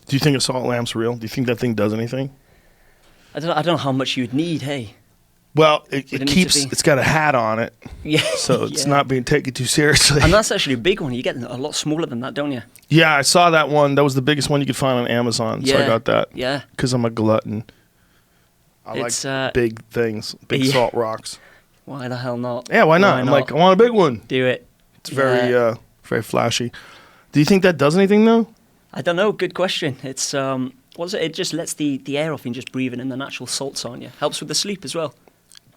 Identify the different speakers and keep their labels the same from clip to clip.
Speaker 1: Do you think a salt lamp's real? Do you think that thing does anything?
Speaker 2: I don't know how much you'd need, hey.
Speaker 1: Well,
Speaker 2: Would
Speaker 1: it
Speaker 2: need
Speaker 1: keeps.
Speaker 2: to be-
Speaker 1: It's got a hat on it,
Speaker 2: Yeah.
Speaker 1: so it's
Speaker 2: yeah.
Speaker 1: not being taken too seriously.
Speaker 2: And that's actually a big one. You get a lot smaller than that, don't you?
Speaker 1: Yeah, I saw that one. That was the biggest one you could find on Amazon. So I
Speaker 2: Yeah.
Speaker 1: got that
Speaker 2: Yeah.
Speaker 1: because I'm a glutton. I
Speaker 2: It's,
Speaker 1: like big things, big
Speaker 2: yeah.
Speaker 1: salt rocks.
Speaker 2: Why the hell not?
Speaker 1: Yeah, why not? I'm like, I want a big one.
Speaker 2: Do it.
Speaker 1: It's very, very flashy. Do you think that does anything though?
Speaker 2: I don't know. Good question. It's what's it? It just lets the air off and just breathing in the natural salts on you. Helps with the sleep as well.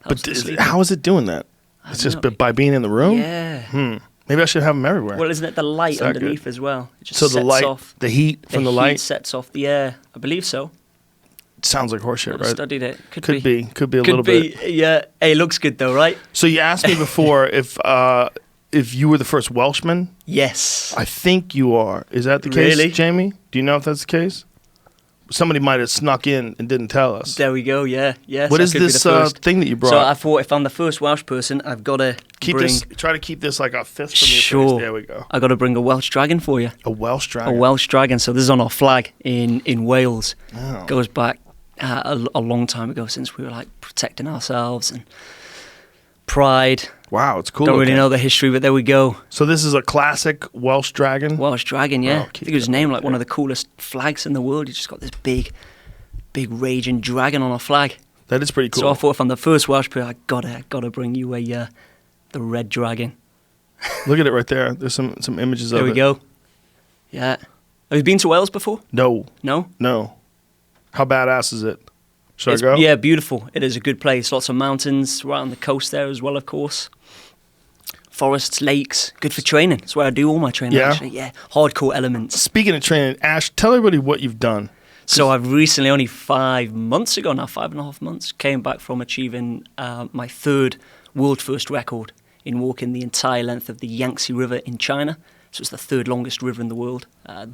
Speaker 2: Helps
Speaker 1: But
Speaker 2: with the sleep.
Speaker 1: how is it doing that?
Speaker 2: I
Speaker 1: It's
Speaker 2: don't
Speaker 1: just
Speaker 2: know.
Speaker 1: by being in the room?
Speaker 2: Yeah.
Speaker 1: Maybe I should have them everywhere.
Speaker 2: Well, isn't it the light
Speaker 1: Is that
Speaker 2: underneath as well? It just
Speaker 1: so
Speaker 2: sets
Speaker 1: the light,
Speaker 2: off.
Speaker 1: the heat from the
Speaker 2: heat
Speaker 1: light
Speaker 2: sets off the air. I believe so.
Speaker 1: sounds like horseshit,
Speaker 2: I've
Speaker 1: right?
Speaker 2: studied it. Could
Speaker 1: Could
Speaker 2: be.
Speaker 1: be a little bit.
Speaker 2: Yeah. Hey, it looks good though, right?
Speaker 1: So you asked me before if you were the first Welshman.
Speaker 2: Yes.
Speaker 1: I think you are. Is that the case,
Speaker 2: Really?
Speaker 1: Jamie? Do you know if that's the case? Somebody might have snuck in and didn't tell us.
Speaker 2: There we go. Yeah. Yeah.
Speaker 1: What
Speaker 2: so I
Speaker 1: is
Speaker 2: could be
Speaker 1: this
Speaker 2: the first.
Speaker 1: thing that you brought?
Speaker 2: So I thought if I'm the first Welsh person, I've got to
Speaker 1: keep
Speaker 2: bring.
Speaker 1: this. Try to keep this like a fist from your
Speaker 2: Sure.
Speaker 1: face. There we go.
Speaker 2: I got to bring a Welsh dragon for you.
Speaker 1: A Welsh dragon.
Speaker 2: A Welsh dragon. So this is on our flag in Wales.
Speaker 1: Oh.
Speaker 2: Goes back a long time ago since we were like protecting ourselves and pride.
Speaker 1: Wow, it's cool.
Speaker 2: Don't really
Speaker 1: looking.
Speaker 2: know the history, but there we go.
Speaker 1: So this is a classic Welsh dragon.
Speaker 2: Welsh dragon, yeah.
Speaker 1: Wow,
Speaker 2: I
Speaker 1: keep
Speaker 2: think it was
Speaker 1: that
Speaker 2: named
Speaker 1: right
Speaker 2: like one
Speaker 1: there.
Speaker 2: of the coolest flags in the world. You just got this big raging dragon on our flag.
Speaker 1: That is pretty cool.
Speaker 2: So I thought if I'm the first Welsh person, I gotta bring you the red dragon.
Speaker 1: Look at it right there. There's some images
Speaker 2: There
Speaker 1: of
Speaker 2: we
Speaker 1: it.
Speaker 2: go. Yeah. Have you been to Wales before?
Speaker 1: No,
Speaker 2: No?
Speaker 1: no. How badass is it? Should I go?
Speaker 2: Yeah, beautiful. It is a good place. Lots of mountains right on the coast there as well, of course. Forests, lakes, good for training. That's where I do all my training,
Speaker 1: Yeah?
Speaker 2: actually. Yeah, hardcore elements.
Speaker 1: Speaking of training, Ash, tell everybody what you've done.
Speaker 2: So I've recently, only 5 months ago now, 5.5 months, came back from achieving my third world first record in walking the entire length of the Yangtze River in China. So it's the third longest river in the world,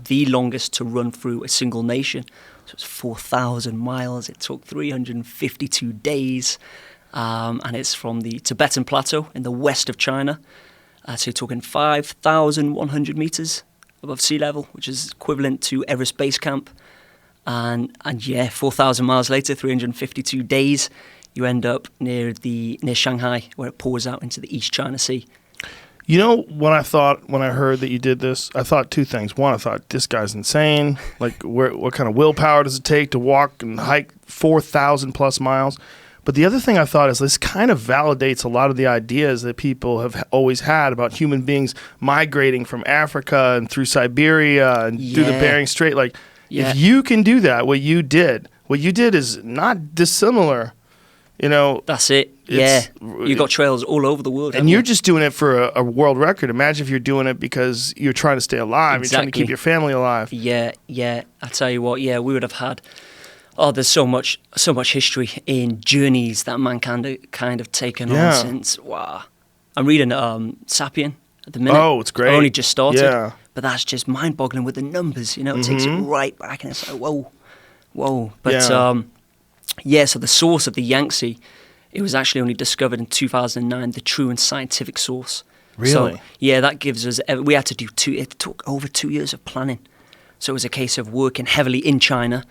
Speaker 2: the longest to run through a single nation. So it's 4,000 miles. It took 352 days. And it's from the Tibetan Plateau in the west of China. So you're talking 5,100 meters above sea level, which is equivalent to Everest Base Camp. And yeah, 4,000 miles later, 352 days, you end up near Shanghai, where it pours out into the East China Sea.
Speaker 1: You know what I thought when I heard that you did this? I thought two things. One, I thought this guy's insane. Like, what kind of willpower does it take to walk and hike 4,000 plus miles? But the other thing I thought is this kind of validates a lot of the ideas that people have always had about human beings migrating from Africa and through Siberia and through the
Speaker 2: Yeah.
Speaker 1: Bering Strait. Like,
Speaker 2: Yeah.
Speaker 1: if you can do that, what you did is not dissimilar. You know,
Speaker 2: That's it. Yeah.
Speaker 1: It's-
Speaker 2: You've got trails all over the world.
Speaker 1: and
Speaker 2: haven't
Speaker 1: you're
Speaker 2: you?
Speaker 1: just doing it for a world record. Imagine if you're doing it because you're trying to stay alive. You're trying to
Speaker 2: Exactly.
Speaker 1: keep your family alive.
Speaker 2: Yeah. I tell you what, yeah, we would have had. Oh, there's so much history in journeys that mankind kind of taken
Speaker 1: Yeah.
Speaker 2: on since. Wow, I'm reading Sapien at the minute.
Speaker 1: Oh, it's great.
Speaker 2: I only just started.
Speaker 1: Yeah.
Speaker 2: But that's just mind-boggling with the numbers. You know, it takes it right back, and it's like whoa. But
Speaker 1: Yeah.
Speaker 2: so the source of the Yangtze, it was actually only discovered in 2009, the true and scientific source.
Speaker 1: Really?
Speaker 2: So, yeah, that gives us. We had to do it took over 2 years of planning. So it was a case of working heavily in China,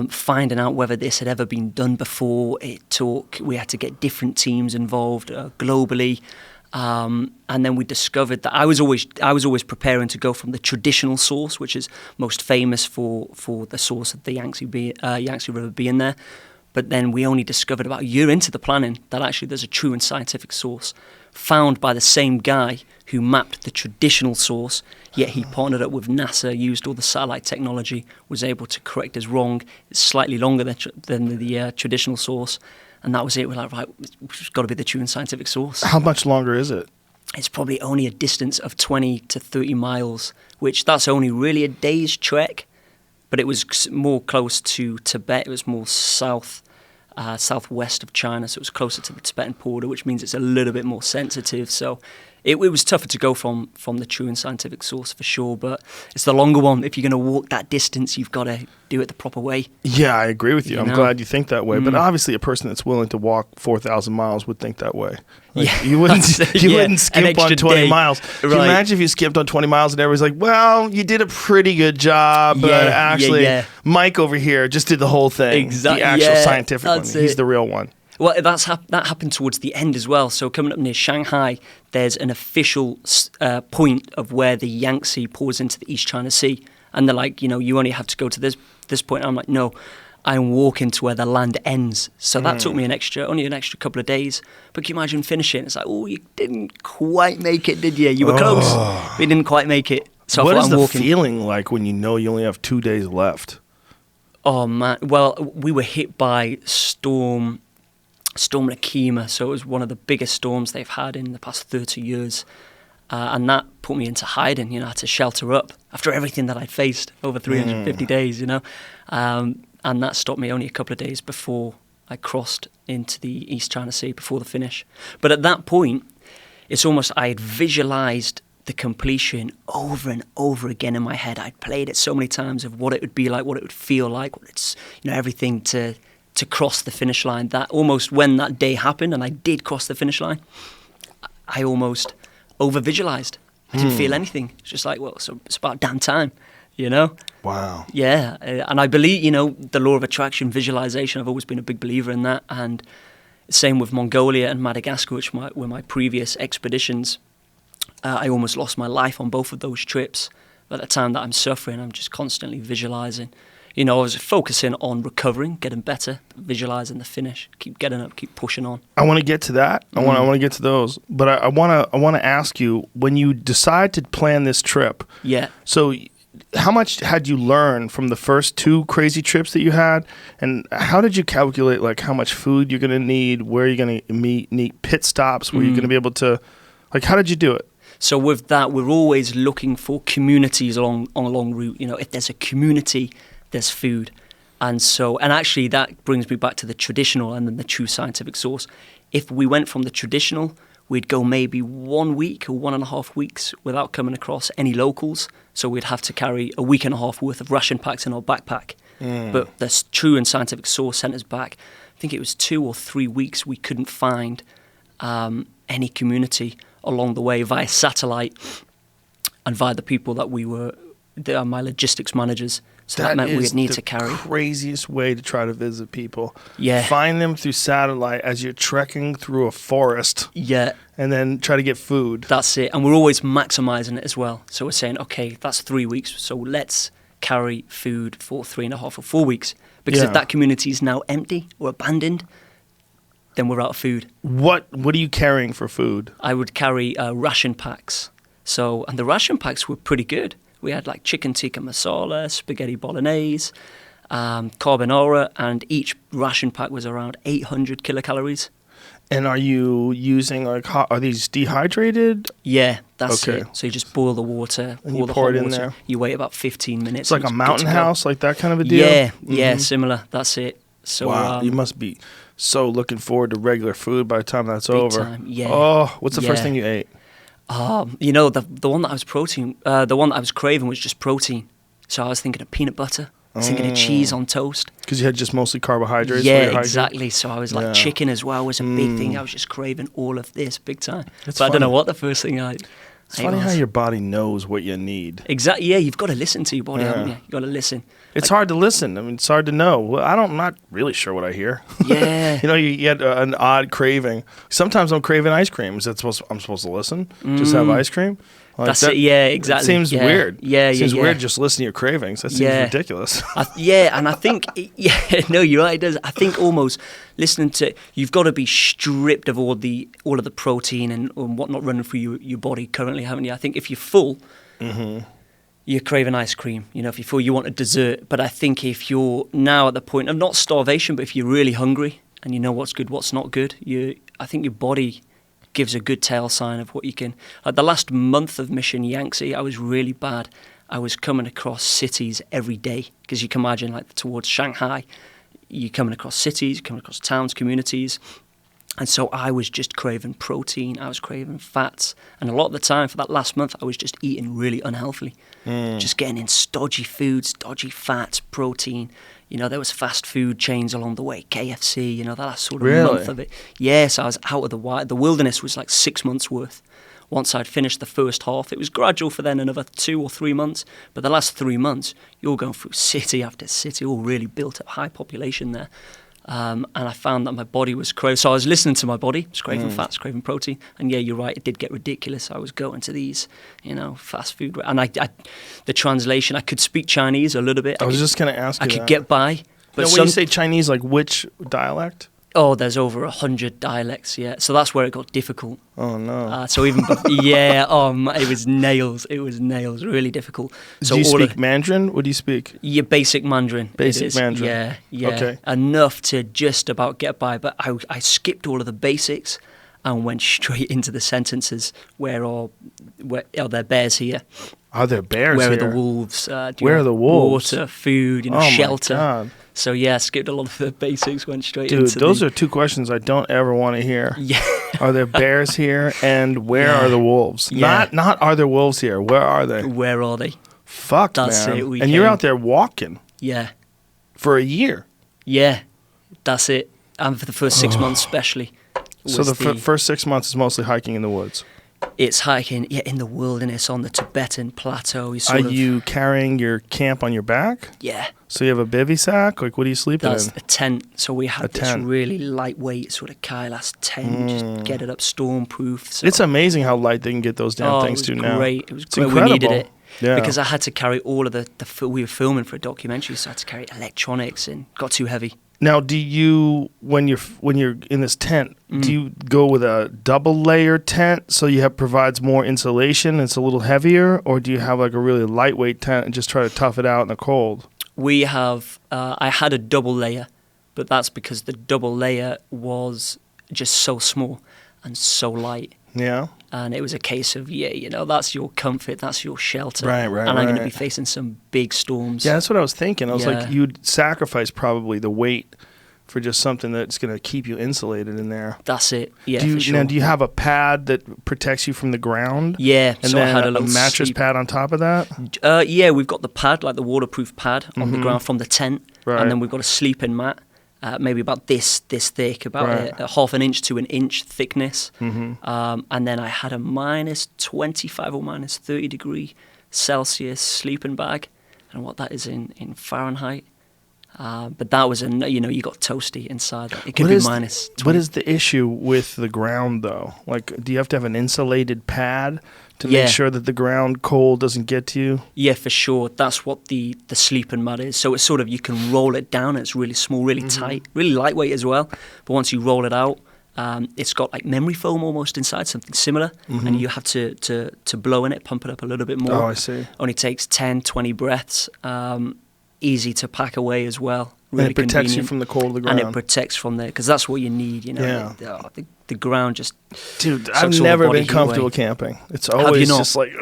Speaker 2: finding out whether this had ever been done before. We had to get different teams involved globally. And then we discovered that I was always preparing to go from the traditional source, which is most famous for the source of the Yangtze River being there. But then we only discovered about a year into the planning that actually there's a true and scientific source found by the same guy who mapped the traditional source, yet he partnered up with NASA, used all the satellite technology, was able to correct us wrong. It's slightly longer than the traditional source. And that was it. We're like, right, it's got to be the true and scientific source.
Speaker 1: How much longer is it?
Speaker 2: It's probably only a distance of 20 to 30 miles, which that's only really a day's trek. But it was more close to Tibet. It was more southwest of China, so it was closer to the Tibetan border, which means it's a little bit more sensitive. So It was tougher to go from the true and scientific source for sure, but it's the longer one. If you're going to walk that distance, you've got to do it the proper way.
Speaker 1: Yeah, I agree with you. I'm glad you think that way. But
Speaker 2: Mm.
Speaker 1: obviously, a person that's willing to walk 4,000 miles would think that way. Like,
Speaker 2: Yeah,
Speaker 1: you wouldn't skip on 20
Speaker 2: day.
Speaker 1: miles. Can you
Speaker 2: Right.
Speaker 1: imagine if you skipped on 20 miles and everybody's like, well, you did a pretty good job, but actually, Mike over here just did the whole thing.
Speaker 2: Exactly.
Speaker 1: The actual scientific one.
Speaker 2: That's
Speaker 1: He's
Speaker 2: it.
Speaker 1: the real one.
Speaker 2: Well, that happened towards the end as well. So coming up near Shanghai, there's an official point of where the Yangtze pours into the East China Sea. And they're like, you only have to go to this point. I'm like, no, I'm walking to where the land ends. So that took me only an extra couple of days. But can you imagine finishing? It's like, oh, you didn't quite make it, did you? You were close. But you didn't quite make it. So
Speaker 1: What
Speaker 2: I
Speaker 1: is
Speaker 2: thought,
Speaker 1: the
Speaker 2: I'm walking.
Speaker 1: feeling like when you know you only have 2 days left?
Speaker 2: Oh, man. Well, we were hit by Storm Akima, so it was one of the biggest storms they've had in the past 30 years. And that put me into hiding, I had to shelter up after everything that I'd faced over 350 days, And that stopped me only a couple of days before I crossed into the East China Sea, before the finish. But at that point, it's almost I had visualized the completion over and over again in my head. I'd played it so many times of what it would be like, what it would feel like, what it's, everything to cross the finish line. That almost when that day happened and I did cross the finish line, I almost over-visualized. I didn't feel anything. It's just like, well, so it's about damn time,
Speaker 1: Wow.
Speaker 2: Yeah, and I believe, the law of attraction, visualization, I've always been a big believer in that. And same with Mongolia and Madagascar, which were my previous expeditions. I almost lost my life on both of those trips. At the time that I'm suffering, I'm just constantly visualizing. I was focusing on recovering, getting better, visualizing the finish, keep getting up, keep pushing on.
Speaker 1: I want to get to that. I want to get to those. But I want to ask you, when you decide to plan this trip,
Speaker 2: Yeah.
Speaker 1: so how much had you learned from the first 2 crazy trips that you had? And how did you calculate like how much food you're going to need, where you're going to need pit stops, where you're going to be able to, like, how did you do it?
Speaker 2: So with that, we're always looking for communities on a long route. If there's a community, there's food. And actually that brings me back to the traditional and then the true scientific source. If we went from the traditional, we'd go maybe 1 week or 1.5 weeks without coming across any locals. So we'd have to carry a week and a half worth of ration packs in our backpack. But the true and scientific source sent us back. I think it was 2 or 3 weeks we couldn't find any community along the way via satellite and via the people that they are my logistics managers. So that meant we'd need to carry.
Speaker 1: That is the craziest way to try to visit people.
Speaker 2: Yeah.
Speaker 1: Find them through satellite as you're trekking through a forest.
Speaker 2: Yeah.
Speaker 1: And then try to get food.
Speaker 2: That's it. And we're always maximizing it as well. So we're saying, okay, that's 3 weeks. So let's carry food for 3.5 or 4 weeks. Because if that community is now empty or abandoned, then we're out of food.
Speaker 1: What are you carrying for food?
Speaker 2: I would carry ration packs. And the ration packs were pretty good. We had like chicken tikka masala, spaghetti bolognese, carbonara, and each ration pack was around 800 kilocalories.
Speaker 1: And are you using are these dehydrated?
Speaker 2: Yeah, that's
Speaker 1: Okay.
Speaker 2: it. So you just boil the water,
Speaker 1: And you
Speaker 2: the
Speaker 1: pour
Speaker 2: hot
Speaker 1: it in
Speaker 2: water.
Speaker 1: there?
Speaker 2: You wait about 15 minutes.
Speaker 1: It's like a
Speaker 2: and
Speaker 1: mountain
Speaker 2: good to go.
Speaker 1: house, like that kind of a deal?
Speaker 2: Yeah, similar. That's it. So
Speaker 1: Wow, you must be so looking forward to regular food by the time that's
Speaker 2: Big
Speaker 1: over.
Speaker 2: time, yeah.
Speaker 1: Oh, what's the first
Speaker 2: Yeah.
Speaker 1: thing you ate?
Speaker 2: the one that I was craving was just protein. So I was thinking of peanut butter. I was thinking of cheese on toast.
Speaker 1: Because you had just mostly carbohydrates? for
Speaker 2: Yeah,
Speaker 1: your hydrate?
Speaker 2: exactly. So I was like,
Speaker 1: Yeah.
Speaker 2: chicken as well was a big thing. I was just craving all of this big time.
Speaker 1: It's
Speaker 2: But I don't know
Speaker 1: funny.
Speaker 2: what the first thing I
Speaker 1: It's funny how your body knows what you need.
Speaker 2: Exactly. Yeah, you've got to listen to your body,
Speaker 1: Yeah.
Speaker 2: haven't you? You've got to listen.
Speaker 1: It's hard to listen. I mean, it's hard to know. Well, I'm not really sure what I hear.
Speaker 2: Yeah.
Speaker 1: You get an odd craving. Sometimes I'm craving ice cream. Is that I'm supposed to listen? Just have ice cream? Like
Speaker 2: That's it. Yeah, exactly.
Speaker 1: It seems
Speaker 2: Yeah.
Speaker 1: weird.
Speaker 2: Yeah,
Speaker 1: It seems
Speaker 2: yeah.
Speaker 1: weird just listening to your cravings. That seems
Speaker 2: Yeah.
Speaker 1: ridiculous.
Speaker 2: And I think, no, you're right. It does. I think almost listening to, you've got to be stripped of all of the protein and whatnot running through your body currently, haven't you? I think if you're full, you're craving ice cream. If you're full, you want a dessert. But I think if you're now at the point of not starvation, but if you're really hungry and you know what's good, what's not good, I think your body gives a good tell sign of what you can. The last month of Mission Yangtze, I was really bad. I was coming across cities every day, because you can imagine, like towards Shanghai, you're coming across cities, you're coming across towns, communities, And so I was just craving protein, I was craving fats. And a lot of the time for that last month, I was just eating really unhealthily. Just getting in stodgy foods, dodgy fats, protein. You know, there was fast food chains along the way, KFC, you know, that last sort of month of it. Yes, I was out of the wild. The wilderness was like 6 months worth. Once I'd finished the first half, it was gradual for then another 2 or 3 months. But the last 3 months, you're going through city after city, all really built up, high population there. And I found that my body was craving. So I was listening to my body, was craving fats, craving protein. And yeah, you're right, it did get ridiculous. I was going to these, you know, fast food. And the translation, I could speak Chinese a little bit.
Speaker 1: I was just going to ask you
Speaker 2: I could get by.
Speaker 1: But when you say Chinese, like which dialect?
Speaker 2: Oh, there's over 100 dialects, yeah. So that's where it got difficult.
Speaker 1: Oh, no.
Speaker 2: So even, it was nails. It was nails, really difficult. So
Speaker 1: do you speak Mandarin? What do you speak?
Speaker 2: Yeah, basic Mandarin.
Speaker 1: Basic Mandarin.
Speaker 2: Yeah.
Speaker 1: Okay.
Speaker 2: Enough to just about get by. But I skipped all of the basics and went straight into the sentences. Where are there bears here?
Speaker 1: Are there bears
Speaker 2: Where
Speaker 1: here?
Speaker 2: are the wolves?
Speaker 1: Where are the wolves?
Speaker 2: Water, food, shelter.
Speaker 1: My God.
Speaker 2: So yeah, skipped a lot of the basics, went straight
Speaker 1: Dude,
Speaker 2: into
Speaker 1: those are two questions I don't ever want to hear.
Speaker 2: Yeah.
Speaker 1: Are there bears here, and where are the wolves?
Speaker 2: Yeah.
Speaker 1: Not are there wolves here. Where are they?
Speaker 2: Where are they?
Speaker 1: Fuck,
Speaker 2: That's
Speaker 1: man.
Speaker 2: it,
Speaker 1: and you're out there walking
Speaker 2: Yeah.
Speaker 1: for a year.
Speaker 2: Yeah, that's it. And for the first 6 months especially.
Speaker 1: So the first 6 months is mostly hiking in the woods.
Speaker 2: It's hiking, in the wilderness on the Tibetan plateau.
Speaker 1: Are you carrying your camp on your back?
Speaker 2: Yeah.
Speaker 1: So you have a bivy sack? Like, what are you sleeping
Speaker 2: That's
Speaker 1: in?
Speaker 2: a tent. So we had this
Speaker 1: tent.
Speaker 2: really lightweight sort of Kailas tent, just get it up storm-proof. So
Speaker 1: It's amazing how light they can get those damn things to now.
Speaker 2: It was
Speaker 1: It's
Speaker 2: great.
Speaker 1: incredible.
Speaker 2: We needed it.
Speaker 1: Yeah.
Speaker 2: Because I had to carry all of we were filming for a documentary, so I had to carry electronics and got too heavy.
Speaker 1: Now, do you, when you're in this tent, do you go with a double layer tent so provides more insulation and it's a little heavier, or do you have like a really lightweight tent and just try to tough it out in the cold?
Speaker 2: We have, I had a double layer, but that's because the double layer was just so small and so light.
Speaker 1: Yeah.
Speaker 2: And it was a case of, that's your comfort, that's your shelter.
Speaker 1: Right.
Speaker 2: And I'm going to be facing some big storms.
Speaker 1: Yeah, that's what I was thinking. I was like,
Speaker 2: Yeah.
Speaker 1: you'd sacrifice probably the weight for just something that's going to keep you insulated in there.
Speaker 2: That's it. Yeah,
Speaker 1: for
Speaker 2: sure.
Speaker 1: Now, do you have a pad that protects you from the ground?
Speaker 2: Yeah.
Speaker 1: And
Speaker 2: so
Speaker 1: then
Speaker 2: I had
Speaker 1: a
Speaker 2: little
Speaker 1: mattress pad on top of that?
Speaker 2: Yeah, we've got the pad, like the waterproof pad on the ground from the tent.
Speaker 1: Right.
Speaker 2: And then we've got a sleeping mat. Maybe about this thick, about a half an inch to an inch thickness. And then I had a minus 25 or minus 30 degree Celsius sleeping bag. I don't know what that is in Fahrenheit. But that was, you got toasty inside. It could be minus 20.
Speaker 1: What is the issue with the ground, though? Like, do you have to have an insulated pad to make sure that the ground cold doesn't get to you?
Speaker 2: Yeah, for sure. That's what the sleeping mat is. So it's sort of, you can roll it down. It's really small, really tight, really lightweight as well. But once you roll it out, it's got like memory foam almost inside, something similar. And you have to blow in it, pump it up a little bit more.
Speaker 1: Oh, I see.
Speaker 2: Only takes 10, 20 breaths. Easy to pack away as well. Really
Speaker 1: and it protects
Speaker 2: convenient.
Speaker 1: you from the cold of the ground.
Speaker 2: And it protects from there, because that's what you need,
Speaker 1: Yeah.
Speaker 2: The ground just...
Speaker 1: Dude,
Speaker 2: sucks
Speaker 1: I've
Speaker 2: all the
Speaker 1: never
Speaker 2: body
Speaker 1: been
Speaker 2: heat
Speaker 1: comfortable
Speaker 2: away.
Speaker 1: camping. It's always just like...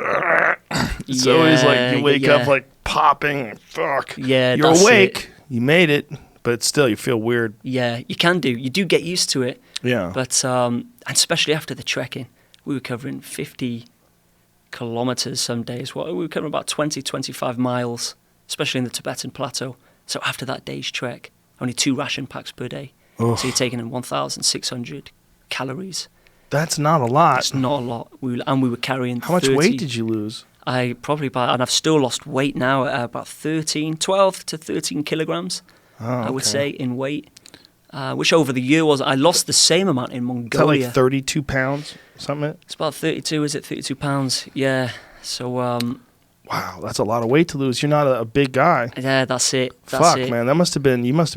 Speaker 1: It's always like you wake up like popping. Fuck.
Speaker 2: Yeah,
Speaker 1: You're
Speaker 2: that's
Speaker 1: awake. You made it. But still, you feel weird.
Speaker 2: Yeah, you can do. You do get used to it.
Speaker 1: Yeah.
Speaker 2: But and especially after the trekking, we were covering 50 kilometers some days. We were covering about 20, 25 miles, especially in the Tibetan plateau. So after that day's trek, only 2 ration packs per day.
Speaker 1: Oof.
Speaker 2: So you're taking in 1,600 calories.
Speaker 1: That's not a lot.
Speaker 2: It's not a lot. We were carrying
Speaker 1: How much
Speaker 2: 30.
Speaker 1: weight did you lose?
Speaker 2: And I've still lost weight now at about 12 to 13 kilograms, I would say, in weight. Which over the year I lost the same amount in Mongolia.
Speaker 1: Is that like 32 pounds? Something?
Speaker 2: It's about 32, is it? 32 pounds, yeah. So,
Speaker 1: wow, that's a lot of weight to lose. You're not a big guy.
Speaker 2: yeah, that's it.
Speaker 1: Fuck, man, you must have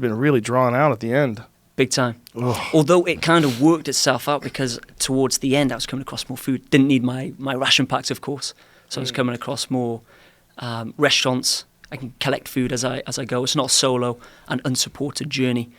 Speaker 1: been really drawn out at the end.
Speaker 2: Big time.
Speaker 1: Ugh.
Speaker 2: Although it kind of worked itself out, because towards the end I was coming across more food. Didn't need my ration packs, of course. So I was coming across more restaurants. I can collect food as I go. It's not a solo and unsupported journey.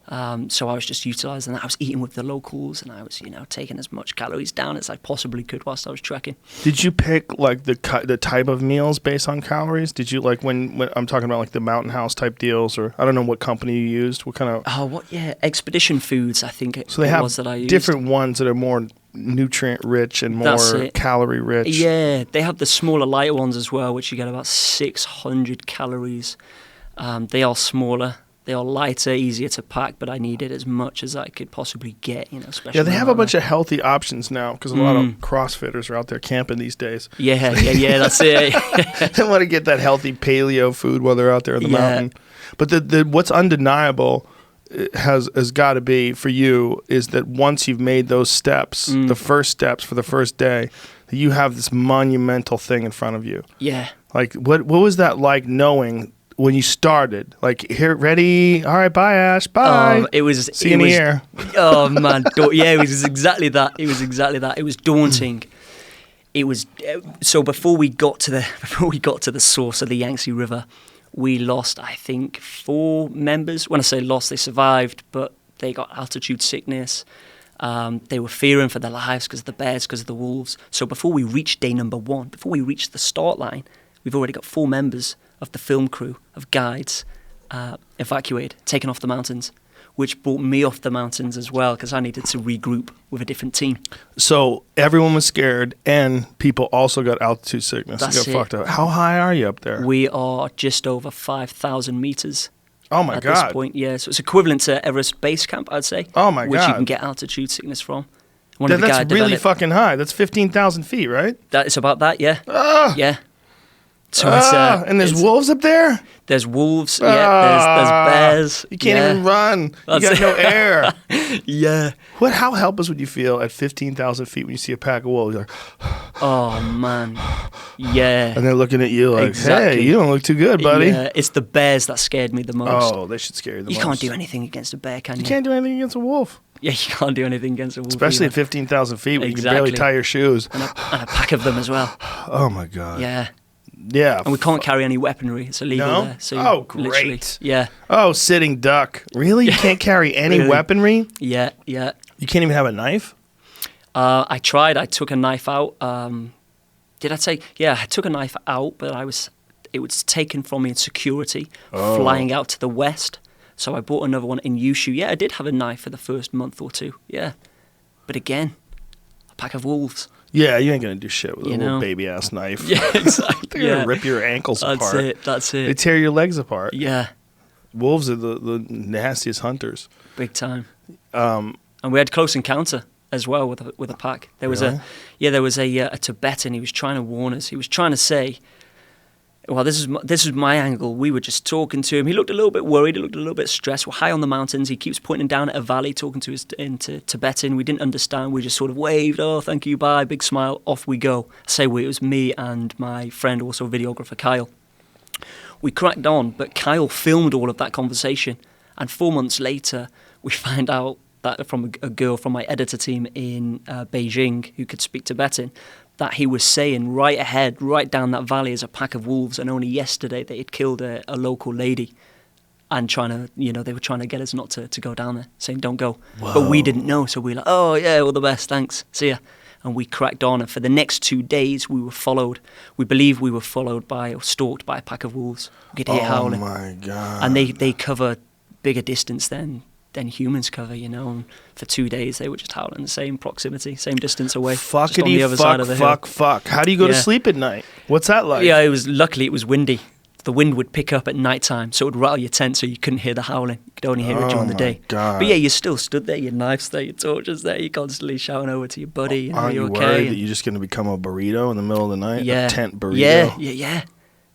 Speaker 2: So I was just utilising that. I was eating with the locals, and I was, taking as much calories down as I possibly could whilst I was trekking.
Speaker 1: Did you pick like the type of meals based on calories? Did you like when I'm talking about like the Mountain House type deals, or I don't know what company you used? What kind of?
Speaker 2: Expedition Foods, I think.
Speaker 1: So they have
Speaker 2: was that I used.
Speaker 1: different ones that are more nutrient rich and more calorie rich.
Speaker 2: Yeah, they have the smaller, lighter ones as well, which you get about 600 calories. They are smaller. They are lighter, easier to pack, but I needed as much as I could possibly get, especially.
Speaker 1: Yeah, they have a bunch of healthy options now because a lot of CrossFitters are out there camping these days.
Speaker 2: Yeah, that's it.
Speaker 1: They want to get that healthy paleo food while they're out there in the mountain. But the what's undeniable has got to be for you is that once you've made those steps, the first steps for the first day, that you have this monumental thing in front of you.
Speaker 2: Yeah.
Speaker 1: Like, what was that like knowing when you started? Like, here, ready? All right, bye, Ash. Bye. See you in the air.
Speaker 2: Oh man, it was exactly that. It was daunting. It was so before we got to the source of the Yangtze River, we lost, I think, 4 members. When I say lost, they survived, but they got altitude sickness. They were fearing for their lives because of the bears, because of the wolves. So before we reached day number 1, before we reached the start line, we've already got 4 members of the film crew, of guides, evacuated, taken off the mountains, which brought me off the mountains as well because I needed to regroup with a different team.
Speaker 1: So everyone was scared, and people also got altitude sickness.
Speaker 2: That's
Speaker 1: got fucked up. How high are you up there?
Speaker 2: We are just over 5,000 meters.
Speaker 1: Oh my God.
Speaker 2: At this point, yeah. So it's equivalent to Everest Base Camp, I'd say.
Speaker 1: Oh my God.
Speaker 2: Which you can get altitude sickness from.
Speaker 1: That's really fucking high. That's 15,000 feet, right?
Speaker 2: It's about that, yeah. Yeah. So
Speaker 1: and there's wolves up there?
Speaker 2: There's wolves, there's bears.
Speaker 1: You can't even run. You got no air.
Speaker 2: Yeah.
Speaker 1: How helpless would you feel at 15,000 feet when you see a pack of wolves? You're like,
Speaker 2: oh, man. Yeah.
Speaker 1: And they're looking at you like, hey, you don't look too good, buddy.
Speaker 2: Yeah, it's the bears that scared me the most.
Speaker 1: Oh, they should scare you the most.
Speaker 2: You can't do anything against a bear, can you?
Speaker 1: You can't do anything against a wolf.
Speaker 2: Yeah, you can't do anything against a wolf.
Speaker 1: Especially
Speaker 2: either.
Speaker 1: at 15,000 feet when you can barely tie your shoes.
Speaker 2: And a pack of them as well.
Speaker 1: Oh, my God.
Speaker 2: Yeah.
Speaker 1: Yeah.
Speaker 2: And we can't carry any weaponry. It's illegal there. So
Speaker 1: great.
Speaker 2: Yeah.
Speaker 1: Oh, sitting duck. Really? You can't carry any weaponry?
Speaker 2: Yeah.
Speaker 1: You can't even have a knife?
Speaker 2: I tried. I took a knife out. Did I say? Yeah, I took a knife out, but it was taken from me in security, flying out to the west. So I bought another one in Yushu. Yeah, I did have a knife for the first month or 2. Yeah. But again, a pack of wolves.
Speaker 1: Yeah, you ain't going to do shit with a little baby-ass knife.
Speaker 2: Yeah, exactly.
Speaker 1: They're going to rip your ankles apart.
Speaker 2: That's it.
Speaker 1: They tear your legs apart.
Speaker 2: Yeah.
Speaker 1: Wolves are the nastiest hunters.
Speaker 2: Big time. And we had close encounter as well with a pack. There was a Tibetan. He was trying to warn us. He was trying to say, well, this is my angle. We were just talking to him. He looked a little bit worried. He looked a little bit stressed. We're high on the mountains. He keeps pointing down at a valley, talking to us into Tibetan. We didn't understand. We just sort of waved. Oh, thank you, bye. Big smile. Off we go. It was me and my friend, also videographer Kyle. We cracked on, but Kyle filmed all of that conversation. And 4 months later, we find out that from a girl from my editor team in Beijing who could speak Tibetan, that he was saying right ahead, right down that valley is a pack of wolves, and only yesterday they had killed a local lady and they were trying to get us not to go down there, saying don't go. Whoa. But we didn't know, so we were like, oh yeah, all the best, thanks, see ya. And we cracked on, and for the next 2 days we believe we were followed by or stalked by a pack of wolves. We could hear howling.
Speaker 1: Oh my God.
Speaker 2: And they cover bigger distance than humans cover, and for 2 days they were just howling the same proximity, same distance away.
Speaker 1: Fuck. How do you go to sleep at night? What's that like?
Speaker 2: Yeah, luckily it was windy. The wind would pick up at night time, so it would rattle your tent so you couldn't hear the howling. You could only hear it during the day.
Speaker 1: God.
Speaker 2: But yeah, you still stood there, your knives there, your torches there, you're constantly shouting over to your buddy.
Speaker 1: Aren't you
Speaker 2: okay?
Speaker 1: worried that you're just going to become a burrito in the middle of the night?
Speaker 2: Yeah.
Speaker 1: A tent burrito?
Speaker 2: Yeah.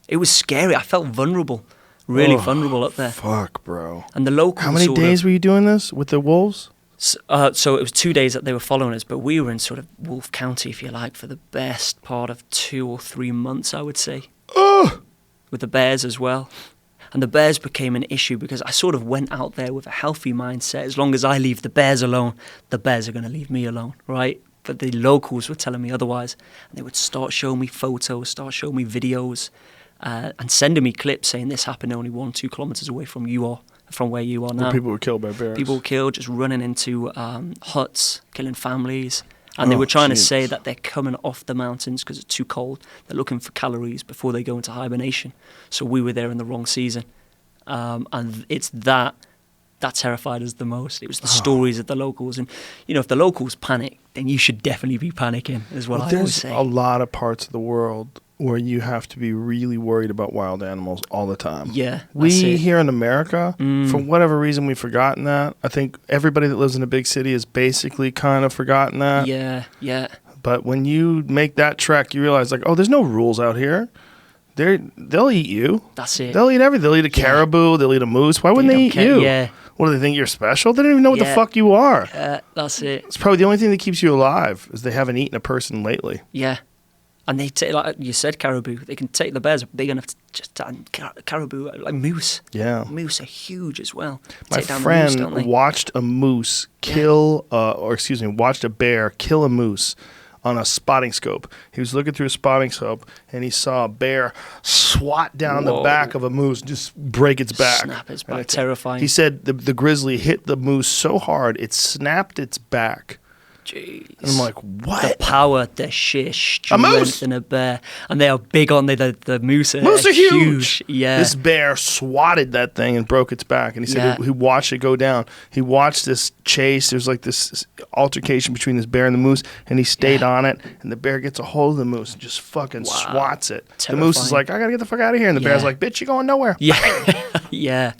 Speaker 2: It was scary. I felt vulnerable. Really vulnerable up there.
Speaker 1: Fuck, bro.
Speaker 2: And the locals.
Speaker 1: How many days were you doing this with the wolves?
Speaker 2: So it was 2 days that they were following us, but we were in sort of Wolf County, if you like, for the best part of 2 or 3 months, I would say. With the bears as well. And the bears became an issue because I sort of went out there with a healthy mindset. As long as I leave the bears alone, the bears are going to leave me alone, right? But the locals were telling me otherwise. And they would start showing me photos, start showing me videos, and sending me clips saying this happened only 1-2 kilometers away from you are from where you are now.
Speaker 1: Where people were killed by bears.
Speaker 2: People were killed just running into huts, killing families. And they were trying to say that they're coming off the mountains because it's too cold. They're looking for calories before they go into hibernation. So we were there in the wrong season. And it's that terrified us the most. It was the stories of the locals. And, if the locals panic, then you should definitely be panicking, is what I always say.
Speaker 1: There's a lot of parts of the world where you have to be really worried about wild animals all the time.
Speaker 2: Yeah.
Speaker 1: We here in America, for whatever reason, we've forgotten that. I think everybody that lives in a big city has basically kind of forgotten that.
Speaker 2: Yeah, yeah.
Speaker 1: But when you make that trek, you realize, like, oh, there's no rules out here. They'll eat you.
Speaker 2: That's it.
Speaker 1: They'll eat everything. They'll eat a caribou. They'll eat a moose. Why wouldn't they eat you?
Speaker 2: Yeah.
Speaker 1: What, do they think you're special? They don't even know what the fuck you are.
Speaker 2: That's it.
Speaker 1: It's probably the only thing that keeps you alive is they haven't eaten a person lately.
Speaker 2: Yeah. And they take, like you said, caribou. They can take the bears are big enough to just caribou, like moose.
Speaker 1: Yeah,
Speaker 2: moose are huge as well.
Speaker 1: My friend watched a moose watched a bear kill a moose on a spotting scope. He was looking through a spotting scope and he saw a bear swat down the back of a moose, just break its back.
Speaker 2: Snap its back, terrifying.
Speaker 1: He said the grizzly hit the moose so hard it snapped its back.
Speaker 2: Jeez.
Speaker 1: And I'm like, what?
Speaker 2: The power, the sheer strength in a bear. And they are big, aren't they? The moose are
Speaker 1: Moose are huge.
Speaker 2: Yeah.
Speaker 1: This bear swatted that thing and broke its back. And he said he watched it go down. He watched this chase. There's like this altercation between this bear and the moose. And he stayed on it. And the bear gets a hold of the moose and just fucking swats it.
Speaker 2: Terrifying.
Speaker 1: The moose is like, I got to get the fuck out of here. And the bear's like, bitch, you going nowhere.
Speaker 2: Yeah. Yeah.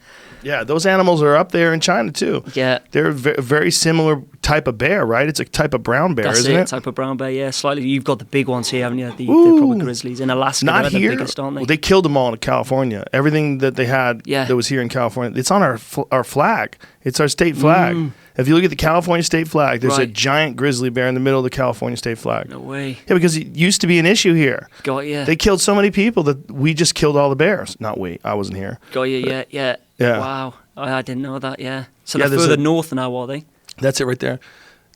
Speaker 1: Yeah, those animals are up there in China too.
Speaker 2: Yeah.
Speaker 1: They're a very similar type of bear, right? It's a type of brown bear, isn't it?
Speaker 2: That's it, type of brown bear, yeah. Slightly. You've got the big ones here, haven't you? The probably grizzlies. In Alaska,
Speaker 1: Not
Speaker 2: they're
Speaker 1: here.
Speaker 2: the biggest, aren't they?
Speaker 1: Well, they killed them all in California. Everything that they had that was here in California, it's on our flag. It's our state flag. If you look at the California state flag, there's a giant grizzly bear in the middle of the California state flag.
Speaker 2: No way.
Speaker 1: Yeah, because it used to be an issue here.
Speaker 2: Got you.
Speaker 1: They killed so many people that we just killed all the bears. Not we. I wasn't here.
Speaker 2: Got you, yeah. Wow. I didn't know that, yeah. So they're further north now, are they?
Speaker 1: That's it right there.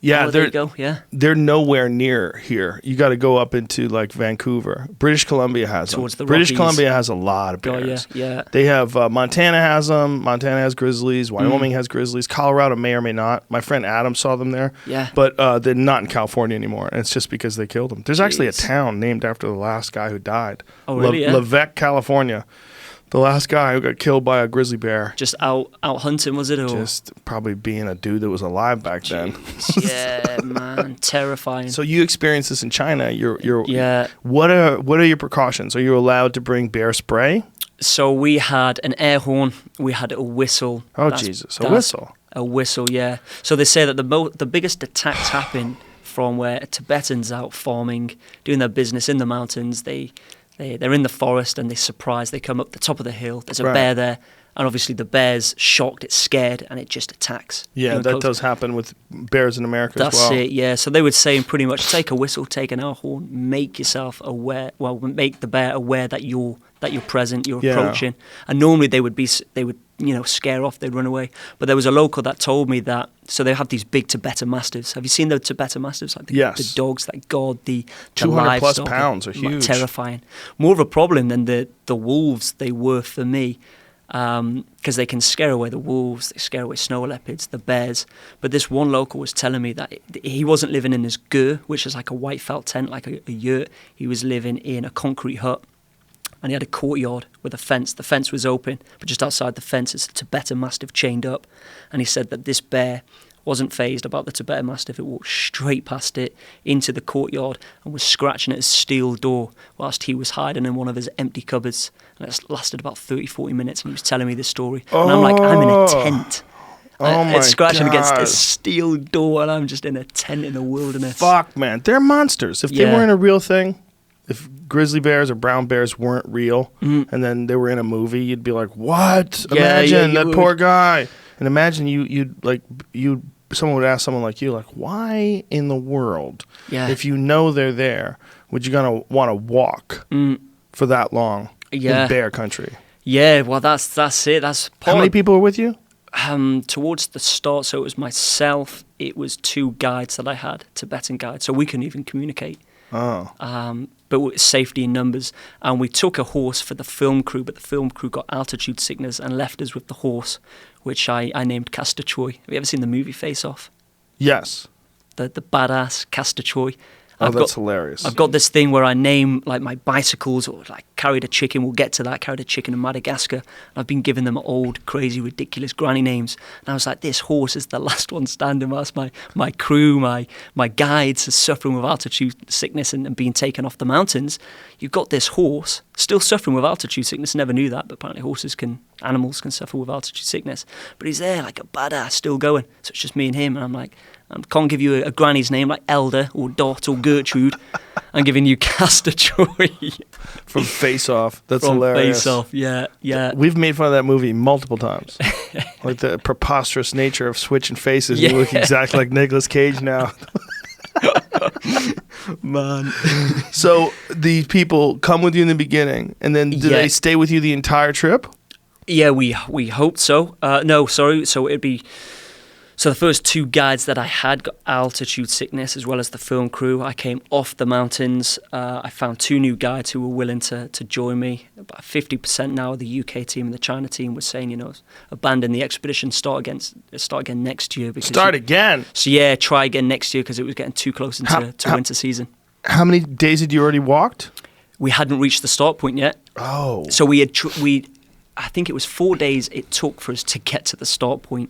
Speaker 1: Yeah,
Speaker 2: there you go. Yeah,
Speaker 1: they're nowhere near here. You got to go up into like Vancouver. British Columbia has them. British Columbia has a lot of bears.
Speaker 2: Yeah.
Speaker 1: They have Montana has them. Montana has grizzlies. Wyoming has grizzlies. Colorado may or may not. My friend Adam saw them there.
Speaker 2: Yeah,
Speaker 1: but they're not in California anymore. And it's just because they killed them. There's actually a town named after the last guy who died.
Speaker 2: Oh, really?
Speaker 1: Levesque, California. The last guy who got killed by a grizzly bear.
Speaker 2: Just out hunting, was it? Or?
Speaker 1: Just probably being a dude that was alive back then.
Speaker 2: Yeah, man, terrifying.
Speaker 1: So you experienced this in China. What are your precautions? Are you allowed to bring bear spray?
Speaker 2: So we had an air horn. We had a whistle.
Speaker 1: Oh, Jesus, a whistle.
Speaker 2: A whistle, yeah. So they say that the biggest attacks happen from where Tibetans out farming, doing their business in the mountains. They're in the forest and they come up the top of the hill. There's a bear there, and obviously the bear's shocked, it's scared, and it just attacks.
Speaker 1: Yeah, that does happen with bears in America as well.
Speaker 2: That's it, yeah. So they would say pretty much take a whistle, take an air horn, make yourself aware, make the bear aware that you're present, you're approaching. And normally they would scare off, they'd run away. But there was a local that told me that, so they have these big Tibetan Mastiffs. Have you seen the Tibetan Mastiffs? Like the dogs that guard the
Speaker 1: 200 plus pounds are huge.
Speaker 2: Terrifying. More of a problem than the wolves they were for me, because they can scare away the wolves, they scare away snow leopards, the bears. But this one local was telling me that he wasn't living in his gur, which is like a white felt tent, like a yurt. He was living in a concrete hut. And he had a courtyard with a fence. The fence was open, but just outside the fence is a Tibetan Mastiff chained up. And he said that this bear wasn't fazed about the Tibetan Mastiff. It walked straight past it into the courtyard and was scratching at his steel door whilst he was hiding in one of his empty cupboards. And it lasted about 30, 40 minutes, and he was telling me this story. And I'm like, I'm in a tent. It's scratching against this steel door, and I'm just in a tent in the wilderness.
Speaker 1: Fuck, man. They're monsters. If they weren't a real thing, if grizzly bears or brown bears weren't real, and then they were in a movie, you'd be like, "What? Imagine that poor guy." And imagine someone would ask someone like you, like, "Why in the world, if you know they're there, would you gonna want to walk for that long in bear country?" Yeah,
Speaker 2: well, that's it. That's
Speaker 1: how many people were with you?
Speaker 2: Towards the start, so it was myself. It was 2 guides that I had, Tibetan guides, so we couldn't even communicate. but with safety in numbers. And we took a horse for the film crew, but the film crew got altitude sickness and left us with the horse, which I named Castor Troy. Have you ever seen the movie Face Off?
Speaker 1: Yes.
Speaker 2: The badass Castor Troy.
Speaker 1: Oh, that's hilarious.
Speaker 2: I've got this thing where I name like my bicycles, or like carried a chicken. We'll get to that. Carried a chicken in Madagascar. And I've been giving them old, crazy, ridiculous granny names. And I was like, this horse is the last one standing. Whilst my crew, my guides are suffering with altitude sickness and being taken off the mountains. You've got this horse still suffering with altitude sickness. Never knew that, but apparently animals can suffer with altitude sickness. But he's there like a badass, still going. So it's just me and him. And I'm like, I can't give you a granny's name like Elder or Dot or Gertrude. I'm giving you Castor Troy.
Speaker 1: From Face Off. That's
Speaker 2: From
Speaker 1: hilarious.
Speaker 2: Face Off, yeah.
Speaker 1: We've made fun of that movie multiple times. Like the preposterous nature of switching faces.
Speaker 2: Yeah.
Speaker 1: You look exactly like Nicolas Cage now.
Speaker 2: Man.
Speaker 1: So these people come with you in the beginning, and then do they stay with you the entire trip?
Speaker 2: Yeah, we hoped so. No, sorry. So it'd be... So the first 2 guides that I had got altitude sickness, as well as the film crew. I came off the mountains. I found 2 new guides who were willing to join me. About 50% now of the UK team and the China team were saying, abandon the expedition, start again next year.
Speaker 1: Start again?
Speaker 2: So yeah, try again next year, because it was getting too close into winter season.
Speaker 1: How many days had you already walked?
Speaker 2: We hadn't reached the start point yet.
Speaker 1: Oh.
Speaker 2: So I think it was 4 days it took for us to get to the start point.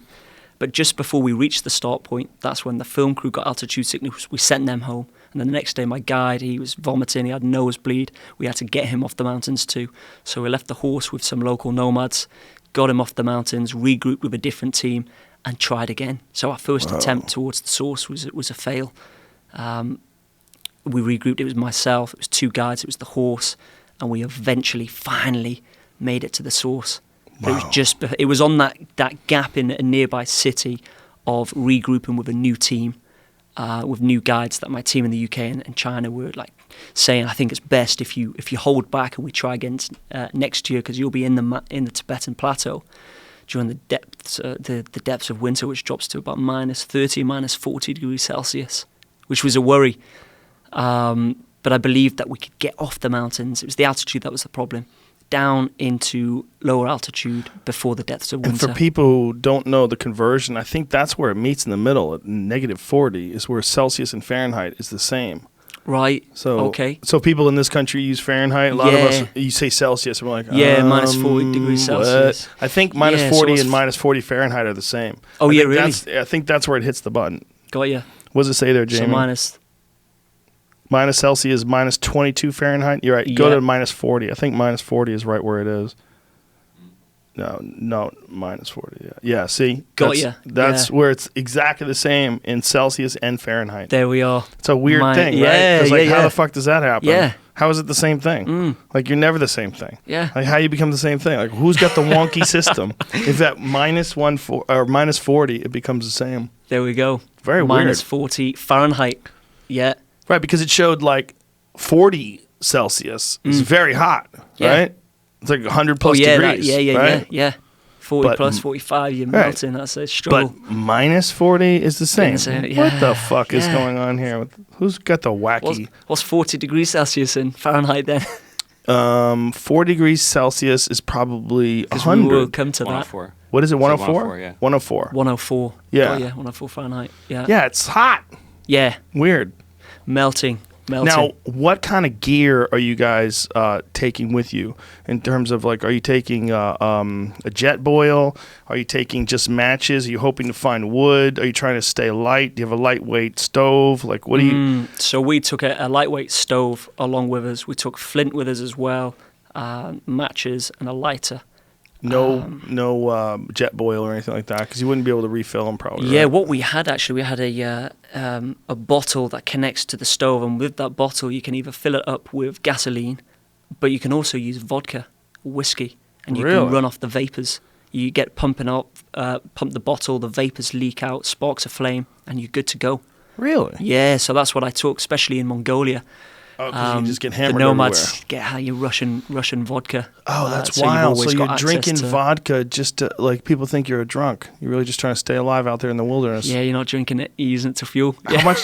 Speaker 2: But just before we reached the start point, that's when the film crew got altitude sickness. We sent them home. And then the next day, my guide, he was vomiting. He had nosebleed. We had to get him off the mountains too. So we left the horse with some local nomads, got him off the mountains, regrouped with a different team, and tried again. So our first attempt towards the source was a fail. We regrouped. It was myself. It was 2 guides. It was the horse. And we eventually, finally, made it to the source. Wow. It was on that gap in a nearby city of regrouping with a new team, with new guides that my team in the UK and China were like saying, I think it's best if you hold back and we try again next year, because you'll be in the Tibetan plateau during the depths of winter, which drops to about -30, -40 degrees Celsius, which was a worry. But I believed that we could get off the mountains. It was the altitude that was the problem. Down into lower altitude before the depths of winter.
Speaker 1: And for people who don't know the conversion, I think that's where it meets in the middle. At -40 is where Celsius and Fahrenheit is the same.
Speaker 2: Right.
Speaker 1: So,
Speaker 2: okay.
Speaker 1: So people in this country use Fahrenheit. A lot of us, you say Celsius, and we're like,
Speaker 2: -40 degrees Celsius.
Speaker 1: I think -40 and -40 Fahrenheit are the same.
Speaker 2: Oh, yeah, really?
Speaker 1: I think that's where it hits the button.
Speaker 2: Got you.
Speaker 1: What does it say there, Jamie?
Speaker 2: So
Speaker 1: minus Celsius, -22 Fahrenheit. You're right. Go to -40. I think -40 is right where it is. No, -40. Yeah. See, that's where it's exactly the same in Celsius and Fahrenheit.
Speaker 2: There we are.
Speaker 1: It's a weird thing, right? Because how the fuck does that happen?
Speaker 2: Yeah.
Speaker 1: How is it the same thing? Like you're never the same thing.
Speaker 2: Yeah.
Speaker 1: Like how you become the same thing? Like who's got the wonky system? If at -40, it becomes the same.
Speaker 2: There we go.
Speaker 1: Very weird.
Speaker 2: -40 Fahrenheit. Yeah.
Speaker 1: Right, because it showed like 40 Celsius is very hot, right? It's like 100 plus degrees.
Speaker 2: Yeah. 40 plus 45, you're melting. That's a struggle.
Speaker 1: But -40 is the same.
Speaker 2: Yeah.
Speaker 1: What the fuck is going on here? Who's got the wacky?
Speaker 2: What's 40 degrees Celsius in Fahrenheit then?
Speaker 1: 4 degrees Celsius is probably 100.
Speaker 2: We will come to that.
Speaker 1: What is it, 104?
Speaker 3: 104, yeah.
Speaker 1: 104.
Speaker 2: 104.
Speaker 1: Yeah.
Speaker 2: Oh, yeah, 104 Fahrenheit. Yeah.
Speaker 1: Yeah, it's hot.
Speaker 2: Yeah.
Speaker 1: Weird.
Speaker 2: Melting.
Speaker 1: Now, what kind of gear are you guys taking with you in terms of like, are you taking a jet boil? Are you taking just matches? Are you hoping to find wood? Are you trying to stay light? Do you have a lightweight stove? Like, what do you?
Speaker 2: So we took a lightweight stove along with us. We took flint with us as well, matches and a lighter.
Speaker 1: No jet boil or anything like that, because you wouldn't be able to refill them probably.
Speaker 2: Yeah,
Speaker 1: right?
Speaker 2: what we had actually, we had a bottle that connects to the stove, and with that bottle you can either fill it up with gasoline, but you can also use vodka, whiskey, and you can run off the vapors. You get pump the bottle, the vapors leak out, sparks a flame, and you're good to go.
Speaker 1: Really?
Speaker 2: Yeah, so that's what I took, especially in Mongolia.
Speaker 1: Oh, because you just get hammered
Speaker 2: the nomads
Speaker 1: everywhere.
Speaker 2: get your Russian vodka.
Speaker 1: Oh, that's wild. So you're drinking vodka just to, like, people think you're a drunk. You're really just trying to stay alive out there in the wilderness.
Speaker 2: Yeah, you're not drinking it, you're using it to fuel.
Speaker 1: How much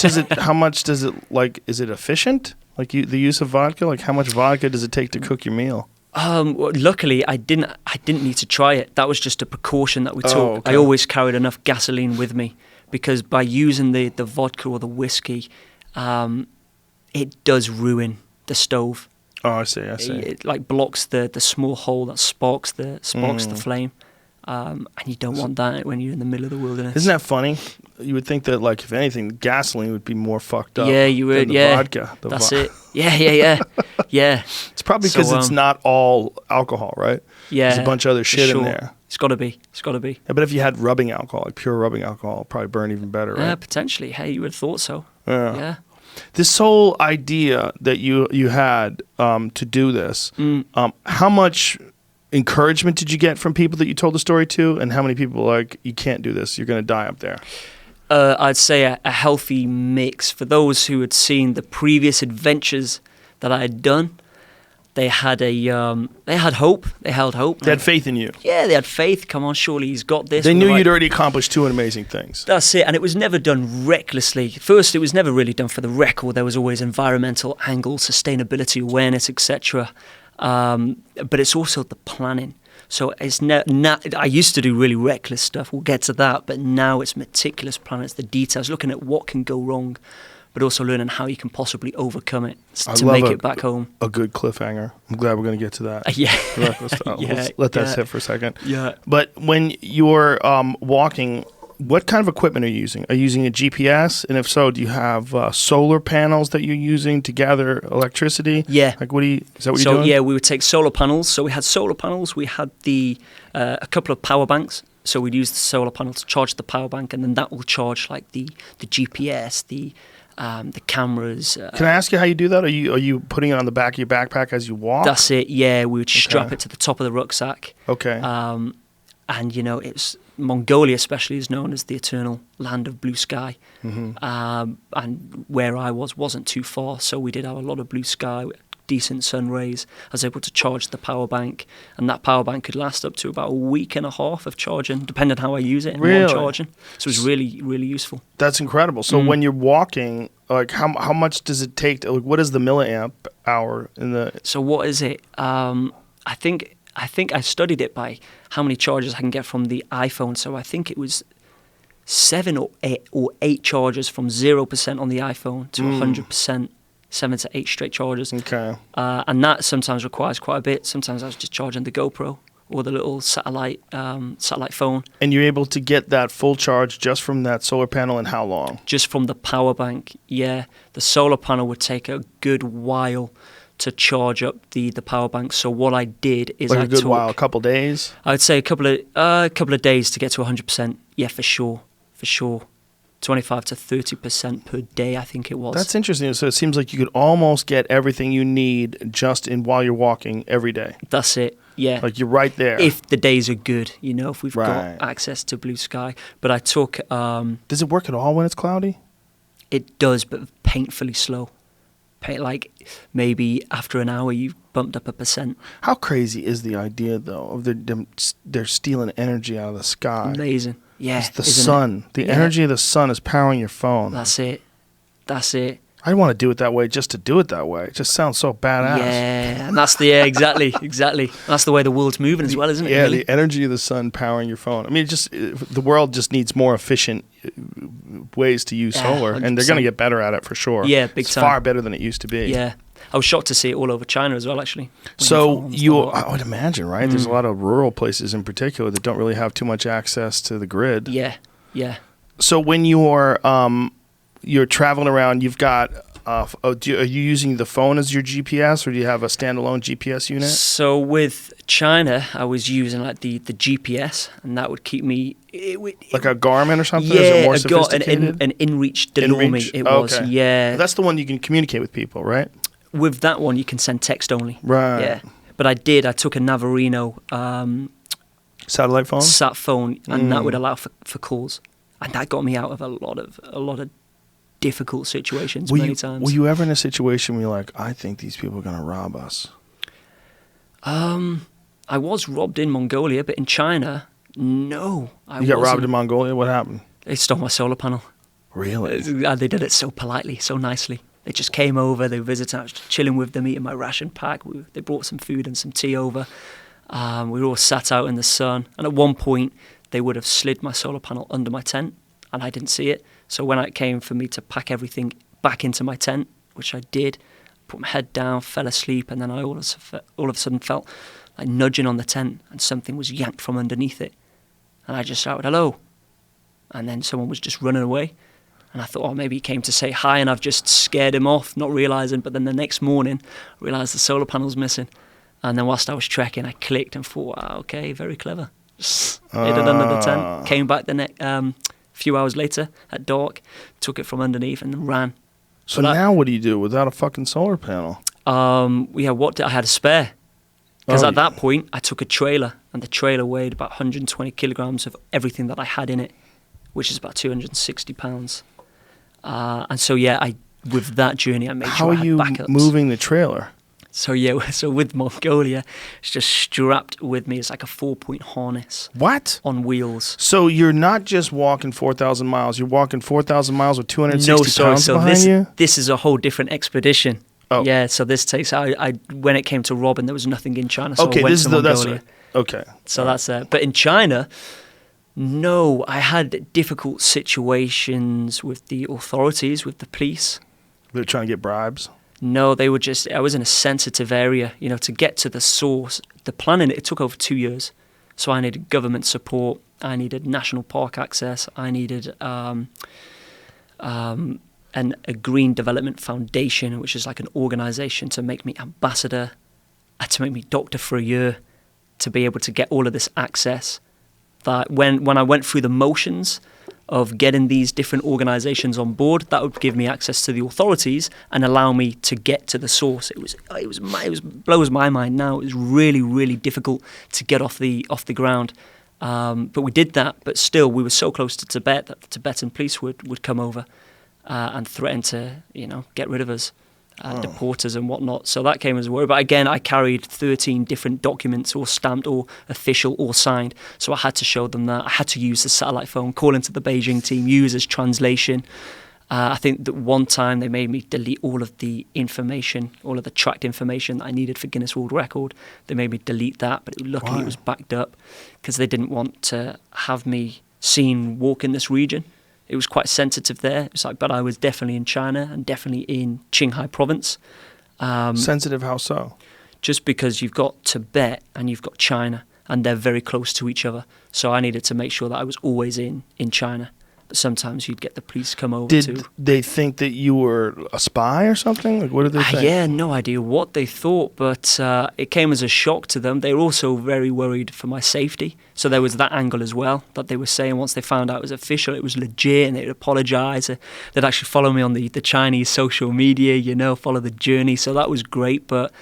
Speaker 1: does it, like, is it efficient? Like the use of vodka? Like how much vodka does it take to cook your meal?
Speaker 2: Well, luckily, I didn't need to try it. That was just a precaution that we took.
Speaker 1: Okay.
Speaker 2: I always carried enough gasoline with me because by using the vodka or the whiskey, it does ruin the stove.
Speaker 1: Oh, I see.
Speaker 2: It like blocks the small hole that sparks the flame. And you don't want that when you're in the middle of the wilderness.
Speaker 1: Isn't that funny? You would think that, like, if anything, gasoline would be more fucked up.
Speaker 2: Yeah, you would.
Speaker 1: Than the vodka.
Speaker 2: That's it. Yeah.
Speaker 1: It's probably because it's not all alcohol, right?
Speaker 2: Yeah,
Speaker 1: there's a bunch of other shit
Speaker 2: sure.
Speaker 1: in there.
Speaker 2: It's got to be. Yeah,
Speaker 1: but if you had rubbing alcohol, like pure rubbing alcohol, it'd probably burn even better, right?
Speaker 2: Yeah, potentially. Hey, you would have thought so. Yeah.
Speaker 1: This whole idea that you had to do this, how much encouragement did you get from people that you told the story to, and how many people were like, you can't do this, you're going to die up there?
Speaker 2: I'd say a healthy mix. For those who had seen the previous adventures that I had done, they had hope. They held hope.
Speaker 1: They had faith in you.
Speaker 2: Yeah, they had faith. Come on, surely he's got this.
Speaker 1: They knew you'd already accomplished 2 amazing things.
Speaker 2: That's it, and it was never done recklessly. First, it was never really done for the record. There was always environmental angle, sustainability awareness, etc. But it's also the planning. So it's I used to do really reckless stuff. We'll get to that. But now it's meticulous planning. It's the details, looking at what can go wrong, but also learning how you can possibly overcome it to make it back home.
Speaker 1: A good cliffhanger. I'm glad we're going to get to that.
Speaker 2: Yeah.
Speaker 1: Let's let that sit for a second.
Speaker 2: Yeah.
Speaker 1: But when you're walking, what kind of equipment are you using? Are you using a GPS? And if so, do you have solar panels that you're using to gather electricity?
Speaker 2: Yeah.
Speaker 1: Like, is that what you're doing?
Speaker 2: So, yeah, we would take solar panels. So we had solar panels. We had a couple of power banks. So we'd use the solar panel to charge the power bank, and then that will charge like the GPS, the cameras.
Speaker 1: Can I ask you how you do that? Are you putting it on the back of your backpack as you walk?
Speaker 2: That's it. Yeah, we would strap it to the top of the rucksack.
Speaker 1: Okay.
Speaker 2: And it's Mongolia, especially, is known as the eternal land of blue sky.
Speaker 1: Mm-hmm.
Speaker 2: And where I wasn't too far, so we did have a lot of blue sky, decent sun rays. I was able to charge the power bank, and that power bank could last up to about a week and a half of charging, depending on how I use it.
Speaker 1: Really?
Speaker 2: One charging. So it was really, really useful.
Speaker 1: That's incredible. So when you're walking, like how much does it take? What is the milliamp hour in the?
Speaker 2: So what is it? I think I studied it by how many charges I can get from the iPhone. So I think it was 7 or 8 charges from 0% on the iPhone to 100%. 7 to 8 straight charges.
Speaker 1: Okay.
Speaker 2: And that sometimes requires quite a bit. Sometimes I was just charging the GoPro or the little satellite phone.
Speaker 1: And you're able to get that full charge just from that solar panel in how long?
Speaker 2: Just from the power bank, yeah. The solar panel would take a good while to charge up the power bank. So what I did is
Speaker 1: a couple days?
Speaker 2: I'd say a couple of days to get to 100%. Yeah, for sure. 25 to 30% per day, I think it was.
Speaker 1: That's interesting. So it seems like you could almost get everything you need just while you're walking every day.
Speaker 2: That's it, yeah.
Speaker 1: Like you're right there.
Speaker 2: If the days are good, if we've got access to blue sky. But I took...
Speaker 1: Does it work at all when it's cloudy?
Speaker 2: It does, but painfully slow. Like maybe after an hour, you've bumped up 1%.
Speaker 1: How crazy is the idea, though, of they're stealing energy out of the sky?
Speaker 2: Amazing. Yeah,
Speaker 1: it's the sun. The energy of the sun is powering your phone.
Speaker 2: That's it.
Speaker 1: I want to do it that way just to do it that way. It just sounds so badass.
Speaker 2: Yeah, and that's exactly. That's the way the world's moving as well, isn't it?
Speaker 1: Yeah,
Speaker 2: really?
Speaker 1: The energy of the sun powering your phone. I mean, the world just needs more efficient ways to use solar,
Speaker 2: 100%.
Speaker 1: And they're going to get better at it for sure.
Speaker 2: Yeah, big time.
Speaker 1: It's far better than it used to be.
Speaker 2: Yeah. I was shocked to see it all over China as well, actually.
Speaker 1: So I would imagine, right? There's a lot of rural places in particular that don't really have too much access to the grid.
Speaker 2: Yeah.
Speaker 1: So when you're traveling around, you've got, are you using the phone as your GPS, or do you have a standalone GPS unit?
Speaker 2: So with China, I was using like the GPS, and that would keep me...
Speaker 1: like a Garmin or something?
Speaker 2: Yeah,
Speaker 1: Is it more sophisticated?
Speaker 2: an InReach Delorme it was,
Speaker 1: okay.
Speaker 2: yeah.
Speaker 1: That's the one you can communicate with people, right?
Speaker 2: With that one, you can send text only.
Speaker 1: Right.
Speaker 2: Yeah. But I took a Navarino
Speaker 1: satellite phone?
Speaker 2: Sat phone, and that would allow for calls. And that got me out of a lot of difficult situations many times.
Speaker 1: Were you ever in a situation where you're like, I think these people are going to rob us?
Speaker 2: I was robbed in Mongolia, but in China, no.
Speaker 1: You got robbed in Mongolia? What happened?
Speaker 2: They stole my solar panel.
Speaker 1: Really?
Speaker 2: They did it so politely, so nicely. They just came over, they visited, I was chilling with them, eating my ration pack. They brought some food and some tea over. We were all sat out in the sun. And at one point, they would have slid my solar panel under my tent, and I didn't see it. So when it came for me to pack everything back into my tent, which I did, put my head down, fell asleep, and then I all of a sudden felt like nudging on the tent, and something was yanked from underneath it. And I just shouted, hello. And then someone was just running away. And I thought, oh, maybe he came to say hi, and I've just scared him off, not realising. But then the next morning, I realised the solar panel's missing. And then whilst I was trekking, I clicked and thought, wow, okay, very clever. Just hid it under the tent. Came back the few hours later at dark, took it from underneath and then ran.
Speaker 1: So now what do you do without a fucking solar panel?
Speaker 2: I had a spare. Because at that point, I took a trailer, and the trailer weighed about 120 kilograms of everything that I had in it, which is about 260 pounds. And so, with that journey, I made sure I had backups.
Speaker 1: How are you moving the trailer?
Speaker 2: So with Mongolia, it's just strapped with me. It's like a 4-point harness.
Speaker 1: What?
Speaker 2: On wheels.
Speaker 1: So you're not just walking 4,000 miles. You're walking 4,000 miles with 260 pounds behind you?
Speaker 2: This is a whole different expedition.
Speaker 1: Oh.
Speaker 2: Yeah, so this takes... when it came to Robin, there was nothing in China, so I went to Mongolia.
Speaker 1: Okay.
Speaker 2: So that's it. But in China... No, I had difficult situations with the authorities, with the police.
Speaker 1: They're trying to get bribes?
Speaker 2: No, they were I was in a sensitive area, to get to the source. The planning, it took over 2 years. So I needed government support, I needed national park access, I needed a Green Development Foundation, which is like an organisation to make me ambassador, to make me doctor for a year, to be able to get all of this access. That when I went through the motions of getting these different organisations on board, that would give me access to the authorities and allow me to get to the source. It blows my mind now. It was really, really difficult to get off the ground, but we did that. But still, we were so close to Tibet that the Tibetan police would come over and threaten to get rid of us. Deport us and whatnot. So that came as a worry. But again, I carried 13 different documents, all stamped, or official, or signed. So I had to show them that. I had to use the satellite phone, call into the Beijing team, use as translation. I think that one time they made me delete all of the information, all of the tracked information that I needed for Guinness World Record. They made me delete that, but luckily it was backed up because they didn't want to have me seen walk in this region. It was quite sensitive there. But I was definitely in China and definitely in Qinghai province.
Speaker 1: Sensitive, how so?
Speaker 2: Just because you've got Tibet and you've got China, and they're very close to each other. So I needed to make sure that I was always in China. But sometimes you'd get the police come over too.
Speaker 1: Did they think that you were a spy or something? Like, what did they think?
Speaker 2: Yeah, no idea what they thought, but it came as a shock to them. They were also very worried for my safety. So there was that angle as well, that they were saying once they found out it was official, it was legit, and they'd apologise. They'd actually follow me on the Chinese social media, follow the journey. So that was great. But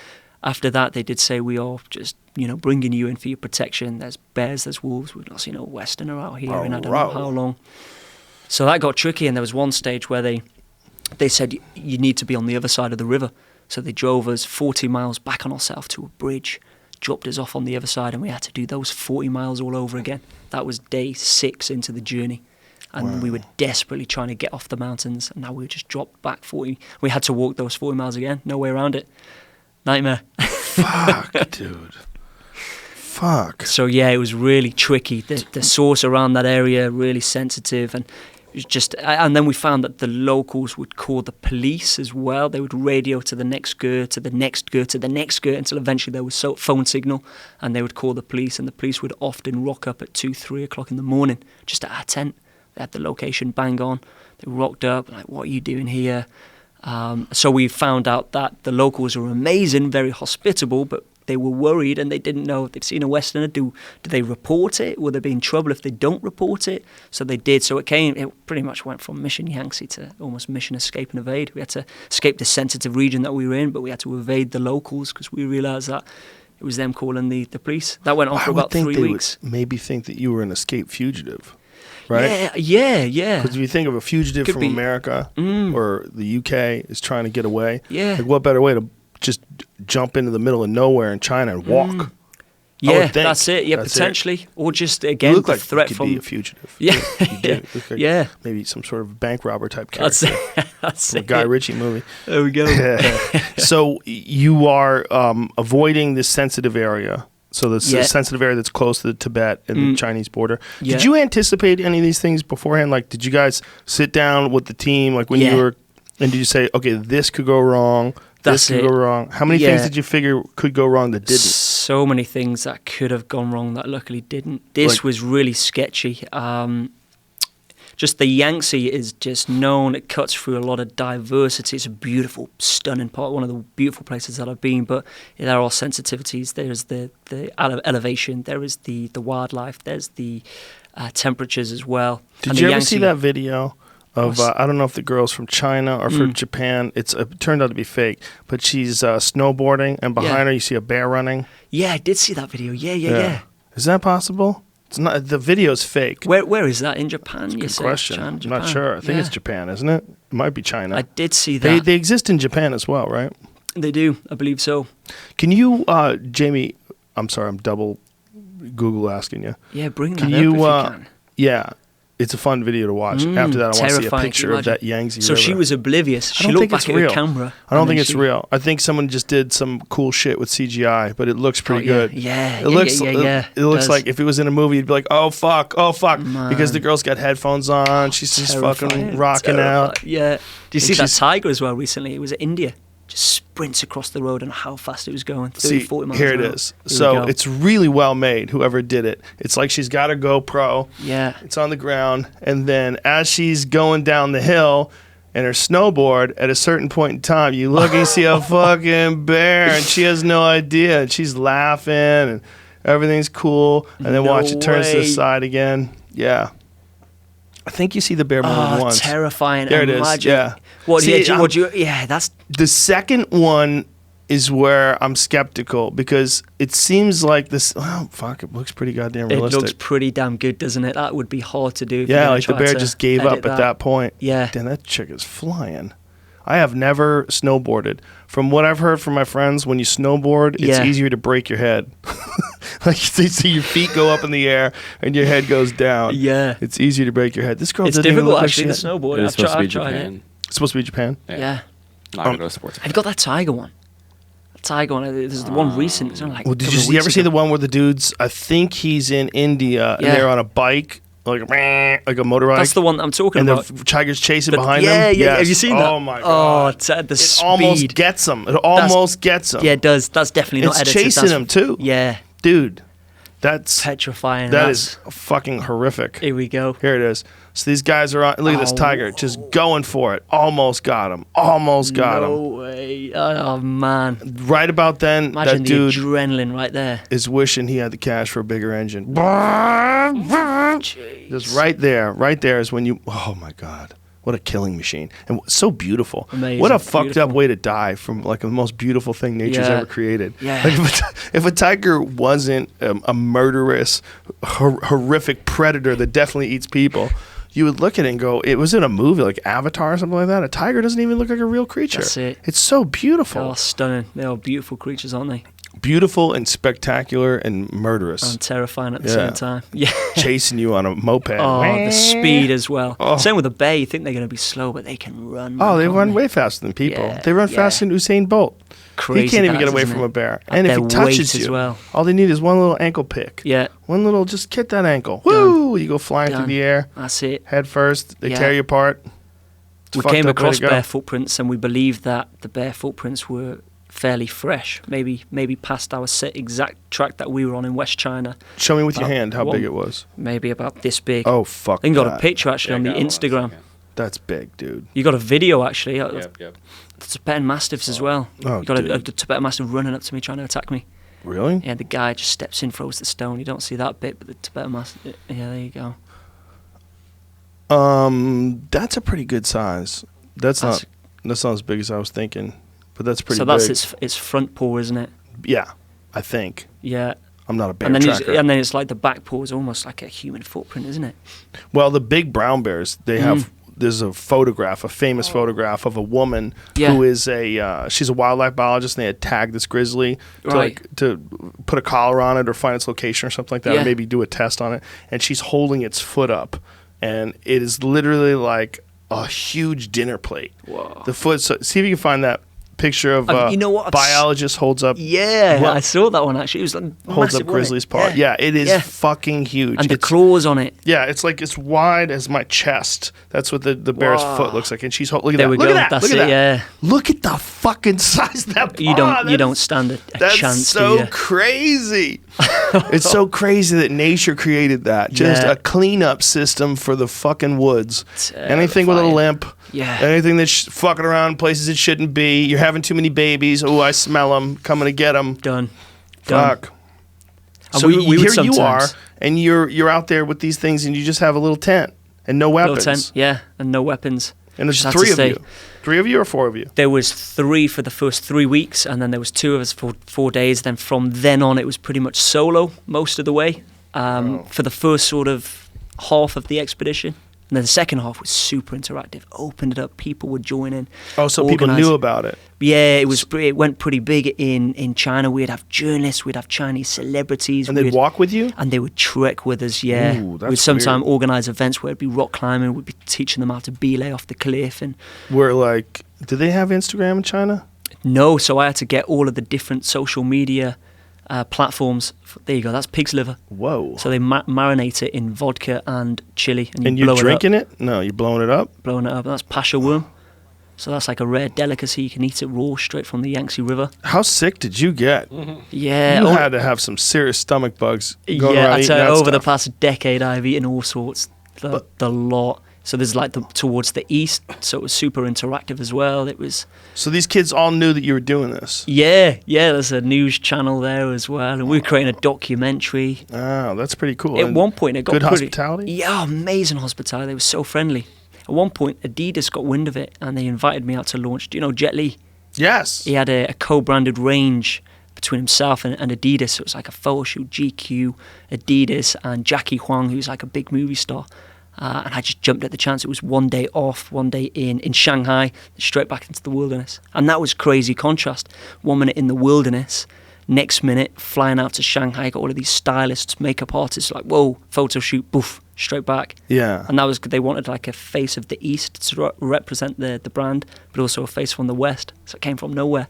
Speaker 2: after that, they did say, we are just, bringing you in for your protection. There's bears, there's wolves. We've not seen a Westerner out here in I don't know how long. So that got tricky, and there was one stage where they said, you need to be on the other side of the river. So they drove us 40 miles back on ourselves to a bridge, dropped us off on the other side, and we had to do those 40 miles all over again. That was day 6 into the journey. And we were desperately trying to get off the mountains, and now we were just dropped back 40. We had to walk those 40 miles again, no way around it. Nightmare.
Speaker 1: Fuck, dude. Fuck.
Speaker 2: So yeah, it was really tricky. The source around that area, really sensitive, and then we found that the locals would call the police as well. They would radio to the next gur, to the next gur, to the next gur, until eventually there was phone signal, and they would call the police, and the police would often rock up at 2-3 o'clock in the morning, just at our tent. They had the location bang on. They rocked up, like, what are you doing here? So we found out that the locals were amazing, very hospitable, but they were worried and they didn't know if they've seen a Westerner. Do they report it? Will they be in trouble if they don't report it? So they did. So it pretty much went from Mission Yangtze to almost Mission Escape and Evade. We had to escape the sensitive region that we were in, but we had to evade the locals because we realised that it was them calling the police. That went on for about 3 weeks.
Speaker 1: Would maybe think that you were an escaped fugitive, right?
Speaker 2: Yeah.
Speaker 1: Because if you think of a fugitive from America or the UK is trying to get away, like what better way to just jump into the middle of nowhere in China and walk? I would
Speaker 2: Yeah,
Speaker 1: think.
Speaker 2: that's it. Yeah,
Speaker 1: That's
Speaker 2: potentially, or just
Speaker 1: You
Speaker 2: again
Speaker 1: look
Speaker 2: the
Speaker 1: like
Speaker 2: threat
Speaker 1: you could
Speaker 2: from
Speaker 1: be a fugitive.
Speaker 2: Yeah.
Speaker 1: You do. You look like
Speaker 2: Yeah.
Speaker 1: maybe some sort of bank robber type
Speaker 2: That's
Speaker 1: character.
Speaker 2: it. That's
Speaker 1: From a
Speaker 2: it.
Speaker 1: Guy Ritchie movie.
Speaker 2: There we go.
Speaker 1: So you are avoiding this sensitive area. So the
Speaker 2: Yeah.
Speaker 1: sensitive area that's close to the Tibet and the Chinese border.
Speaker 2: Yeah.
Speaker 1: Did you anticipate any of these things beforehand? Like, did you guys sit down with the team, like when
Speaker 2: Yeah.
Speaker 1: you were, and did you say, okay, this could go wrong,
Speaker 2: That's
Speaker 1: this could
Speaker 2: it.
Speaker 1: go wrong? How many
Speaker 2: Yeah.
Speaker 1: things did you figure could go wrong that didn't?
Speaker 2: So many things that could have gone wrong that luckily didn't. This
Speaker 1: Like-
Speaker 2: was really sketchy. Just the Yangtze is just known. It cuts through a lot of diversity. It's a beautiful, stunning part. One of the beautiful places that I've been. But there are sensitivities. There's the elevation. There is the wildlife. There's the temperatures as well.
Speaker 1: Did
Speaker 2: And
Speaker 1: you
Speaker 2: the
Speaker 1: ever see
Speaker 2: Yangtze-
Speaker 1: that video of I don't know if the girl's from China or from Japan? It turned out to be fake, but she's snowboarding, and behind
Speaker 2: Yeah.
Speaker 1: her you see a bear running.
Speaker 2: Yeah, I did see that video. Yeah.
Speaker 1: Is that possible? It's not. The video's fake.
Speaker 2: Where is that in Japan?
Speaker 1: Good question.
Speaker 2: China,
Speaker 1: I'm not
Speaker 2: Japan?
Speaker 1: sure. I think
Speaker 2: Yeah.
Speaker 1: it's Japan, isn't it? It might be China.
Speaker 2: I did see that.
Speaker 1: They exist in Japan as well, right?
Speaker 2: They do, I believe so.
Speaker 1: Can you, Jamie? I'm sorry, I'm double Google asking you.
Speaker 2: Yeah, bring that
Speaker 1: Can
Speaker 2: up
Speaker 1: you?
Speaker 2: if you can.
Speaker 1: Yeah, it's a fun video to watch. After that, I want to see a
Speaker 2: terrifying,
Speaker 1: picture
Speaker 2: can you
Speaker 1: of that
Speaker 2: imagine?
Speaker 1: Yangtze
Speaker 2: So
Speaker 1: River.
Speaker 2: she was oblivious.
Speaker 1: I
Speaker 2: She
Speaker 1: don't
Speaker 2: looked
Speaker 1: think
Speaker 2: back
Speaker 1: it's
Speaker 2: at
Speaker 1: real.
Speaker 2: her camera.
Speaker 1: I don't
Speaker 2: and
Speaker 1: think
Speaker 2: then
Speaker 1: it's
Speaker 2: she-
Speaker 1: real. I think someone just did some cool shit with CGI, but it looks pretty
Speaker 2: yeah.
Speaker 1: good.
Speaker 2: Yeah,
Speaker 1: It looks.
Speaker 2: yeah.
Speaker 1: It looks
Speaker 2: does.
Speaker 1: like if it was in a movie, you'd be like, "Oh fuck, because
Speaker 2: Man.
Speaker 1: the girl's got headphones on. She's just fucking
Speaker 2: Terrifying,
Speaker 1: rocking out."
Speaker 2: terrifying. Yeah. Did you see that
Speaker 1: she's-
Speaker 2: tiger as well recently? It was at India. Just sprints across the road and how fast it was going. 30,
Speaker 1: See,
Speaker 2: 40 miles
Speaker 1: here
Speaker 2: an
Speaker 1: it
Speaker 2: hour.
Speaker 1: is.
Speaker 2: Here we
Speaker 1: So
Speaker 2: go.
Speaker 1: it's really well made. Whoever did it, it's like she's got a GoPro.
Speaker 2: Yeah.
Speaker 1: It's on the ground, and then as she's going down the hill and her snowboard, at a certain point in time, you look and you see a fucking bear, and she has no idea, and she's laughing, and everything's cool, and then
Speaker 2: No
Speaker 1: watch it turns to the
Speaker 2: way.
Speaker 1: side again. Yeah. I think you see the bear more than
Speaker 2: Oh,
Speaker 1: once.
Speaker 2: terrifying.
Speaker 1: There it is,
Speaker 2: Imagine.
Speaker 1: yeah.
Speaker 2: What,
Speaker 1: See,
Speaker 2: yeah, that's
Speaker 1: The second one is where I'm skeptical because it seems like this. Oh fuck! It looks pretty goddamn
Speaker 2: it
Speaker 1: realistic.
Speaker 2: looks pretty damn good, doesn't it? That would be hard to do. If you're
Speaker 1: Yeah,
Speaker 2: gonna
Speaker 1: like the
Speaker 2: try
Speaker 1: bear
Speaker 2: to
Speaker 1: just gave
Speaker 2: edit
Speaker 1: up at that point.
Speaker 2: Yeah.
Speaker 1: Damn, that chick is flying. I have never snowboarded. From what I've heard from my friends, when you snowboard, it's
Speaker 2: Yeah.
Speaker 1: easier to break your head. Like you see your feet go up in the air and your head goes down.
Speaker 2: Yeah.
Speaker 1: It's easier to break your head. This girl
Speaker 2: It's
Speaker 1: doesn't even
Speaker 2: difficult
Speaker 1: look
Speaker 2: actually to
Speaker 1: like she had-
Speaker 2: snowboard.
Speaker 3: It is
Speaker 2: I've
Speaker 3: supposed to be
Speaker 2: tried
Speaker 3: Japan.
Speaker 2: it.
Speaker 1: It's supposed to be Japan.
Speaker 2: Yeah.
Speaker 3: Not gonna go to sports.
Speaker 2: I've got that tiger one. The tiger one. There's the one recent. It's only like
Speaker 1: Well,
Speaker 2: a
Speaker 1: did
Speaker 2: couple
Speaker 1: you,
Speaker 2: of
Speaker 1: you ever
Speaker 2: weeks
Speaker 1: see
Speaker 2: ago.
Speaker 1: the one where the dudes? I think he's in India and
Speaker 2: Yeah.
Speaker 1: they're on a bike, like a motorbike.
Speaker 2: That's the one I'm talking
Speaker 1: and
Speaker 2: about.
Speaker 1: the tiger's chasing
Speaker 2: But-
Speaker 1: behind
Speaker 2: yeah,
Speaker 1: them.
Speaker 2: yeah.
Speaker 1: Yes.
Speaker 2: Have you seen that?
Speaker 1: Oh my god!
Speaker 2: The
Speaker 1: It
Speaker 2: speed.
Speaker 1: almost gets him. It almost gets him.
Speaker 2: Yeah, it does. That's definitely not
Speaker 1: It's
Speaker 2: edited.
Speaker 1: chasing
Speaker 2: That's-
Speaker 1: him too.
Speaker 2: Yeah.
Speaker 1: Dude, that's
Speaker 2: Petrifying.
Speaker 1: that
Speaker 2: That's-
Speaker 1: is fucking horrific.
Speaker 2: Here we go.
Speaker 1: Here it is. So these guys are on. Look at this
Speaker 2: Oh.
Speaker 1: tiger, just going for it. Almost got him. Almost got
Speaker 2: No
Speaker 1: him.
Speaker 2: way. Oh man.
Speaker 1: Right about then,
Speaker 2: Imagine
Speaker 1: that
Speaker 2: the
Speaker 1: dude
Speaker 2: adrenaline right there.
Speaker 1: is wishing he had the cash for a bigger engine.
Speaker 2: Jeez.
Speaker 1: Just right there is when you. Oh my god, what a killing machine, and so beautiful.
Speaker 2: Amazing,
Speaker 1: What a fucked up
Speaker 2: beautiful.
Speaker 1: way to die from like the most beautiful thing nature's
Speaker 2: Yeah.
Speaker 1: ever created.
Speaker 2: Yeah.
Speaker 1: Like if a tiger wasn't a murderous, horrific predator that definitely eats people, you would look at it and go, it was in a movie like Avatar or something like that. A tiger doesn't even look like a real creature.
Speaker 2: That's it.
Speaker 1: It's so beautiful.
Speaker 2: Oh, stunning. They are beautiful creatures, aren't they?
Speaker 1: Beautiful and spectacular and murderous.
Speaker 2: And terrifying at the
Speaker 1: Yeah.
Speaker 2: same time. Yeah.
Speaker 1: Chasing you on a moped.
Speaker 2: Oh, the speed as well.
Speaker 1: Oh.
Speaker 2: Same with the bear. You think they're going to be slow, but they can run.
Speaker 1: Oh,
Speaker 2: man,
Speaker 1: they
Speaker 2: can't
Speaker 1: run way faster than people.
Speaker 2: Yeah,
Speaker 1: They run
Speaker 2: yeah.
Speaker 1: faster than Usain Bolt.
Speaker 2: Crazy
Speaker 1: He can't even
Speaker 2: that,
Speaker 1: get away
Speaker 2: isn't
Speaker 1: from
Speaker 2: it?
Speaker 1: a bear.
Speaker 2: At
Speaker 1: And if he
Speaker 2: their
Speaker 1: touches
Speaker 2: weight as
Speaker 1: you,
Speaker 2: well.
Speaker 1: all they need is one little ankle pick.
Speaker 2: Yeah,
Speaker 1: One little, just hit that ankle. Woo! You go flying
Speaker 2: Done.
Speaker 1: through the air,
Speaker 2: that's it.
Speaker 1: head first. They
Speaker 2: Yeah.
Speaker 1: tear you apart. It's a
Speaker 2: We
Speaker 1: fucked
Speaker 2: came
Speaker 1: up way
Speaker 2: across
Speaker 1: to go.
Speaker 2: bear footprints, and we believed that the bear footprints were fairly fresh. Maybe past our set exact track that we were on in West China.
Speaker 1: Show me with your
Speaker 2: About
Speaker 1: hand how
Speaker 2: one-
Speaker 1: big it was.
Speaker 2: Maybe about this big.
Speaker 1: Oh, fuck
Speaker 2: I think got a
Speaker 1: that.
Speaker 2: picture actually on the Instagram.
Speaker 1: That's big, dude.
Speaker 2: You got a video actually.
Speaker 3: Yep.
Speaker 2: The Tibetan Mastiffs as well.
Speaker 1: Oh,
Speaker 2: you got a
Speaker 1: dude.
Speaker 2: Tibetan Mastiff running up to me trying to attack me.
Speaker 1: Really?
Speaker 2: Yeah, the guy just steps in, throws the stone. You don't see that bit, but the Tibetan Mastiff. Yeah, there you go.
Speaker 1: That's a pretty good size. That's
Speaker 2: That's-
Speaker 1: not as big as I was thinking, but that's pretty
Speaker 2: So that's
Speaker 1: big.
Speaker 2: its front paw, isn't it?
Speaker 1: Yeah, I think.
Speaker 2: Yeah.
Speaker 1: I'm not a bear
Speaker 2: And then,
Speaker 1: tracker.
Speaker 2: and then it's like the back paw is almost like a human footprint, isn't it?
Speaker 1: Well, the big brown bears, they have there's a photograph, a famous photograph of a woman who is she's a wildlife biologist, and they had tagged this grizzly to put a collar on it or find its location or something like that, or maybe do a test on it. And she's holding its foot up, and it is literally like a huge dinner plate.
Speaker 2: Whoa.
Speaker 1: The foot. So see if you can find that picture of
Speaker 2: you know what?
Speaker 1: biologist holds up.
Speaker 2: Yeah, I saw that one actually. It was like
Speaker 1: holds
Speaker 2: massive,
Speaker 1: up grizzly's paw.
Speaker 2: Yeah.
Speaker 1: Yeah, it is fucking huge.
Speaker 2: And the claws on it.
Speaker 1: Yeah, it's like as wide as my chest. That's what the bear's foot looks like. And she's look at
Speaker 2: there
Speaker 1: that.
Speaker 2: We
Speaker 1: Look
Speaker 2: go.
Speaker 1: at that.
Speaker 2: That's
Speaker 1: Look at
Speaker 2: it,
Speaker 1: that.
Speaker 2: yeah.
Speaker 1: Look at the fucking size of that paw.
Speaker 2: You don't stand a chance.
Speaker 1: That's so crazy. It's so crazy that nature created that. Just a cleanup system for the fucking woods. Anything with a limp.
Speaker 2: Yeah.
Speaker 1: Anything that's fucking around places it shouldn't be. You're having too many babies. Oh, I smell them. Coming to get them.
Speaker 2: Done.
Speaker 1: Fuck. So
Speaker 2: we
Speaker 1: here you are, and you're out there with these things, and you just have a little tent and no weapons.
Speaker 2: Little tent, yeah, and no weapons.
Speaker 1: And there's 3 of you. 3 of you or 4 of you?
Speaker 2: There was 3 for the first 3 weeks, and then there was 2 of us for 4 days. Then from then on, it was pretty much solo most of the way for the first sort of half of the expedition. And then the second half was super interactive. Opened it up, people would join in.
Speaker 1: Oh, so people knew about it.
Speaker 2: Yeah, it went pretty big in China. We'd have journalists, we'd have Chinese celebrities.
Speaker 1: And they'd walk with you?
Speaker 2: And they would trek with us, yeah.
Speaker 1: Ooh, that's
Speaker 2: we'd sometimes organise events where it'd be rock climbing, we'd be teaching them how to belay off the cliff. And
Speaker 1: we're like, do they have Instagram in China?
Speaker 2: No, so I had to get all of the different social media platforms. There you go, that's pig's liver.
Speaker 1: Whoa.
Speaker 2: So they marinate it in vodka and chili.
Speaker 1: And you're drinking it? No, you're blowing it up?
Speaker 2: Blowing it up. That's pasha worm. So that's like a rare delicacy. You can eat it raw straight from the Yangtze River.
Speaker 1: How sick did you get?
Speaker 2: Yeah.
Speaker 1: You had to have some serious stomach bugs going
Speaker 2: yeah,
Speaker 1: around
Speaker 2: I'd
Speaker 1: eating
Speaker 2: say
Speaker 1: that
Speaker 2: over
Speaker 1: stuff.
Speaker 2: the past decade I've eaten all sorts. The lot. So there's like towards the east, so it was super interactive as well. It was.
Speaker 1: So these kids all knew that you were doing this?
Speaker 2: Yeah, there's a news channel there as well, and we were creating a documentary.
Speaker 1: Oh, that's pretty cool.
Speaker 2: At one point it got
Speaker 1: good hospitality?
Speaker 2: Yeah, amazing hospitality. They were so friendly. At one point, Adidas got wind of it, and they invited me out to launch. Do you know Jet Li?
Speaker 1: Yes.
Speaker 2: He had a co-branded range between himself and Adidas. So it was like a photo shoot, GQ, Adidas, and Jackie Huang, who's like a big movie star. And I just jumped at the chance. It was 1 day off, 1 day in Shanghai, straight back into the wilderness. And that was crazy contrast. 1 minute in the wilderness, next minute flying out to Shanghai, got all of these stylists, makeup artists, like, whoa, photo shoot, boof, straight back.
Speaker 1: Yeah.
Speaker 2: And that was, they wanted like a face of the East to represent the brand, but also a face from the West. So it came from nowhere.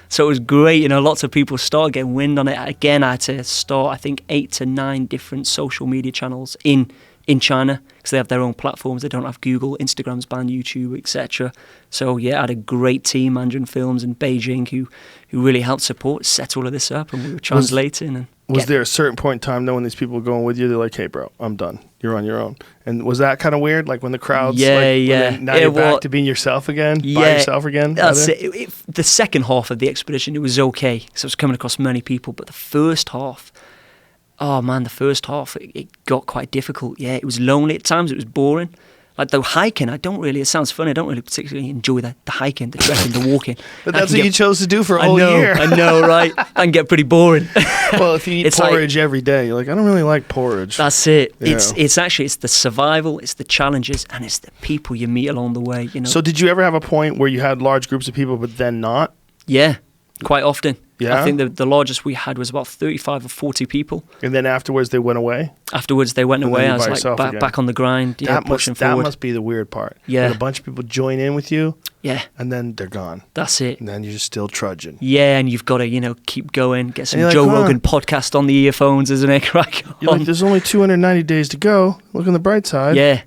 Speaker 2: So it was great, lots of people started getting wind on it. Again, I had to start, I think, 8 to 9 different social media channels in China, because they have their own platforms. They don't have Google, Instagram's banned, YouTube, etc. So yeah, I had a great team, Mandarin Films in Beijing, who really helped support, set all of this up, and we were translating.
Speaker 1: Was there a certain point in time, though, when these people were going with you, they're like, hey, bro, I'm done. You're on your own. And was that kind of weird? Like when the crowds, now you're back to being yourself again? By yourself again?
Speaker 2: That's it. The second half of the expedition, it was okay. So I was coming across many people, but the first half, oh man, it got quite difficult. Yeah, it was lonely at times. It was boring. Like the hiking, it sounds funny, I don't really particularly enjoy the hiking, the trekking, the walking.
Speaker 1: But that's what you chose to do for a whole year.
Speaker 2: I know, right? That can get pretty boring.
Speaker 1: Well, if you eat porridge every day, you're like, I don't really like porridge.
Speaker 2: That's it. Yeah. It's the survival, it's the challenges, and it's the people you meet along the way.
Speaker 1: So did you ever have a point where you had large groups of people, but then not?
Speaker 2: Yeah, quite often.
Speaker 1: Yeah?
Speaker 2: I think the largest we had was about 35 or 40 people.
Speaker 1: And then afterwards they went away?
Speaker 2: Afterwards they went away. I was like back on the grind, pushing forward.
Speaker 1: That must be the weird part.
Speaker 2: Yeah.
Speaker 1: When a bunch of people join in with you.
Speaker 2: Yeah.
Speaker 1: And then they're gone.
Speaker 2: That's it.
Speaker 1: And then you're just still trudging.
Speaker 2: Yeah, and you've got to, keep going, get some Joe Rogan podcast on the earphones, isn't it?
Speaker 1: You're like, there's only 290 days to go. Look on the bright side.
Speaker 2: Yeah.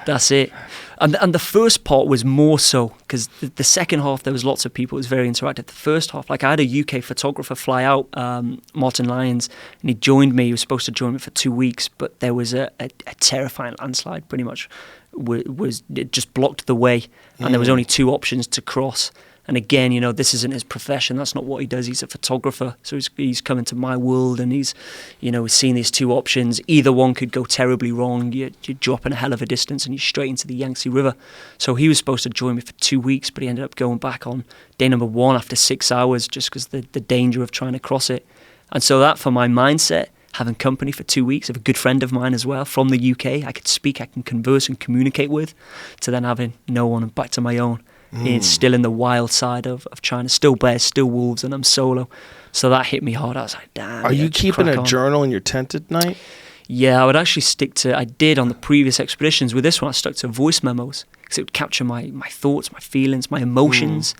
Speaker 2: That's it. And the first part was more so, because the second half, there was lots of people. It was very interactive. The first half, like I had a UK photographer fly out, Martin Lyons, and he joined me. He was supposed to join me for 2 weeks, but there was a terrifying landslide pretty much. It just blocked the way, and there was only 2 options to cross. And again, this isn't his profession. That's not what he does. He's a photographer. So he's come into my world, and he's seen these 2 options. Either one could go terribly wrong. You're dropping a hell of a distance, and you're straight into the Yangtze River. So he was supposed to join me for 2 weeks, but he ended up going back on day number 1 after 6 hours, just because the danger of trying to cross it. And so that, for my mindset, having company for 2 weeks of a good friend of mine as well from the UK. I could speak, I can converse and communicate with, to then having no one and back to my own. It's still in the wild side of China, still bears, still wolves, and I'm solo. So that hit me hard. I was like, damn.
Speaker 1: Are you keeping a journal in your tent at night?
Speaker 2: Yeah, I would actually I did on the previous expeditions. With this one, I stuck to voice memos because it would capture my thoughts, my feelings, my emotions.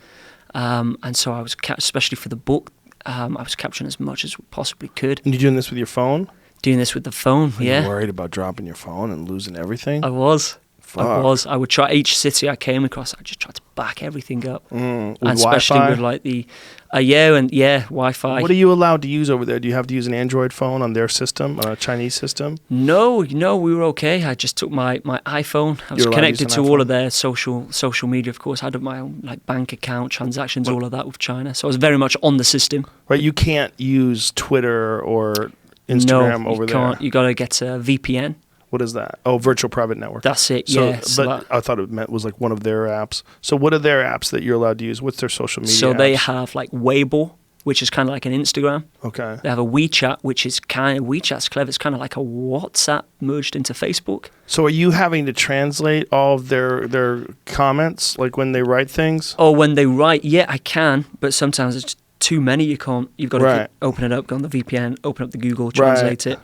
Speaker 2: And so I was, especially for the book, I was capturing as much as we possibly could.
Speaker 1: And you doing this with your phone?
Speaker 2: Doing this with the phone, yeah.
Speaker 1: Are you worried about dropping your phone and losing everything?
Speaker 2: I was.
Speaker 1: Fuck.
Speaker 2: I would try each city I came across. I just tried to back everything up,
Speaker 1: with
Speaker 2: and especially
Speaker 1: Wi-Fi?
Speaker 2: with like the, Wi-Fi.
Speaker 1: What are you allowed to use over there? Do you have to use an Android phone on their system, on a Chinese system?
Speaker 2: No, we were okay. I just took my iPhone. I was connected to all of their social media, of course. I had my own like bank account, transactions, all of that with China. So I was very much on the system.
Speaker 1: Right, you can't use Twitter or Instagram over there. No, you can't.
Speaker 2: You got to get a VPN.
Speaker 1: What is that? Oh, virtual private network.
Speaker 2: That's it, yeah.
Speaker 1: But I thought it was like one of their apps. So what are their apps that you're allowed to use? What's their social media
Speaker 2: So
Speaker 1: apps?
Speaker 2: they have like Weibo, which is kind of like an Instagram.
Speaker 1: Okay.
Speaker 2: They have a WeChat, which is WeChat's clever. It's kind of like a WhatsApp merged into Facebook.
Speaker 1: So are you having to translate all of their comments, like when they write things?
Speaker 2: Oh, when they write, yeah, I can. But sometimes it's too many. You can't. You've got to open it up, go on the VPN, open up the Google, translate it.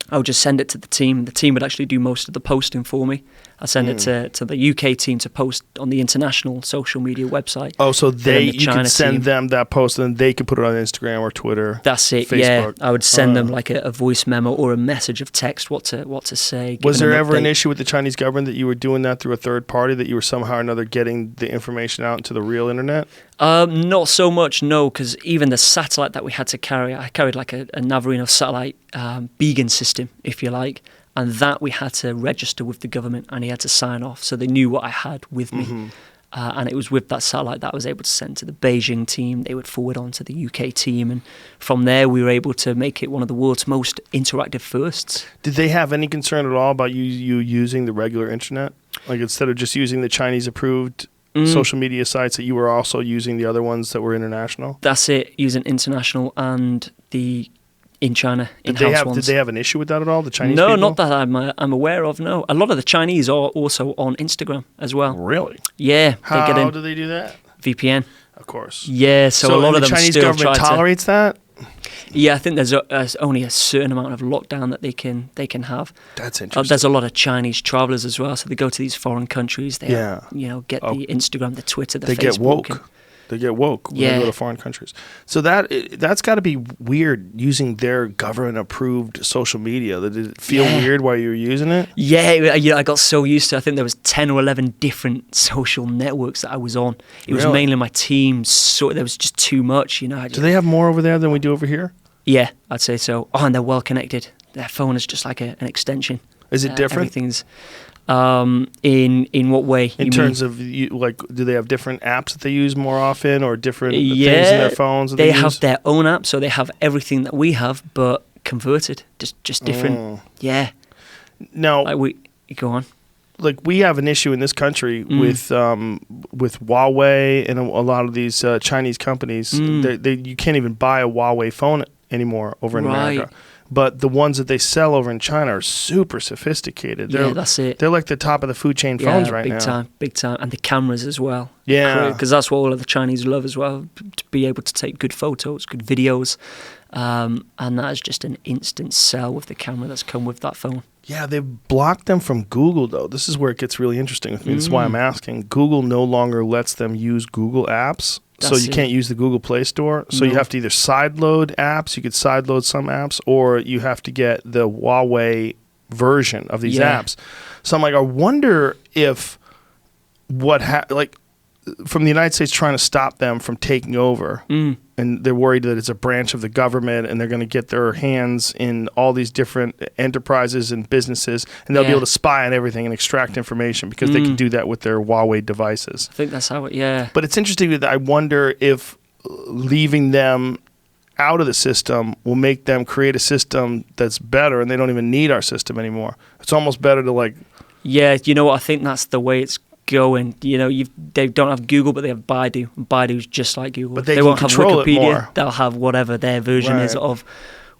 Speaker 2: I would just send it to the team. The team would actually do most of the posting for me. I send it to the UK team to post on the international social media website.
Speaker 1: Oh, so you can send them that post and they can put it on Instagram or Twitter.
Speaker 2: That's it, Facebook. Yeah. I would send them like a voice memo or a message of text, what to say.
Speaker 1: Was there ever an issue with the Chinese government that you were doing that through a third party, that you were somehow or another getting the information out into the real internet?
Speaker 2: Not so much, no, because even the satellite that we had to carry, I carried like a Navarino satellite beacon system, if you like. And that we had to register with the government, and he had to sign off, so they knew what I had with me. And it was with that satellite that I was able to send to the Beijing team. They would forward on to the UK team, and from there we were able to make it one of the world's most interactive firsts.
Speaker 1: Did they have any concern at all about you using the regular internet? Like instead of just using the Chinese-approved social media sites, that you were also using the other ones that were international?
Speaker 2: That's it, using international and the in China, in-house ones.
Speaker 1: Did they have an issue with that at all, the Chinese
Speaker 2: people?
Speaker 1: No,
Speaker 2: not that I'm aware of, no. A lot of the Chinese are also on Instagram as well.
Speaker 1: Really?
Speaker 2: Yeah.
Speaker 1: How do they do that?
Speaker 2: VPN.
Speaker 1: Of course.
Speaker 2: Yeah, so a lot of them
Speaker 1: Chinese
Speaker 2: still
Speaker 1: government tolerates that?
Speaker 2: Yeah, I think there's only a certain amount of lockdown that they can have.
Speaker 1: That's interesting.
Speaker 2: There's a lot of Chinese travelers as well, so they go to these foreign countries. They get the Instagram, the Twitter, the Facebook.
Speaker 1: They get woke. They get woke when they go to foreign countries. So that's got to be weird, using their government-approved social media. Did it feel weird while you were using it?
Speaker 2: Yeah, I got so used to it. I think there was 10 or 11 different social networks that I was on. It was mainly my team, so there was just too much. Do
Speaker 1: they have more over there than we do over here?
Speaker 2: Yeah, I'd say so. Oh, and they're well connected. Their phone is just like an extension.
Speaker 1: Is it different?
Speaker 2: Everything's... in what way?
Speaker 1: In terms of, like, do they have different apps that they use more often, or different things in their phones that they use?
Speaker 2: Have their own app, so they have everything that we have, but converted, just different. Yeah.
Speaker 1: Now,
Speaker 2: go on.
Speaker 1: Like, we have an issue in this country with Huawei and a lot of these Chinese companies. You can't even buy a Huawei phone anymore over in America. But the ones that they sell over in China are super sophisticated.
Speaker 2: That's it.
Speaker 1: They're like the top of the food chain phones right now.
Speaker 2: Big time. And the cameras as well.
Speaker 1: Yeah.
Speaker 2: Because that's what all of the Chinese love as well, to be able to take good photos, good videos. And that is just an instant sell with the camera that's come with that phone.
Speaker 1: Yeah, they've blocked them from Google, though. This is where it gets really interesting with me. This is why I'm asking. Google no longer lets them use Google apps. So you can't use the Google Play Store. So you have to either sideload apps. You could sideload some apps, or you have to get the Huawei version of these apps. So I'm like, I wonder if from the United States trying to stop them from taking over, and they're worried that it's a branch of the government and they're going to get their hands in all these different enterprises and businesses, and they'll be able to spy on everything and extract information because they can do that with their Huawei devices.
Speaker 2: I think that's how it,
Speaker 1: But it's interesting that I wonder if leaving them out of the system will make them create a system that's better, and they don't even need our system anymore. It's almost better to
Speaker 2: Yeah, you know what? I think that's the way it's going. They don't have Google, but they have Baidu. Baidu's just like Google.
Speaker 1: But they
Speaker 2: won't
Speaker 1: control
Speaker 2: have Wikipedia.
Speaker 1: it more.
Speaker 2: They'll have whatever their version is of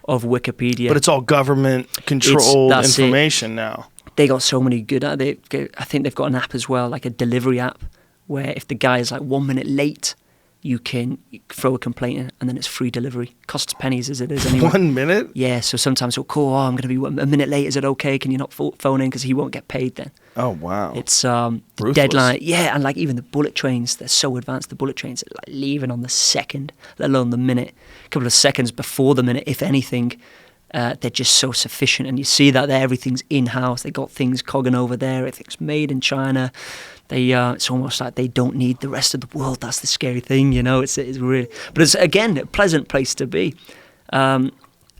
Speaker 2: of Wikipedia.
Speaker 1: But it's all government-controlled
Speaker 2: That's
Speaker 1: information now.
Speaker 2: They got so many good. I think they've got an app as well, like a delivery app, where if the guy is like 1 minute late, you can throw a complaint in, and then it's free delivery. Costs pennies as it is anyway.
Speaker 1: 1 minute?
Speaker 2: Yeah, so sometimes he'll call, I'm going to be a minute late, is it okay? Can you not phone in? Because he won't get paid then.
Speaker 1: Oh, wow.
Speaker 2: It's the
Speaker 1: Ruthless.
Speaker 2: deadline. Yeah, and like even the bullet trains, they're so advanced. The bullet trains are like leaving on the second, let alone the minute. A couple of seconds before the minute, if anything. They're just so sufficient, and you see that there. Everything's in-house. They got things cogging over there. Everything's made in China. It's almost like they don't need the rest of the world. That's the scary thing, you know. It's really, but it's again a pleasant place to be. I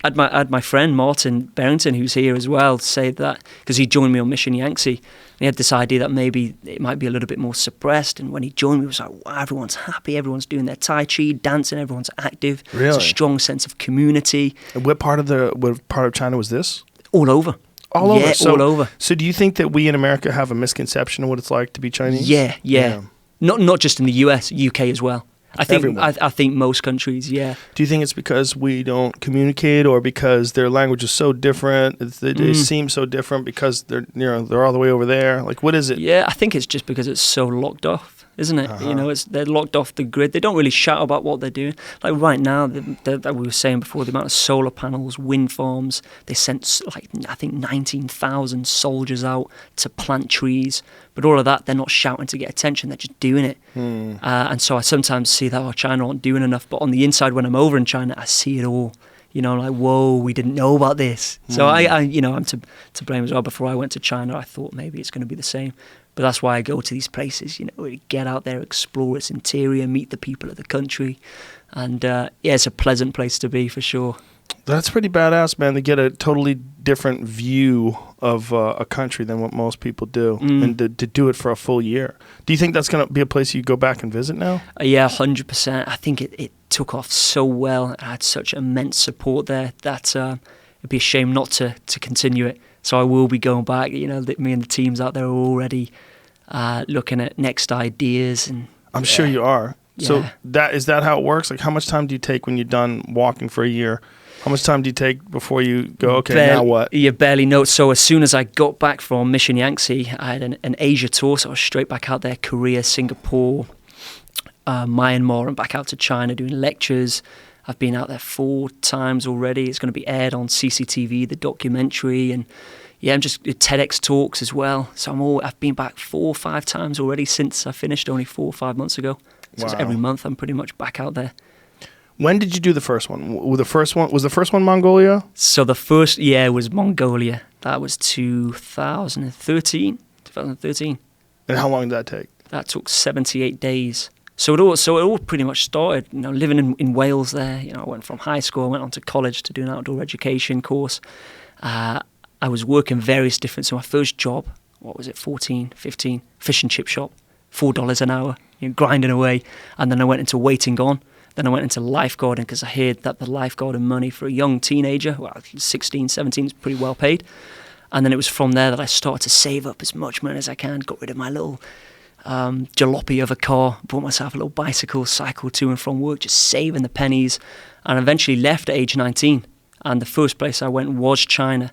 Speaker 2: had my friend Martin Barrington, who's here as well, say that because he joined me on Mission Yangtze. And he had this idea that maybe it might be a little bit more suppressed. And when he joined me, it was like, wow, everyone's happy, everyone's doing their Tai Chi, dancing, everyone's active.
Speaker 1: Really?
Speaker 2: There's a strong sense of community.
Speaker 1: And what part of China was this?
Speaker 2: All over.
Speaker 1: All over.
Speaker 2: Yeah,
Speaker 1: So,
Speaker 2: all over.
Speaker 1: So do you think that we in America have a misconception of what it's like to be Chinese?
Speaker 2: Yeah. Not just in the US, UK as well. I think most countries, yeah.
Speaker 1: Do you think it's because we don't communicate, or because their language is so different? They seem so different because they're all the way over there. Like, what is it?
Speaker 2: Yeah, I think it's just because it's so locked off, isn't it?
Speaker 1: Uh-huh.
Speaker 2: You know, they're locked off the grid. They don't really shout about what they're doing. Like right now, that we were saying before, the amount of solar panels, wind farms. They sent like I think 19,000 soldiers out to plant trees. But all of that, they're not shouting to get attention. They're just doing it. And so I sometimes see that, China aren't doing enough. But on the inside, when I'm over in China, I see it all. You know, like, whoa, we didn't know about this. So I'm to blame as well. Before I went to China, I thought maybe it's going to be the same. But that's why I go to these places, you know, really get out there, explore its interior, meet the people of the country. And it's a pleasant place to be for sure.
Speaker 1: That's pretty badass, man, to get a totally different view of a country than what most people do, and to do it for a full year. Do you think that's going to be a place you go back and visit now?
Speaker 2: Yeah, 100%. I think it took off so well. I had such immense support there that it'd be a shame not to continue it. So I will be going back. You know, me and the teams out there are already looking at next ideas. And
Speaker 1: I'm sure you are.
Speaker 2: Yeah.
Speaker 1: So is that how it works? Like, how much time do you take when you're done walking for a year? How much time do you take before you go, okay, now what?
Speaker 2: You barely know. So as soon as I got back from Mission Yangtze, I had an Asia tour, so I was straight back out there, Korea, Singapore, Myanmar, and back out to China doing lectures. I've been out there 4 times already. It's going to be aired on CCTV, the documentary, and I'm just TEDx talks as well. So I've been back 4 or 5 times already since I finished only 4 or 5 months ago. So
Speaker 1: Wow.
Speaker 2: every month I'm pretty much back out there.
Speaker 1: When did you do the first one? Was the first one Mongolia?
Speaker 2: So the first was Mongolia. That was 2013.
Speaker 1: And how long did that take?
Speaker 2: That took 78 days. So it all pretty much started, you know, living in Wales there. You know, I went from high school, I went on to college to do an outdoor education course. I was working various different, so my first job, 14, 15, fish and chip shop, $4 an hour, you know, grinding away. And then I went into waiting on. Then I went into lifeguarding because I heard that the lifeguarding money for a young teenager, 16, 17, is pretty well paid. And then it was from there that I started to save up as much money as I can, got rid of my little jalopy of a car, bought myself a little bicycle, cycled to and from work, just saving the pennies, and eventually left at age 19. And the first place I went was China.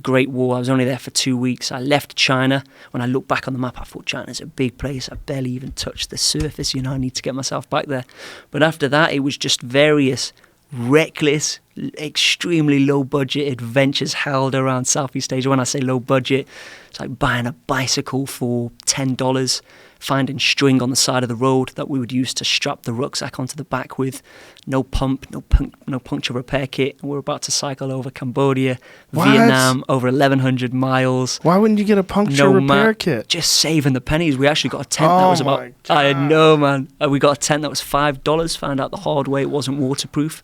Speaker 2: Great War. I was only there for 2 weeks. I left China. When I look back on the map, I thought China's a big place. I barely even touched the surface. You know, I need to get myself back there. But after that, it was just various reckless, extremely low budget adventures held around Southeast Asia. When I say low budget, it's like buying a bicycle for $10, finding string on the side of the road that we would use to strap the rucksack onto the back with, no pump, no puncture repair kit. And we're about to cycle over Cambodia,
Speaker 1: What?
Speaker 2: Vietnam, over 1,100 miles.
Speaker 1: Why wouldn't you get a puncture repair kit?
Speaker 2: Just saving the pennies. We actually got a tent that
Speaker 1: Oh
Speaker 2: was
Speaker 1: my
Speaker 2: about,
Speaker 1: God.
Speaker 2: I know, man. We got a tent that was $5. Found out the hard way it wasn't waterproof.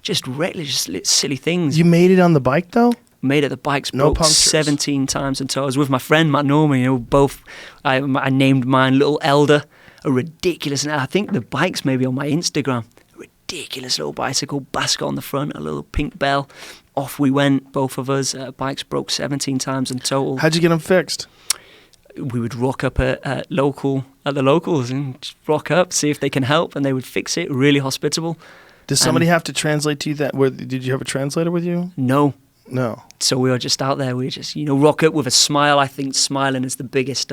Speaker 2: Just reckless, just silly things.
Speaker 1: You made it on the bike though?
Speaker 2: Made it. The bikes
Speaker 1: No
Speaker 2: broke
Speaker 1: punctures.
Speaker 2: 17 times until I was with my friend Matt Norman. You know, both. I named mine Little Elder. A ridiculous. And I think the bike's maybe on my Instagram. Ridiculous little bicycle, basket on the front, a little pink bell. Off we went, both of us. Bikes broke 17 times in total.
Speaker 1: How'd you get them fixed?
Speaker 2: We would rock up at the locals and just rock up, see if they can help, and they would fix it. Really hospitable.
Speaker 1: Does somebody have to translate to you that? Did you have a translator with you?
Speaker 2: No.
Speaker 1: No.
Speaker 2: So we were just out there. We were just, rock up with a smile. I think smiling is the biggest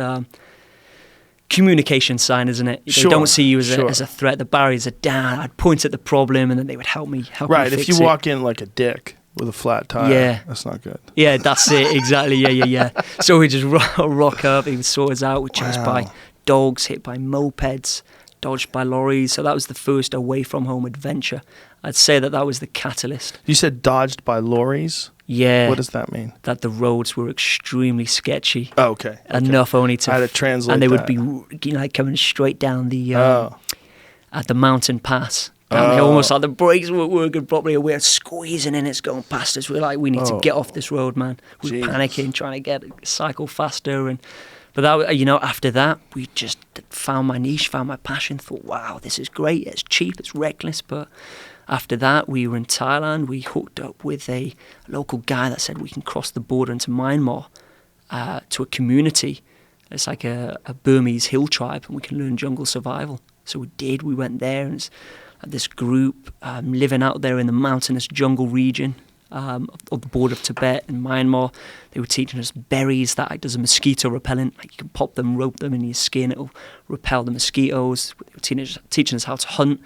Speaker 2: communication sign, isn't it?
Speaker 1: Sure.
Speaker 2: They don't see you as a threat. The barriers are down. I'd point at the problem, and then they would help me fix
Speaker 1: Right. If you
Speaker 2: it.
Speaker 1: walk in like a dick with a flat tire, that's not good.
Speaker 2: Yeah, that's it. Exactly. Yeah. So we just rock up. He would sort us out. We chased by dogs, hit by mopeds, dodged by lorries. So that was the first away from home adventure. I'd say that was the catalyst.
Speaker 1: You said dodged by lorries?
Speaker 2: Yeah.
Speaker 1: What does that mean?
Speaker 2: That the roads were extremely sketchy.
Speaker 1: Oh, okay.
Speaker 2: Enough only to...
Speaker 1: I had to translate
Speaker 2: and they
Speaker 1: that.
Speaker 2: would be like coming straight down the... at the mountain pass. Down here, almost like the brakes weren't working properly. We're squeezing in, it's going past us. We're like, we need to get off this road, man. We're panicking, trying to cycle faster. But that, after that, we just found my niche, found my passion, thought, wow, this is great. It's cheap, it's reckless. But after that, we were in Thailand. We hooked up with a local guy that said we can cross the border into Myanmar to a community. It's like a Burmese hill tribe, and we can learn jungle survival. So we did. We went there, and it's this group living out there in the mountainous jungle region of the border of Tibet and Myanmar. They were teaching us berries that act as a mosquito repellent. Like you can pop them, rope them in your skin, it'll repel the mosquitoes. They were teaching us how to hunt,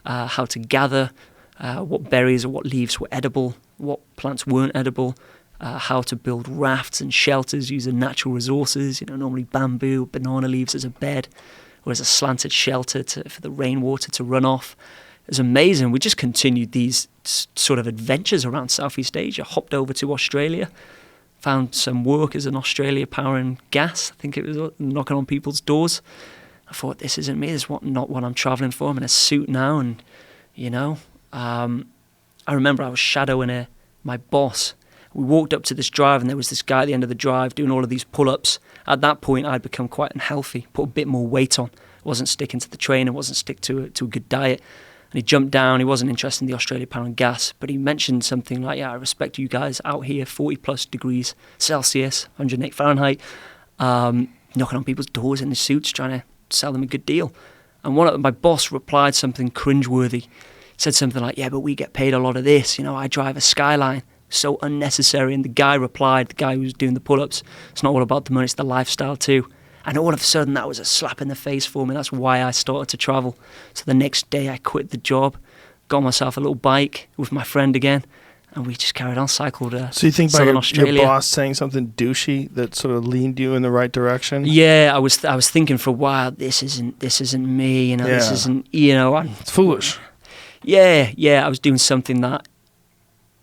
Speaker 2: how to gather, what berries or what leaves were edible, what plants weren't edible, how to build rafts and shelters using natural resources, normally bamboo, banana leaves as a bed, or as a slanted shelter for the rainwater to run off. It was amazing. We just continued these sort of adventures around Southeast Asia, hopped over to Australia, found some work as an Australia Power and Gas. I think it was knocking on people's doors. I thought, this isn't me. This is not what I'm traveling for. I'm in a suit now. And, I remember I was shadowing my boss. We walked up to this drive, and there was this guy at the end of the drive doing all of these pull-ups. At that point, I'd become quite unhealthy, put a bit more weight on. Wasn't sticking to the trainer, wasn't stick to a good diet. And he jumped down. He wasn't interested in the Australia Power and Gas, but he mentioned something like, I respect you guys out here, 40-plus degrees Celsius, 108 Fahrenheit, knocking on people's doors in the suits, trying to sell them a good deal. And my boss replied something cringeworthy. Said something like, but we get paid a lot of this. I drive a Skyline. So unnecessary. And the guy replied, the guy who was doing the pull-ups, it's not all about the money, it's the lifestyle too. And all of a sudden that was a slap in the face for me. That's why I started to travel. So the next day I quit the job, got myself a little bike with my friend again, and we just carried on, cycled
Speaker 1: So you think by your boss saying something douchey that sort of leaned you in the right direction?
Speaker 2: Yeah, I was thinking for a while, this isn't me, this isn't,
Speaker 1: it's foolish.
Speaker 2: Yeah, I was doing something that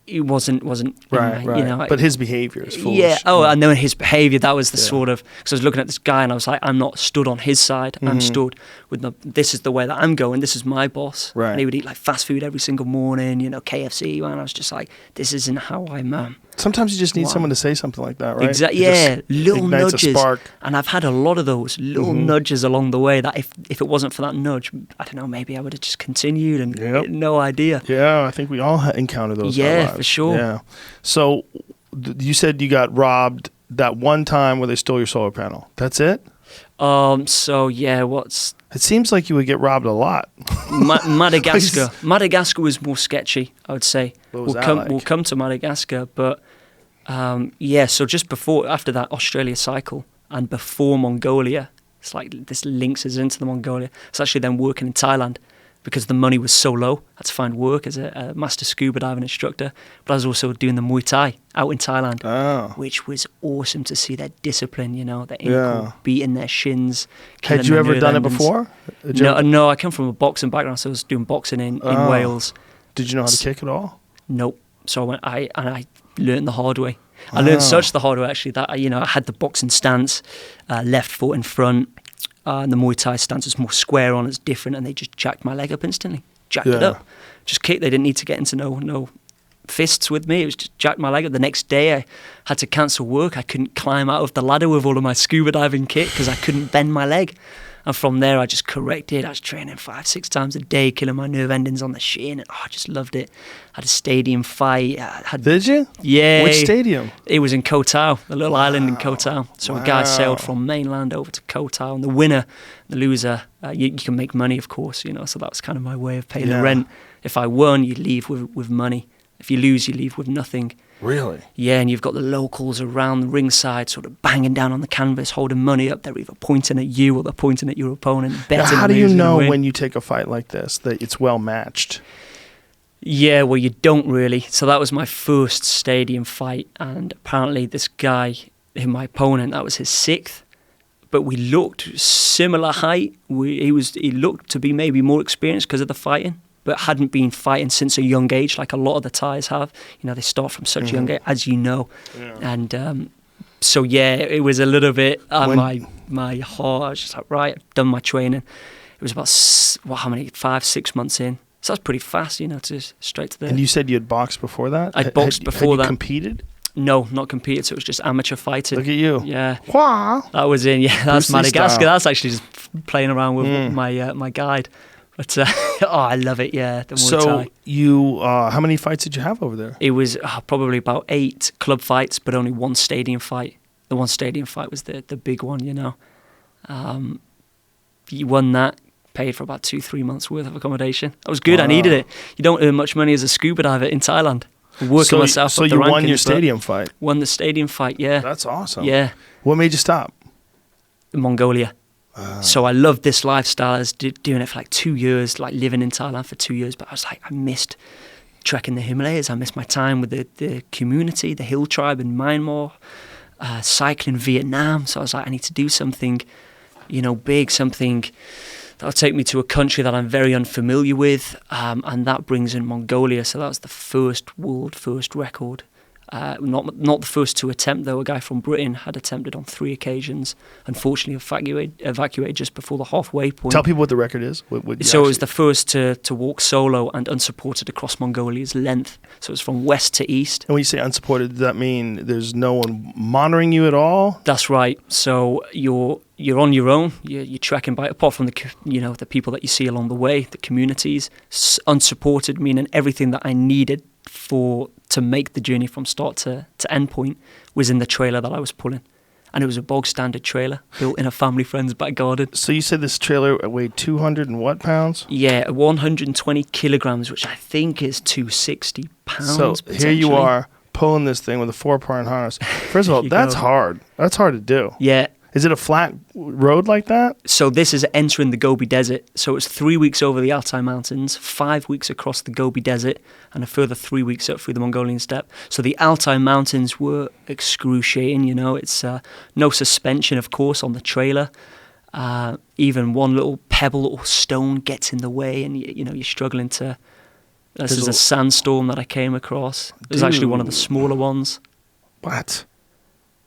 Speaker 2: it wasn't
Speaker 1: right. But his behavior is foolish.
Speaker 2: Yeah. I know his behavior. That was the sort of, because I was looking at this guy and I was like, I'm not stood on his side. Mm-hmm. I'm stood with this is the way that I'm going. This is my boss.
Speaker 1: Right.
Speaker 2: And he would eat like fast food every single morning. KFC. And I was just like, this isn't how I'm.
Speaker 1: Sometimes you just need someone to say something like that, right?
Speaker 2: Exactly. Yeah. Little nudges.
Speaker 1: A spark.
Speaker 2: And I've had a lot of those little nudges along the way. That if it wasn't for that nudge, I don't know. Maybe I would have just continued and no idea.
Speaker 1: Yeah, I think we all encounter those.
Speaker 2: Yeah, for sure.
Speaker 1: Yeah. So you said you got robbed that one time where they stole your solar panel. That's it?
Speaker 2: So yeah,
Speaker 1: It seems like you would get robbed a lot.
Speaker 2: Madagascar. Madagascar was more sketchy, I would say.
Speaker 1: What was that like?
Speaker 2: We'll come to Madagascar, but so just after that Australia cycle and before Mongolia, it's like this links us into the Mongolia. It's actually then working in Thailand because the money was so low. I had to find work as a master scuba diving instructor, but I was also doing the Muay Thai out in Thailand, which was awesome to see their discipline, their ankle, beating their shins.
Speaker 1: Had you ever done it before?
Speaker 2: No, I come from a boxing background, so I was doing boxing in Wales.
Speaker 1: Did you know how to kick at all?
Speaker 2: Nope. So I learned the hard way. I learned such the hard way, actually, that I had the boxing stance, left foot in front, and the Muay Thai stance was more square on, it's different, and they just jacked my leg up instantly. Jacked it up. Just kicked. They didn't need to get into no fists with me. It was just jacked my leg up. The next day I had to cancel work. I couldn't climb out of the ladder with all of my scuba diving kit because I couldn't bend my leg. And from there, I just corrected. I was training 5-6 times a day, killing my nerve endings on the shin. And, I just loved it. I had a stadium fight.
Speaker 1: Did you?
Speaker 2: Yeah.
Speaker 1: Which stadium?
Speaker 2: It was in Koh Tao, the little island in Koh Tao. So a guy sailed from mainland over to Koh Tao. And the winner, the loser, you can make money, of course, so that was kind of my way of paying the rent. If I won, you leave with money. If you lose, you leave with nothing.
Speaker 1: Really?
Speaker 2: Yeah, and you've got the locals around the ringside sort of banging down on the canvas, holding money up. They're either pointing at you or they're pointing at your opponent.
Speaker 1: Now, how do you know when you take a fight like this that it's well matched?
Speaker 2: Yeah, well, you don't really. So that was my first stadium fight, and apparently this guy, my opponent, that was his 6th. But we looked similar height. He looked to be maybe more experienced because of the fighting, but hadn't been fighting since a young age, like a lot of the Thais have. You know, they start from such a young age, as you know. Yeah. And so, yeah, it was a little bit my heart. I was just like, right, I've done my training. It was about, 5-6 months in. So that's pretty fast, you know, to straight to the...
Speaker 1: And you said you had boxed before that?
Speaker 2: I'd boxed before that.
Speaker 1: Had you competed?
Speaker 2: No, not competed. So it was just amateur fighting.
Speaker 1: Look at you.
Speaker 2: Yeah.
Speaker 1: Wow.
Speaker 2: That was in, that's Madagascar.
Speaker 1: Style.
Speaker 2: That's actually just playing around with my guide. But, I love it, yeah. The Muay Thai.
Speaker 1: So you, how many fights did you have over there?
Speaker 2: It was probably about 8 club fights, but only 1 stadium fight. The 1 stadium fight was the big one, you know. You won that. Paid for about 2-3 months worth of accommodation. That was good. Wow. I needed it. You don't earn much money as a scuba diver in Thailand. Working myself
Speaker 1: so
Speaker 2: up the
Speaker 1: you
Speaker 2: rankings,
Speaker 1: won your stadium fight?
Speaker 2: Won the stadium fight, yeah.
Speaker 1: That's awesome.
Speaker 2: Yeah.
Speaker 1: What made you stop?
Speaker 2: Mongolia. So I loved this lifestyle. I was doing it for like 2 years, like living in Thailand for 2 years. But I was like, I missed trekking the Himalayas. I missed my time with the community, the hill tribe in Myanmar, cycling Vietnam. So I was like, I need to do something, you know, big, something... That'll take me to a country that I'm very unfamiliar with, and that brings in Mongolia. So that was the world first record. Not the first to attempt, though. A guy from Britain had attempted on 3 occasions. Unfortunately, evacuated just before the halfway point.
Speaker 1: Tell people what the record is.
Speaker 2: So it was the first to walk solo and unsupported across Mongolia's length. So it was from west to east.
Speaker 1: And when you say unsupported, does that mean there's no one monitoring you at all?
Speaker 2: That's right. So you're on your own. You're trekking by, apart from the people that you see along the way, the communities. Unsupported, meaning everything that I needed to make the journey from start to end point was in the trailer that I was pulling. And it was a bog standard trailer built in a family friend's back garden.
Speaker 1: So you said this trailer weighed 200 and what pounds?
Speaker 2: Yeah, 120 kilograms, which I think is 260 pounds.
Speaker 1: So here you are pulling this thing with a 4-part harness. First of all, that's hard. That's hard to do.
Speaker 2: Yeah.
Speaker 1: Is it a flat road like that?
Speaker 2: So this is entering the Gobi Desert. So it's 3 weeks over the Altai Mountains, 5 weeks across the Gobi Desert, and a further 3 weeks up through the Mongolian steppe. So the Altai Mountains were excruciating, you know. It's no suspension, of course, on the trailer. Even one little pebble or stone gets in the way, and you're struggling to... This is a sandstorm that I came across. It was actually one of the smaller ones.
Speaker 1: What?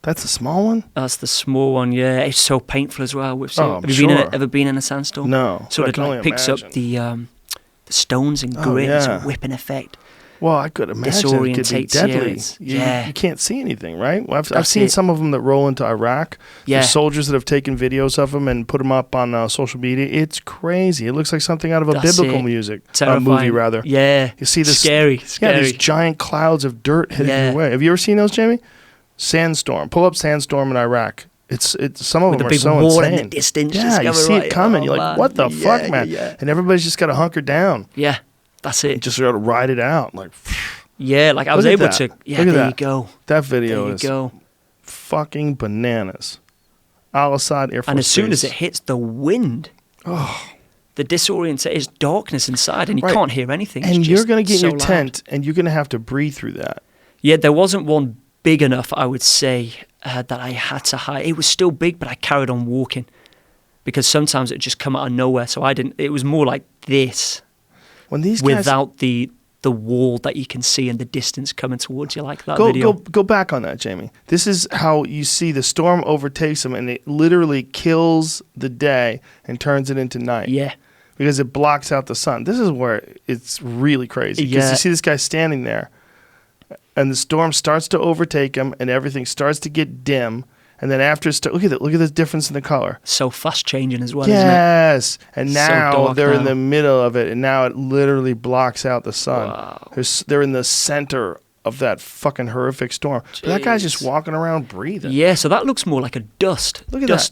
Speaker 1: That's a small one?
Speaker 2: That's the small one, yeah. It's so painful as well.
Speaker 1: Have you
Speaker 2: ever been in a sandstorm?
Speaker 1: No.
Speaker 2: So it picks up the stones and grit. It's a whipping effect.
Speaker 1: Well, I could imagine it could be deadly. You can't see anything, right? Well, I've seen some of them that roll into Iraq. Yeah. There's soldiers that have taken videos of them and put them up on social media. It's crazy. It looks like something out of a biblical movie, rather.
Speaker 2: Yeah.
Speaker 1: You see this
Speaker 2: scary.
Speaker 1: Yeah, these giant clouds of dirt hitting your way. Have you ever seen those, Jamie? Sandstorm. Pull up Sandstorm in Iraq. It's some of them are so insane.
Speaker 2: In the distance.
Speaker 1: Yeah, you see it coming. You're like, what the fuck, man? Yeah. And everybody's just got to hunker down.
Speaker 2: Yeah, that's it.
Speaker 1: And just got to ride it out. Like,
Speaker 2: yeah, like I was able to. Yeah, there you go.
Speaker 1: That video is fucking bananas. Al-Assad Air Force
Speaker 2: And as soon
Speaker 1: Base.
Speaker 2: as it hits the wind, the disorientation is darkness inside, and you can't hear anything.
Speaker 1: And you're going to get in your tent, and you're going to have to breathe through that.
Speaker 2: Yeah, there wasn't one big enough, I would say, that I had to hide. It was still big, but I carried on walking because sometimes it just come out of nowhere. So I didn't. It was more like this,
Speaker 1: when these
Speaker 2: without the wall that you can see in the distance coming towards you, like that
Speaker 1: video. Go back on that, Jamie. This is how you see the storm overtakes them, and it literally kills the day and turns it into night.
Speaker 2: Yeah,
Speaker 1: because it blocks out the sun. This is where it's really crazy. Because you see this guy standing there. And the storm starts to overtake him, and everything starts to get dim. And then after, look at the difference in the color.
Speaker 2: So fast changing as well, isn't it?
Speaker 1: Yes. And now they're in the middle of it, and now it literally blocks out the sun.
Speaker 2: Wow.
Speaker 1: They're in the center of that fucking horrific storm. But that guy's just walking around breathing.
Speaker 2: Yeah, so that looks more like a dust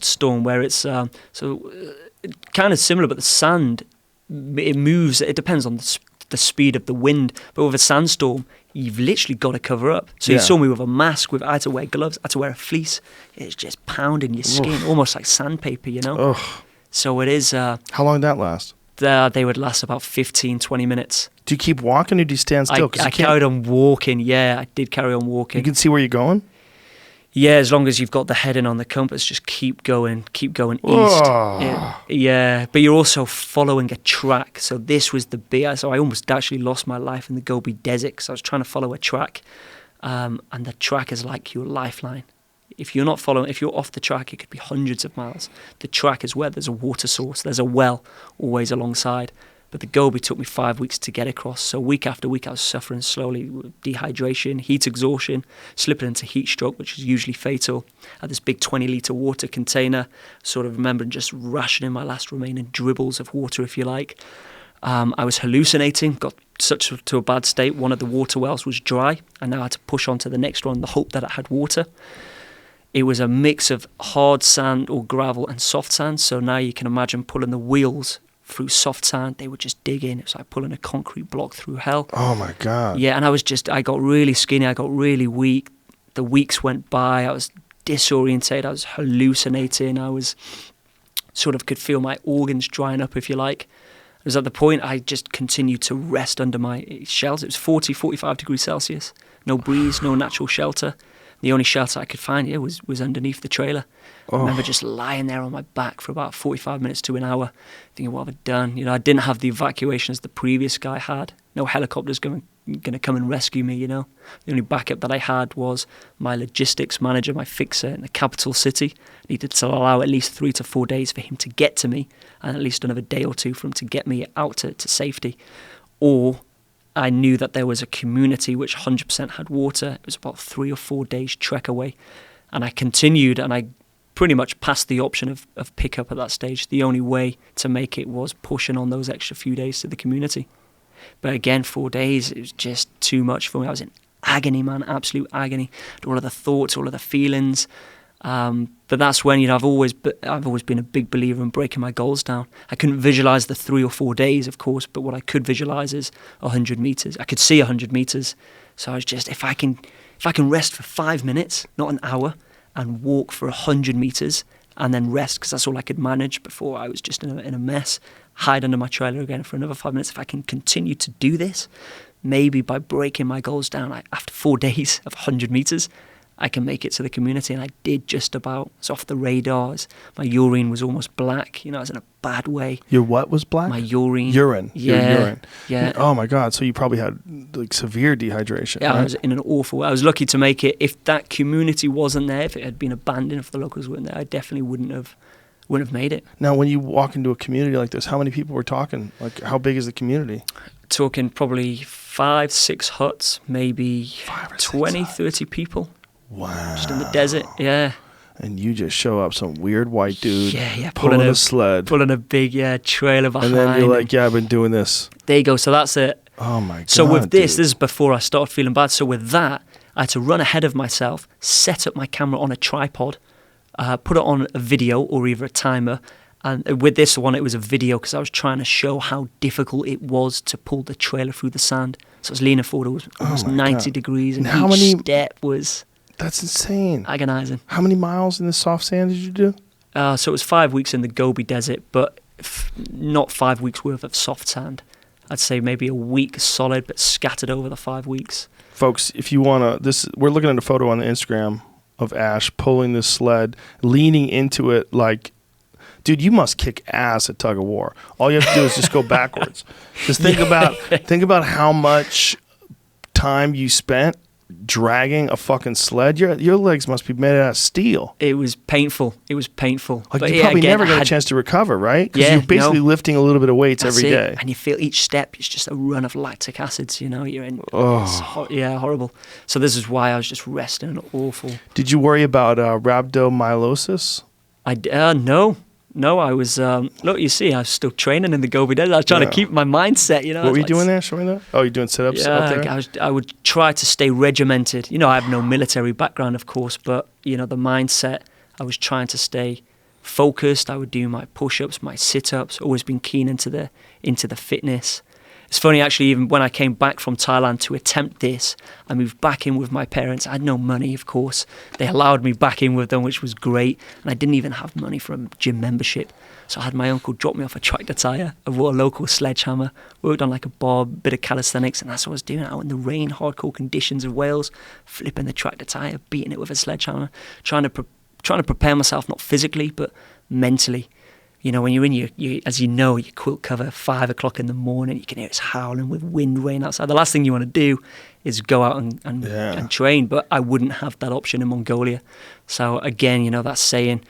Speaker 2: storm, where it's kind of similar, but the sand, it moves. It depends on the the speed of the wind. But with a sandstorm, you've literally got to cover up. So you saw me with a mask. I had to wear gloves. I had to wear a fleece. It's just pounding your skin, almost like sandpaper, you know?
Speaker 1: Ugh.
Speaker 2: So it is...
Speaker 1: How long did that last?
Speaker 2: They would last about 15, 20 minutes.
Speaker 1: Do you keep walking or do you stand still?
Speaker 2: I carried on walking, I did carry on walking.
Speaker 1: You can see where you're going?
Speaker 2: Yeah, as long as you've got the heading on the compass, just keep going east.
Speaker 1: Oh.
Speaker 2: Yeah, but you're also following a track. So this was the bit. So I almost actually lost my life in the Gobi Desert because I was trying to follow a track, and the track is like your lifeline. If you're off the track, it could be hundreds of miles. The track is where there's a water source, there's a well always alongside. But the Gobi took me 5 weeks to get across. So week after week, I was suffering slowly with dehydration, heat exhaustion, slipping into heat stroke, which is usually fatal. I had this big 20-litre water container, sort of remembering just rationing my last remaining dribbles of water, if you like. I was hallucinating, got to a bad state. One of the water wells was dry. I now had to push on to the next one in the hope that it had water. It was a mix of hard sand or gravel and soft sand. So now you can imagine pulling the wheels through soft sand. They would just dig in. It was like pulling a concrete block through hell.
Speaker 1: Oh my God.
Speaker 2: Yeah, and I got really skinny. I got really weak. The weeks went by. I was disorientated. I was hallucinating. I was could feel my organs drying up, if you like. It was at the point I just continued to rest under my shelter. It was 40, 45 degrees Celsius. No breeze, no natural shelter. The only shelter I could find was underneath the trailer. I remember just lying there on my back for about 45 minutes to an hour, thinking, what have I done? I didn't have the evacuation as the previous guy had. No helicopters going to come and rescue me, The only backup that I had was my logistics manager, my fixer in the capital city. Needed to allow at least 3 to 4 days for him to get to me, and at least another day or two for him to get me out to safety. Or I knew that there was a community which 100% had water. It was about 3 or 4 days trek away. And I continued, and I pretty much passed the option of pickup at that stage. The only way to make it was pushing on those extra few days to the community. But again, 4 days, it was just too much for me. I was in agony, man, absolute agony. All of the thoughts, all of the feelings. But that's when I've always been a big believer in breaking my goals down. I couldn't visualize the 3 or 4 days, of course, but what I could visualize is 100 meters. I could see 100 meters. So I was just, if I can rest for 5 minutes, not an hour, and walk for 100 meters and then rest, because that's all I could manage before I was just in a mess, hide under my trailer again for another 5 minutes. If I can continue to do this, maybe by breaking my goals down, after 4 days of 100 meters, I can make it to the community. And I did just about. It's off the radars. My urine was almost black. I was in a bad way.
Speaker 1: Your what was black?
Speaker 2: My urine.
Speaker 1: Urine.
Speaker 2: Yeah.
Speaker 1: Your urine.
Speaker 2: Yeah.
Speaker 1: Oh my God. So you probably had severe dehydration.
Speaker 2: Yeah,
Speaker 1: right?
Speaker 2: I was in an awful way. I was lucky to make it. If that community wasn't there, if it had been abandoned, if the locals weren't there, I definitely wouldn't have made it.
Speaker 1: Now, when you walk into a community like this, how many people were talking? Like, how big is the community?
Speaker 2: Talking probably 5, 6 huts, maybe 20, 30 people.
Speaker 1: Wow.
Speaker 2: Just in the desert, yeah.
Speaker 1: And you just show up, some weird white dude,
Speaker 2: pulling
Speaker 1: a sled.
Speaker 2: Pulling a big, trailer behind.
Speaker 1: And then you're like, I've been doing this.
Speaker 2: There you go, so that's it.
Speaker 1: Oh my God.
Speaker 2: So with this
Speaker 1: dude.
Speaker 2: is before I started feeling bad. So with that, I had to run ahead of myself, set up my camera on a tripod, put it on a video or either a timer. And with this one, it was a video because I was trying to show how difficult it was to pull the trailer through the sand. So I was leaning forward, it was almost 90 degrees, and each step was...
Speaker 1: That's insane.
Speaker 2: Agonizing.
Speaker 1: How many miles in the soft sand did you do?
Speaker 2: So it was 5 weeks in the Gobi Desert, but not 5 weeks worth of soft sand. I'd say maybe a week solid, but scattered over the 5 weeks.
Speaker 1: Folks, if you want to, we're looking at a photo on the Instagram of Ash pulling this sled, leaning into it like, dude, you must kick ass at tug of war. All you have to do is just go backwards. Just think about how much time you spent dragging a fucking sled. Your legs must be made out of steel.
Speaker 2: It was painful.
Speaker 1: Like, you probably never got a chance to recover, right? Because you're basically lifting a little bit of weights every day.
Speaker 2: And you feel each step is just a run of lactic acids, You're in. Horrible. So this is why I was just resting and awful.
Speaker 1: Did you worry about rhabdomyolysis?
Speaker 2: No, I was, look, you see, I was still training in the Gobi Desert. I was trying to keep my mindset,
Speaker 1: What were you doing there? Show me that. Oh, you're doing sit-ups out there?
Speaker 2: I would try to stay regimented. I have no military background, of course, but, the mindset, I was trying to stay focused. I would do my push-ups, my sit-ups, always been keen into the fitness. It's funny, actually, even when I came back from Thailand to attempt this, I moved back in with my parents. I had no money, of course. They allowed me back in with them, which was great. And I didn't even have money for a gym membership. So I had my uncle drop me off a tractor tyre. I bought a local sledgehammer, worked on like a bob, bit of calisthenics, and that's what I was doing out in the rain, hardcore conditions of Wales, flipping the tractor tyre, beating it with a sledgehammer, trying to prepare myself, not physically, but mentally. You know, when you're in your as you know, your quilt cover, 5 o'clock in the morning, you can hear it's howling with wind, rain outside. The last thing you want to do is go out and train, but I wouldn't have that option in Mongolia. So again, you know, that saying,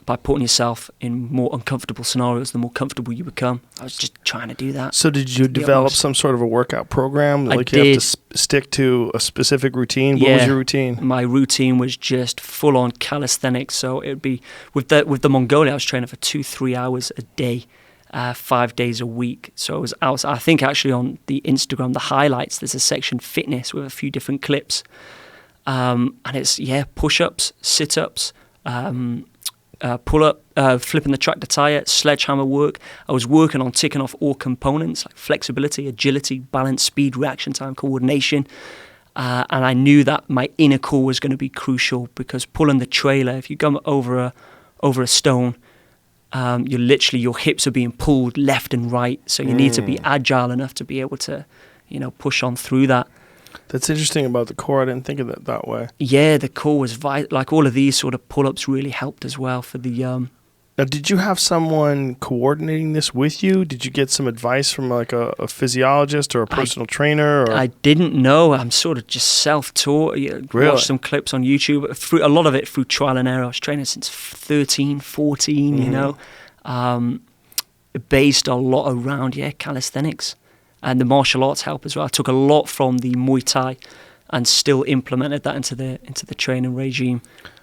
Speaker 2: by putting yourself in more uncomfortable scenarios, the more comfortable you become. I was just trying to do that.
Speaker 1: So did you develop some sort of a workout program? Like you have to stick to a specific routine? What was your routine?
Speaker 2: My routine was just full-on calisthenics. So it would be, with the Mongolia, I was training for 2-3 hours a day, 5 days a week. So I was out. I think actually on the Instagram, the highlights, there's a section fitness with a few different clips. And it's, push-ups, sit-ups, pull-up, flipping the tractor tyre, sledgehammer work. I was working on ticking off all components like flexibility, agility, balance, speed, reaction time, coordination. And I knew that my inner core was going to be crucial, because pulling the trailer, if you go over a stone, your hips are being pulled left and right. So you need to be agile enough to be able to, push on through that.
Speaker 1: That's interesting about the core. I didn't think of it that way.
Speaker 2: Yeah, the core was vital. Like all of these sort of pull-ups really helped as well for the...
Speaker 1: Now, did you have someone coordinating this with you? Did you get some advice from like a physiologist or a personal trainer? Or?
Speaker 2: I didn't know. I'm sort of just self-taught.
Speaker 1: Really?
Speaker 2: Watched some clips on YouTube. A lot of it through trial and error. I was training since 13, 14, based a lot around, calisthenics. And the martial arts help as well. I took a lot from the Muay Thai and still implemented that into the training regime.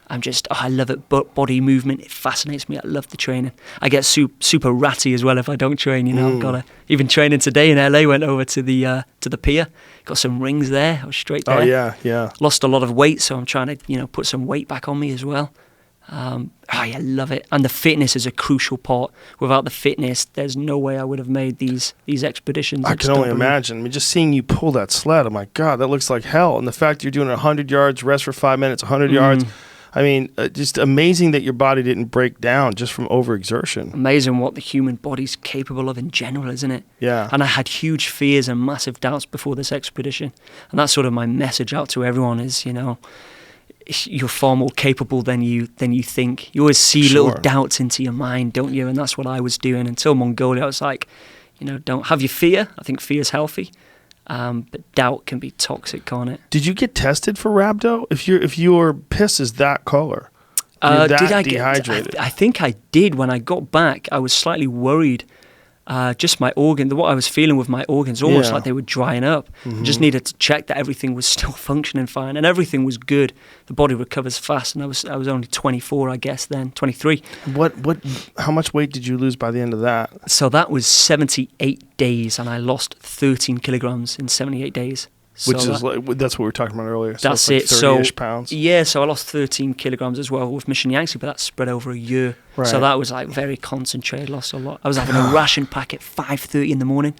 Speaker 2: I love it. Body movement, it fascinates me. I love the training. I get super ratty as well if I don't train. I've got even training today in LA. Went over to the pier, got some rings there. I was straight there.
Speaker 1: Oh yeah.
Speaker 2: Lost a lot of weight, so I'm trying to put some weight back on me as well. I love it, and the fitness is a crucial part. Without the fitness, there's no way I would have made these expeditions.
Speaker 1: I can only imagine. I mean, just seeing you pull that sled, oh my God, that looks like hell. And the fact you're doing 100 yards, rest for 5 minutes, 100 yards. I mean, just amazing that your body didn't break down just from overexertion.
Speaker 2: Amazing what the human body's capable of in general, isn't it?
Speaker 1: Yeah.
Speaker 2: And I had huge fears and massive doubts before this expedition, and that's sort of my message out to everyone is, you're far more capable than you think. You always see little doubts into your mind, don't you? And that's what I was doing until Mongolia. I was like, don't have your fear. I think fear is healthy, but doubt can be toxic, can't it?
Speaker 1: Did you get tested for rhabdo? If your piss is that color,
Speaker 2: did I
Speaker 1: dehydrated?
Speaker 2: I think I did. When I got back, I was slightly worried. Just my organ, what I was feeling with my organs, almost like they were drying up. I just needed to check that everything was still functioning fine, and everything was good. The body recovers fast, and I was only 24, I guess then, 23.
Speaker 1: How much weight did you lose by the end of that?
Speaker 2: So that was 78 days, and I lost 13 kilograms in 78 days.
Speaker 1: Which is that's what we were talking about earlier. So
Speaker 2: that's
Speaker 1: like
Speaker 2: it.
Speaker 1: 30-ish pounds.
Speaker 2: Yeah, so I lost 13 kilograms as well with Mission Yangtze, but that spread over a year.
Speaker 1: Right.
Speaker 2: So that was like very concentrated, lost a lot. I was having a ration pack at 5:30 in the morning.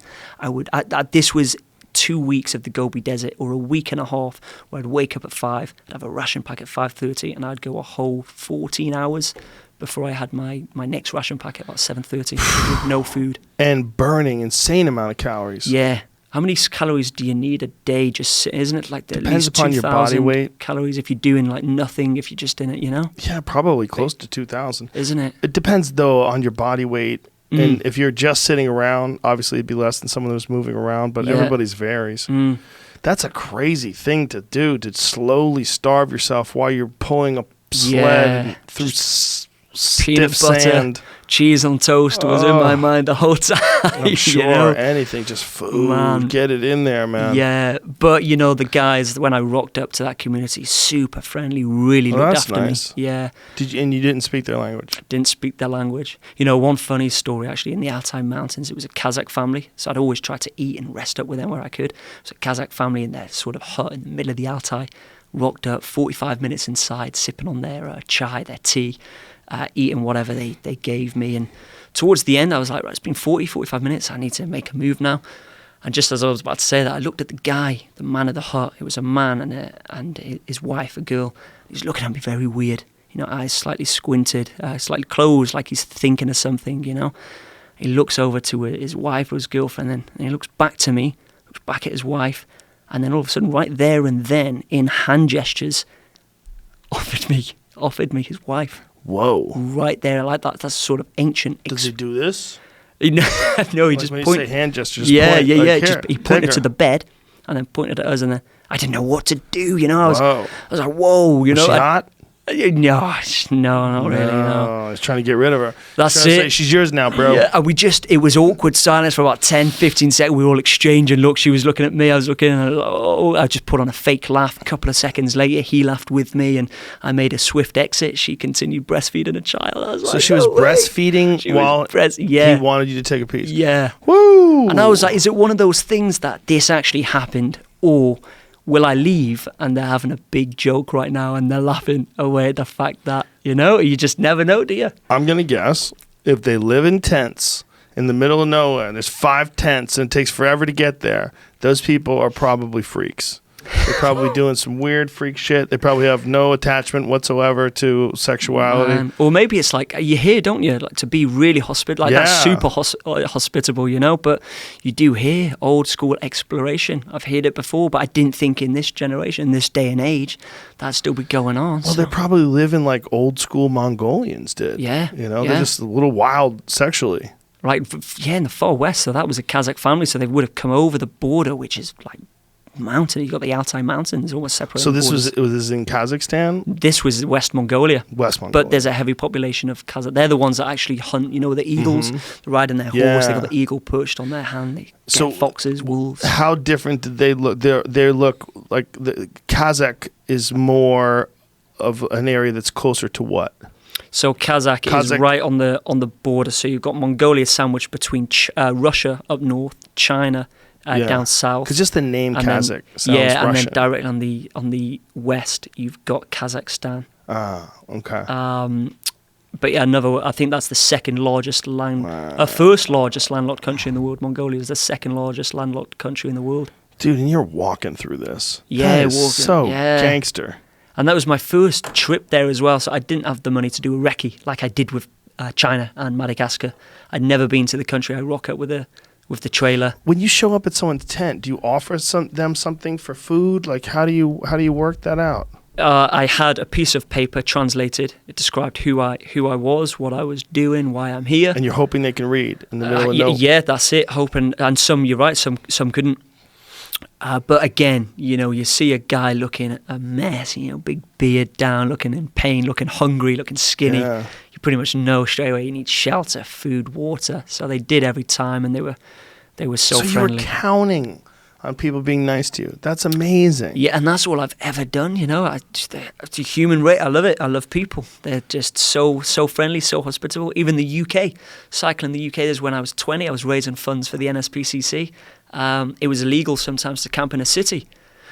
Speaker 2: This was 2 weeks of the Gobi Desert, or a week and a half, where I'd wake up at 5, I'd have a ration pack at 5:30, and I'd go a whole 14 hours before I had my next ration pack at about 7:30 with no food.
Speaker 1: And burning insane amount of calories.
Speaker 2: Yeah. How many calories do you need a day just sitting? Isn't it like
Speaker 1: Depends upon your body weight.
Speaker 2: Calories if you're doing like nothing, if you're just in it,
Speaker 1: Yeah, probably close to 2,000.
Speaker 2: Isn't it?
Speaker 1: It depends, though, on your body weight. And if you're just sitting around, obviously it'd be less than someone who's moving around, but everybody's varies. That's a crazy thing to do, to slowly starve yourself while you're pulling a sled through stiff sand.
Speaker 2: Cheese on toast was in my mind the whole time.
Speaker 1: I'm sure anything, just food, man. Get it in there, man.
Speaker 2: Yeah, but the guys, when I rocked up to that community, super friendly, really looked after me. Yeah.
Speaker 1: And you didn't speak their language?
Speaker 2: Didn't speak their language. One funny story, actually, in the Altai Mountains, it was a Kazakh family, so I'd always try to eat and rest up with them where I could. It was a Kazakh family in their sort of hut in the middle of the Altai, rocked up, 45 minutes inside, sipping on their chai, their tea. eating whatever they gave me. And towards the end, I was like, right, it's been 45 minutes. I need to make a move now. And just as I was about to say that, I looked at the guy, the man of the hut. It was a man and his wife, a girl. He was looking at me very weird. Eyes slightly squinted, slightly closed, like he's thinking of something, He looks over to his wife or his girlfriend, and he looks back to me, looks back at his wife, and then all of a sudden, right there and then, in hand gestures, offered me his wife.
Speaker 1: Whoa.
Speaker 2: Right there, like that. That's sort of ancient.
Speaker 1: Does he do this?
Speaker 2: No, he just
Speaker 1: when
Speaker 2: pointed.
Speaker 1: You say hand gestures.
Speaker 2: Yeah,
Speaker 1: point,
Speaker 2: yeah.
Speaker 1: like,
Speaker 2: He pointed to the bed and then pointed at us, and then I didn't know what to do. I was like, whoa,
Speaker 1: Was she hot?
Speaker 2: No, not really. No,
Speaker 1: I was trying to get rid of her.
Speaker 2: That's it.
Speaker 1: Say, she's yours now, bro.
Speaker 2: Yeah, and it was awkward silence for about 10, 15 seconds. We were all exchanging looks. She was looking at me. I was looking, and I just put on a fake laugh. A couple of seconds later, he laughed with me, and I made a swift exit. She continued breastfeeding a child. I was
Speaker 1: so she was breastfeeding
Speaker 2: he
Speaker 1: wanted you to take a piece.
Speaker 2: Yeah.
Speaker 1: Woo!
Speaker 2: And I was like, is it one of those things that this actually happened, or will I leave and they're having a big joke right now and they're laughing away at the fact that, you just never know, do you?
Speaker 1: I'm going to guess if they live in tents in the middle of nowhere and there's 5 tents and it takes forever to get there, those people are probably freaks. They're probably doing some weird freak shit. They probably have no attachment whatsoever to sexuality.
Speaker 2: Or maybe it's like, you hear, don't you, like to be really hospitable, like that's super hospitable, but you do hear old school exploration. I've heard it before, but I didn't think in this generation, this day and age, that'd still be going on.
Speaker 1: Well, they probably live in like old school Mongolians did.
Speaker 2: Yeah.
Speaker 1: They're just a little wild sexually.
Speaker 2: Right, in the far west, so that was a Kazakh family, so they would have come over the border, which is like mountain. You got the Altai Mountains almost separated.
Speaker 1: So this was in Kazakhstan?
Speaker 2: This was West Mongolia.
Speaker 1: West Mongolia.
Speaker 2: But there's a heavy population of Kazakh. They're the ones that actually hunt, the eagles. They're riding their horse. They got the eagle perched on their hand. They get foxes, wolves.
Speaker 1: How different did they look? They look like the Kazakh is more of an area that's closer to what?
Speaker 2: So Kazakh is right on the border. So you've got Mongolia sandwiched between Russia up north, China down south.
Speaker 1: Because just the name Kazakh sounds Russian.
Speaker 2: And then directly on the west, you've got Kazakhstan.
Speaker 1: Ah, okay.
Speaker 2: But yeah, I think that's the second largest first largest landlocked country in the world. Mongolia is the second largest landlocked country in the world.
Speaker 1: Dude, and you're walking through this.
Speaker 2: Yeah,
Speaker 1: that is so gangster.
Speaker 2: And that was my first trip there as well, so I didn't have the money to do a recce like I did with China and Madagascar. I'd never been to the country. I rock up with the trailer.
Speaker 1: When you show up at someone's tent, do you offer them something for food? Like, how do you work that out?
Speaker 2: I had a piece of paper translated. It described who I was, what I was doing, why I'm here.
Speaker 1: And you're hoping they can read in the middle of nowhere.
Speaker 2: Yeah, that's it. Hoping, and some you're right, some couldn't. But again, you see a guy looking a mess, big beard down, looking in pain, looking hungry, looking skinny. Yeah. You pretty much know straight away you need shelter, food, water. So they did every time, and they were so friendly. So
Speaker 1: you were counting on people being nice to you. That's amazing.
Speaker 2: Yeah, and that's all I've ever done. It's a human rate. I love it. I love people. They're just so friendly, so hospitable. Even the UK, cycling the UK. This is when I was 20. I was raising funds for the NSPCC. It was illegal sometimes to camp in a city,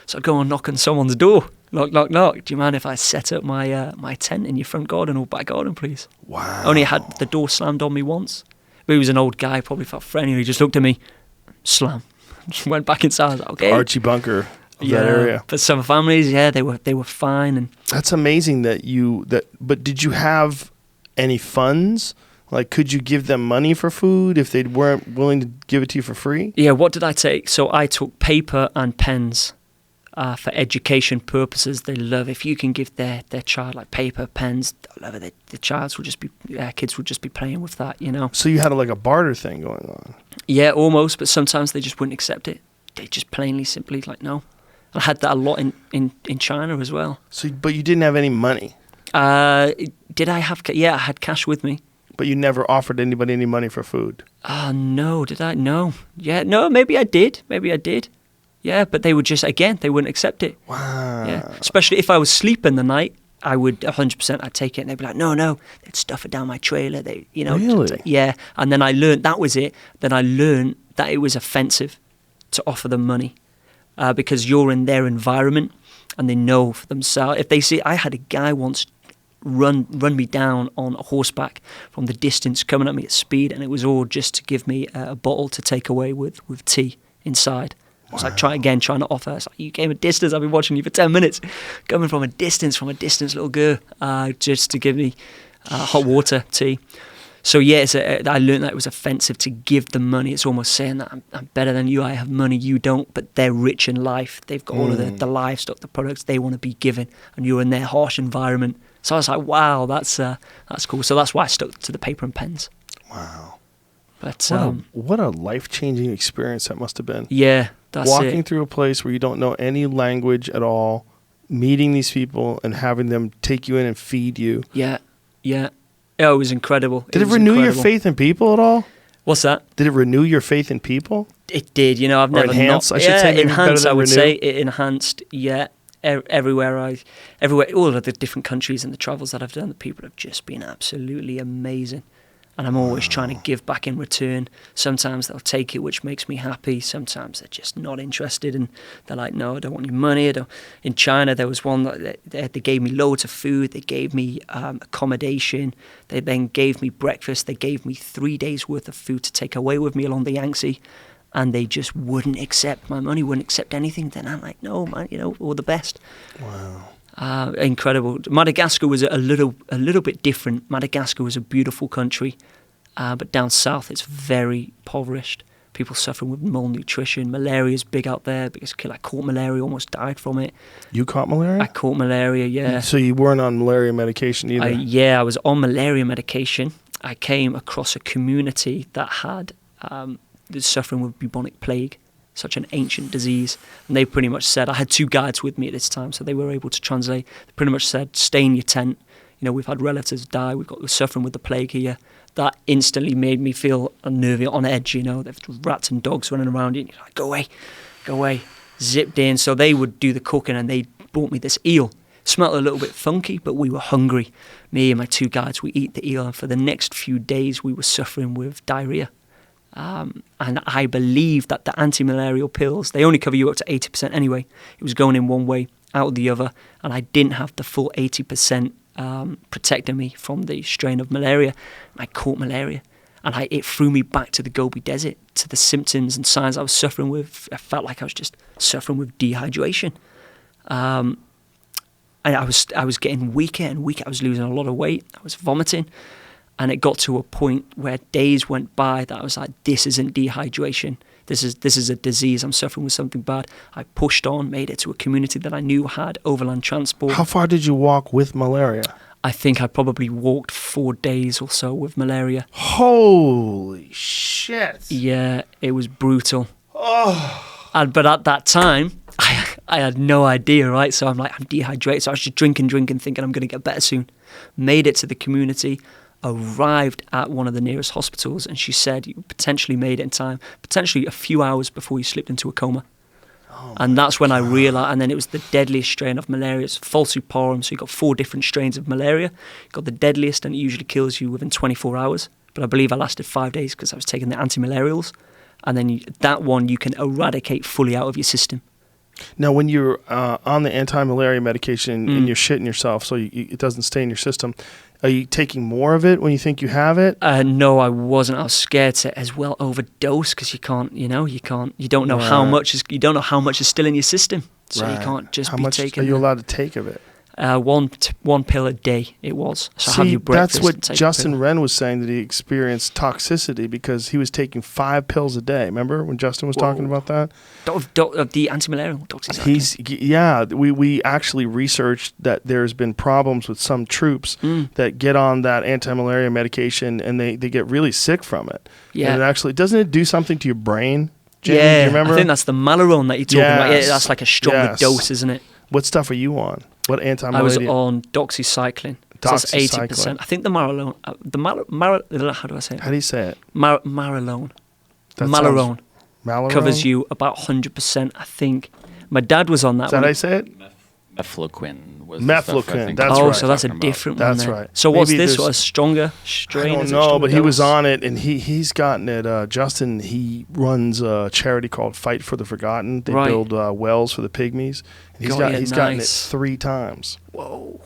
Speaker 2: so I'd go and knock on someone's door. Knock, knock, knock. Do you mind if I set up my tent in your front garden or back garden, please?
Speaker 1: Wow.
Speaker 2: Only had the door slammed on me once. But he was an old guy, probably felt friendly. He just looked at me, slam. Just went back inside. I was like, okay.
Speaker 1: Archie Bunker of that area.
Speaker 2: But some families, they were fine. And
Speaker 1: that's amazing but did you have any funds? Like, could you give them money for food if they weren't willing to give it to you for free?
Speaker 2: Yeah, what did I take? So I took paper and pens for education purposes. They love, if you can give their child like paper, pens, they love it. The kids would just be playing with that,
Speaker 1: So you had like a barter thing going on?
Speaker 2: Yeah, almost, but sometimes they just wouldn't accept it. They just plainly, simply like, no. I had that a lot in China as well.
Speaker 1: So, but you didn't have any money?
Speaker 2: Did I have... Yeah, I had cash with me.
Speaker 1: But you never offered anybody any money for food?
Speaker 2: No, did I? No. Yeah, no, maybe I did. Yeah, but they would just, again, they wouldn't accept it.
Speaker 1: Wow.
Speaker 2: Yeah, especially if I was sleeping the night, I would 100% I'd take it, and they'd be like, no, they'd stuff it down my trailer.
Speaker 1: Really?
Speaker 2: Yeah, and then I learned, that was it. Then I learned that it was offensive to offer them money because you're in their environment and they know for themselves. If they see, I had a guy once run me down on a horseback from the distance, coming at me at speed, and it was all just to give me a bottle to take away with tea inside. I was like, trying to offer. It's like, you came a distance, I've been watching you for 10 minutes, coming from a distance, little girl, just to give me hot water, tea. So yeah, I learned that it was offensive to give them money. It's almost saying that I'm better than you, I have money, you don't, but they're rich in life. They've got all of the livestock, the products they want to be given, and you're in their harsh environment. So I was like, wow, that's cool. So that's why I stuck to the paper and pens.
Speaker 1: Wow.
Speaker 2: But
Speaker 1: what a life-changing experience that must have been.
Speaker 2: Yeah, that's
Speaker 1: Walking through a place where you don't know any language at all, meeting these people and having them take you in and feed you.
Speaker 2: Yeah. Oh, it was incredible.
Speaker 1: Did it renew your faith in people at all?
Speaker 2: What's that?
Speaker 1: Did it renew your faith in people?
Speaker 2: It did. I've never
Speaker 1: enhanced. I should say
Speaker 2: enhanced. I would say it enhanced. Yeah, everywhere, all of the different countries and the travels that I've done, the people have just been absolutely amazing. And I'm always trying to give back in return. Sometimes they'll take it, which makes me happy. Sometimes they're just not interested, and they're like, no, I don't want your money. In China, there was one that they gave me loads of food. They gave me accommodation. They then gave me breakfast. They gave me 3 days worth of food to take away with me along the Yangtze. And they just wouldn't accept my money, wouldn't accept anything. Then I'm like, no, man, all the best.
Speaker 1: Wow.
Speaker 2: Incredible. Madagascar was a little bit different. Madagascar was a beautiful country, but down south it's very impoverished. People suffering with malnutrition. Malaria is big out there because I caught malaria, almost died from it.
Speaker 1: You caught malaria?
Speaker 2: I caught malaria, yeah.
Speaker 1: So you weren't on malaria medication either?
Speaker 2: I was on malaria medication. I came across a community that had suffering with bubonic plague, such an ancient disease, and they pretty much said, I had 2 guides with me at this time, so they were able to translate. They pretty much said, stay in your tent. We've had relatives die, we're suffering with the plague here. That instantly made me feel nervy, on edge. There's rats and dogs running around you, and you're like, go away. Zipped in. So they would do the cooking, and they brought me this eel. Smelled a little bit funky, but we were hungry. Me and my 2 guides, we eat the eel, and for the next few days we were suffering with diarrhea. And I believe that the anti-malarial pills, they only cover you up to 80% anyway. It was going in one way, out the other, and I didn't have the full 80% protecting me from the strain of malaria. I caught malaria, and it threw me back to the Gobi Desert, to the symptoms and signs I was suffering with. I felt like I was just suffering with dehydration. And I was getting weaker and weaker. I was losing a lot of weight. I was vomiting. And it got to a point where days went by that I was like, this isn't dehydration. This is a disease. I'm suffering with something bad. I pushed on, made it to a community that I knew had overland transport.
Speaker 1: How far did you walk with malaria?
Speaker 2: I think I probably walked 4 days or so with malaria.
Speaker 1: Holy shit.
Speaker 2: Yeah, it was brutal.
Speaker 1: Oh.
Speaker 2: But at that time, I had no idea, right? So I'm dehydrated. So I was just drinking, thinking I'm going to get better soon. Made it to the community. Arrived at one of the nearest hospitals, and she said you potentially made it in time, potentially a few hours before you slipped into a coma. And that's when I realised, and then it was the deadliest strain of malaria. It's falciparum, so you've got 4 different strains of malaria. You've got the deadliest, and it usually kills you within 24 hours. But I believe I lasted 5 days because I was taking the anti-malarials. And then that one you can eradicate fully out of your system.
Speaker 1: Now, when you're on the anti-malaria medication and you're shitting yourself so it doesn't stay in your system, are you taking more of it when you think you have it?
Speaker 2: No, I wasn't. I was scared to as well overdose because you don't know how much is still in your system, so you can't just be taking.
Speaker 1: How much are you allowed to take of it?
Speaker 2: One pill a day it was. So
Speaker 1: See,
Speaker 2: have your breakfast.
Speaker 1: That's what Justin Wren was saying, that he experienced toxicity because he was taking 5 pills a day. Remember when Justin was talking about that?
Speaker 2: Of the anti-malarial doxycycline.
Speaker 1: We actually researched that there's been problems with some troops that get on that anti-malaria medication and they get really sick from it.
Speaker 2: Yeah.
Speaker 1: And it actually, doesn't it do something to your brain? Jimmy,
Speaker 2: yeah,
Speaker 1: do you remember?
Speaker 2: I think that's the Malarone that you're talking about. Yeah, that's like a stronger dose, isn't it?
Speaker 1: What stuff are you on? What anti-malaria?
Speaker 2: I was on doxycycline. So that's 80%. I think the Malarone. How do I say it?
Speaker 1: How do you say it?
Speaker 2: Malarone. Malarone covers you about 100%. I think my dad was on that.
Speaker 1: Is that how I say it?
Speaker 3: Mefloquine was
Speaker 1: Mefloquine. That's
Speaker 2: right.
Speaker 1: Oh,
Speaker 2: so that's a different one.
Speaker 1: That's
Speaker 2: then.
Speaker 1: right.
Speaker 2: So what's this? What, a stronger strain?
Speaker 1: I don't know, but he was on it, and he's gotten it. Justin, he runs a charity called Fight for the Forgotten. They build wells for the pygmies. And he's gotten it 3 times.
Speaker 2: Whoa.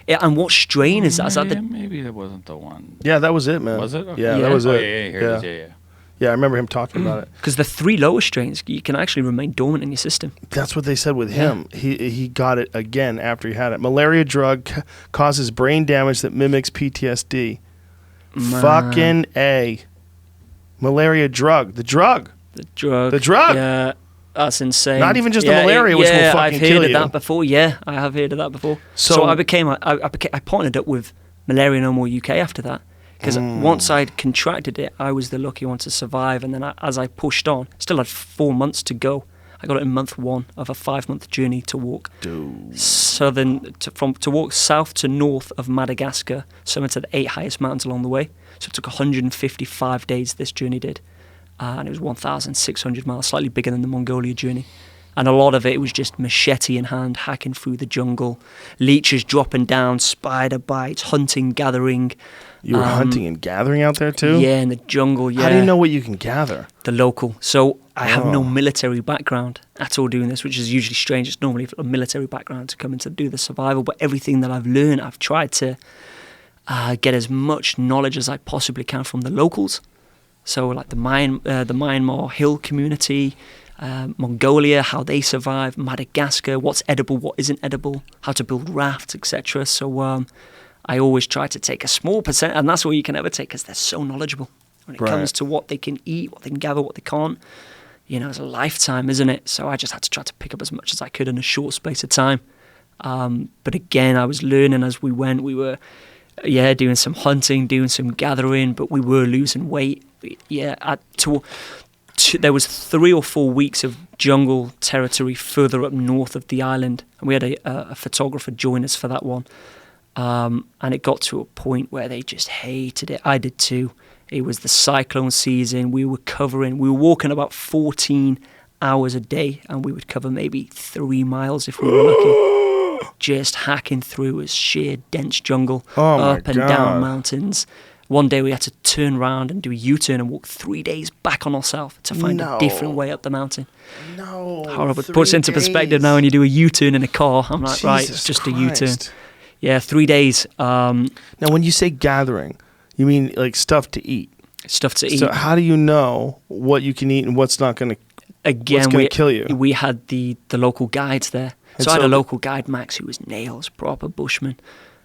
Speaker 2: Yeah, and what strain is that? Is that the
Speaker 3: Maybe that wasn't the one.
Speaker 1: Yeah, that was it, man.
Speaker 3: Was it? Okay.
Speaker 1: Yeah,
Speaker 2: Yeah.
Speaker 1: that was
Speaker 3: Oh,
Speaker 1: it.
Speaker 3: yeah, here it is. Yeah.
Speaker 1: Yeah, I remember him talking about it.
Speaker 2: because the 3 lower strains you can actually remain dormant in your system.
Speaker 1: That's what they said with him. He got it again after he had it. Malaria drug causes brain damage that mimics PTSD.
Speaker 2: Man.
Speaker 1: Fucking A. Malaria drug. The drug.
Speaker 2: The drug.
Speaker 1: The drug.
Speaker 2: Yeah, that's insane.
Speaker 1: Not even just the malaria, which will fucking
Speaker 2: I've heard
Speaker 1: kill
Speaker 2: of
Speaker 1: you.
Speaker 2: that before. Yeah, I have heard of that before.
Speaker 1: So-
Speaker 2: So I partnered up with Malaria No More UK after that. Because once I'd contracted it, I was the lucky one to survive. And then as I pushed on, still had 4 months to go. I got it in month 1 of a 5-month journey to walk to walk south to north of Madagascar, some to the 8 highest mountains along the way. So it took 155 days. This journey did, and it was 1,600 miles, slightly bigger than the Mongolia journey. And a lot of it was just machete in hand, hacking through the jungle, leeches dropping down, spider bites, hunting, gathering.
Speaker 1: You were hunting and gathering out there too?
Speaker 2: Yeah, in the jungle. Yeah.
Speaker 1: How do you know what you can gather?
Speaker 2: The local. So I have
Speaker 1: Oh.
Speaker 2: no military background at all doing this, which is usually strange. It's normally a military background to come in to do the survival. But everything that I've learned, I've tried to get as much knowledge as I possibly can from the locals. So like the Myanmar hill community, Mongolia, how they survive, Madagascar, what's edible, what isn't edible, how to build rafts, etc. So I always try to take a small percent, and that's all you can ever take because they're so knowledgeable when it
Speaker 1: Right.
Speaker 2: comes to what they can eat, what they can gather, what they can't. You know, it's a lifetime, isn't it? So I just had to try to pick up as much as I could in a short space of time. But again, I was learning as we went. We were, doing some hunting, doing some gathering, but we were losing weight. There was 3 or 4 weeks of jungle territory further up north of the island, and we had a photographer join us for that one. And it got to a point where they just hated it. I did too. It was the cyclone season. We were walking about 14 hours a day, and we would cover maybe 3 miles if we were lucky. Just hacking through a sheer dense jungle, up and down mountains. One day we had to turn around and do a U-turn and walk 3 days back on ourselves to find a different way up the mountain.
Speaker 1: No.
Speaker 2: Horrible. It puts into perspective now when you do a U-turn in a car. I'm like, right,
Speaker 1: Jesus
Speaker 2: it's just a
Speaker 1: Christ.
Speaker 2: U-turn. Yeah, 3 days.
Speaker 1: Now, when you say gathering, you mean like stuff to eat?
Speaker 2: Stuff to eat.
Speaker 1: So how do you know what you can eat and what's not going to
Speaker 2: Again,
Speaker 1: gonna kill you?
Speaker 2: We had the local guides there.
Speaker 1: And
Speaker 2: So I had
Speaker 1: so-
Speaker 2: a local guide, Max, who was nails, proper bushman.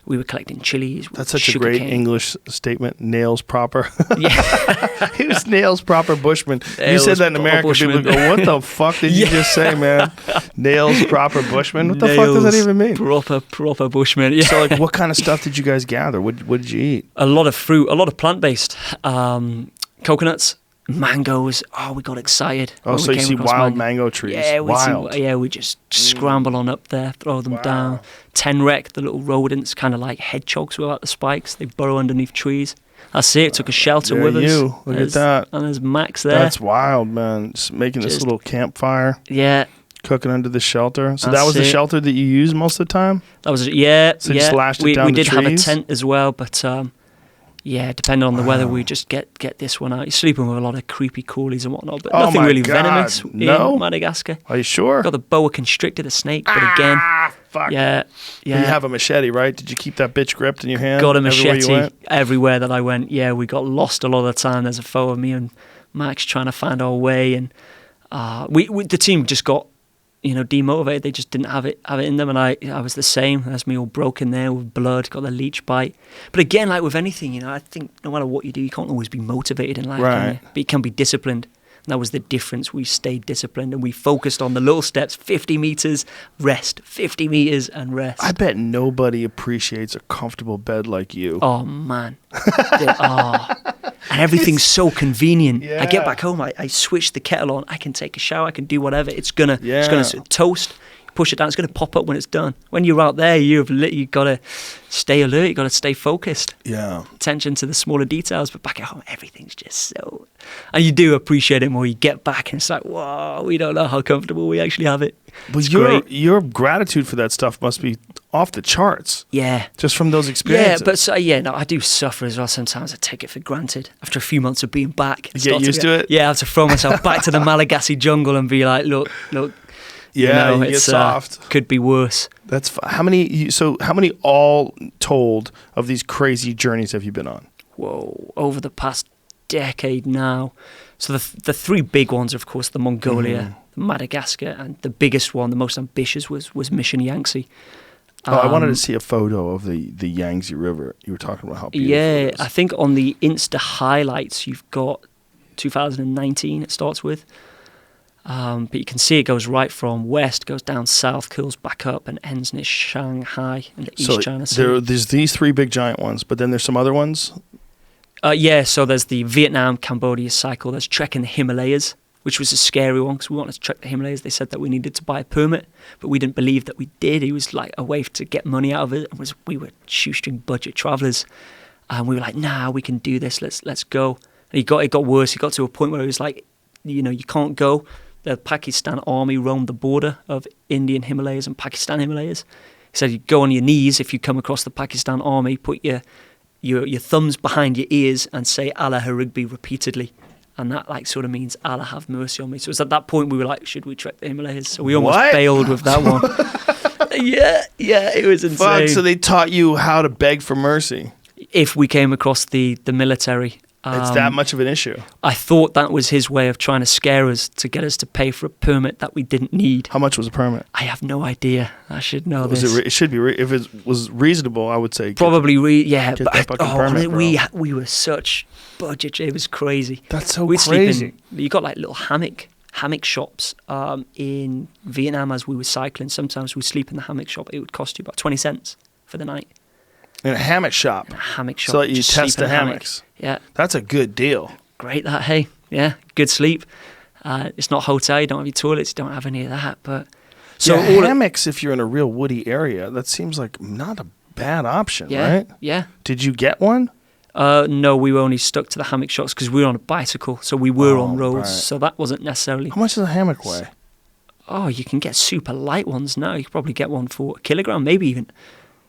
Speaker 2: We were collecting chilies.
Speaker 1: That's such a great
Speaker 2: sugarcane.
Speaker 1: English statement. Nails proper.
Speaker 2: Yeah.
Speaker 1: He was nails proper bushman. You
Speaker 2: Nails
Speaker 1: said that in
Speaker 2: proper
Speaker 1: America, people
Speaker 2: bushman.
Speaker 1: go, "What the fuck did you just say, man?" Nails proper bushman. What the fuck does that
Speaker 2: Nails,
Speaker 1: even mean?
Speaker 2: Proper bushman. Yeah.
Speaker 1: So, like, what kind of stuff did you guys gather? What did you eat?
Speaker 2: A lot of fruit, a lot of plant-based. Coconuts, mangoes. Oh, we got excited.
Speaker 1: Oh,
Speaker 2: when
Speaker 1: so
Speaker 2: we
Speaker 1: you
Speaker 2: came
Speaker 1: see
Speaker 2: across
Speaker 1: wild mango trees.
Speaker 2: Yeah,
Speaker 1: wild.
Speaker 2: we just scramble on up there, throw them down. Tenrec, the little rodents, kind of like hedgehogs without the spikes. They burrow underneath trees. That's it. Took a shelter
Speaker 1: Yeah,
Speaker 2: with us.
Speaker 1: you. Look at that.
Speaker 2: And there's Max there.
Speaker 1: That's wild, man. Just making this
Speaker 2: Just-
Speaker 1: little campfire,
Speaker 2: Yeah,
Speaker 1: cooking under the shelter. So that
Speaker 2: That's
Speaker 1: was the
Speaker 2: it.
Speaker 1: shelter that you used most of the time?
Speaker 2: that was
Speaker 1: So you just lashed it
Speaker 2: We
Speaker 1: down the
Speaker 2: did have a
Speaker 1: trees?
Speaker 2: tent as well, but depending on the weather, we just get this one out. You're sleeping with a lot of creepy coolies and whatnot, but
Speaker 1: Oh
Speaker 2: nothing
Speaker 1: my
Speaker 2: really
Speaker 1: God,
Speaker 2: venomous
Speaker 1: no?
Speaker 2: in Madagascar.
Speaker 1: Are you sure?
Speaker 2: Got the boa constrictor, the snake, but again,
Speaker 1: Fuck.
Speaker 2: yeah.
Speaker 1: But you have a machete, right? Did you keep that bitch gripped in your hand?
Speaker 2: Got a
Speaker 1: everywhere you
Speaker 2: machete
Speaker 1: went?
Speaker 2: everywhere that I went. Yeah, we got lost a lot of the time. There's a photo of me and Max trying to find our way, and the team just got demotivated. They just didn't have it in them, and I was the same. That's me all broken there with blood, got the leech bite. But again, like with anything, I think no matter what you do, you can't always be motivated in life, can
Speaker 1: Right.
Speaker 2: you? But you can be disciplined. And that was the difference. We stayed disciplined and we focused on the little steps: 50 meters, rest, 50 meters, and rest.
Speaker 1: I bet nobody appreciates a comfortable bed like you.
Speaker 2: Oh man. And everything's so convenient. I
Speaker 1: Yeah.
Speaker 2: get back home, I switch the kettle on, I can take a shower, I can do whatever. It's gonna
Speaker 1: Yeah.
Speaker 2: toast, push it down, it's gonna pop up when it's done. When you're out there, you've gotta stay alert, you gotta stay focused.
Speaker 1: Yeah.
Speaker 2: Attention to the smaller details, but back at home everything's just so, and you do appreciate it more. You get back and it's like, whoa, we don't know how comfortable we actually have it.
Speaker 1: But
Speaker 2: It's great.
Speaker 1: your gratitude for that stuff must be off the charts.
Speaker 2: Yeah.
Speaker 1: Just from those
Speaker 2: Yeah,
Speaker 1: experiences.
Speaker 2: but I do suffer as well. Sometimes I take it for granted. After a few months of being back,
Speaker 1: You get used to it?
Speaker 2: Yeah, I have to throw myself back to the Malagasy jungle and be like, look.
Speaker 1: Yeah, you get
Speaker 2: it's
Speaker 1: soft.
Speaker 2: could be worse.
Speaker 1: That's how many. So how many all told of these crazy journeys have you been on?
Speaker 2: Whoa, over the past decade now. So the three big ones, of course, the Mongolia, the Madagascar, and the biggest one, the most ambitious, was Mission Yangtze.
Speaker 1: I wanted to see a photo of the Yangtze River. You were talking about how beautiful it is.
Speaker 2: I think on the Insta highlights you've got 2019. It starts with. But you can see it goes right from west, goes down south, curls back up, and ends near Shanghai in the East China Sea.
Speaker 1: There's these three big giant ones, but then there's some other ones.
Speaker 2: So there's the Vietnam-Cambodia cycle. There's trekking the Himalayas, which was a scary one because we wanted to trek the Himalayas. They said that we needed to buy a permit, but we didn't believe that we did. It was like a way to get money out of it. We were shoestring budget travelers, and we were like, nah, we can do this. Let's go. And it got worse. It got to a point where it was like, you can't go. The Pakistan army roamed the border of Indian Himalayas and Pakistan Himalayas. He said you go on your knees if you come across the Pakistan army, put your thumbs behind your ears and say Allah Harugbi repeatedly. And that sort of means Allah have mercy on me. So it was at that point we were like, should we trek the Himalayas? So we almost bailed with that one. yeah, it was insane.
Speaker 1: Fuck, so they taught you how to beg for mercy.
Speaker 2: If we came across the military.
Speaker 1: It's that much of an issue.
Speaker 2: I thought that was his way of trying to scare us to get us to pay for a permit that we didn't need.
Speaker 1: How much was a permit?
Speaker 2: I have no idea. I should know this.
Speaker 1: It should be. If it was reasonable, I would say.
Speaker 2: Probably,
Speaker 1: get that fucking permit,
Speaker 2: we were such budget. It was crazy.
Speaker 1: That's so crazy.
Speaker 2: You got little hammock shops in Vietnam as we were cycling. Sometimes we'd sleep in the hammock shop. It would cost you about 20 cents for the night.
Speaker 1: In a hammock shop.
Speaker 2: So
Speaker 1: that you test the hammocks.
Speaker 2: Yeah.
Speaker 1: That's a good deal.
Speaker 2: Great that, hey. Yeah, good sleep. It's not a hotel, you don't have your toilets, you don't have any of that. But
Speaker 1: so hammocks, if you're in a real woody area, that seems like not a bad option, right?
Speaker 2: Yeah.
Speaker 1: Did you get one?
Speaker 2: No, we were only stuck to the hammock shops because we were on a bicycle, so we were on roads,
Speaker 1: right.
Speaker 2: so that wasn't necessarily...
Speaker 1: How much does a hammock weigh?
Speaker 2: Oh, you can get super light ones now. You could probably get one for a kilogram, maybe even...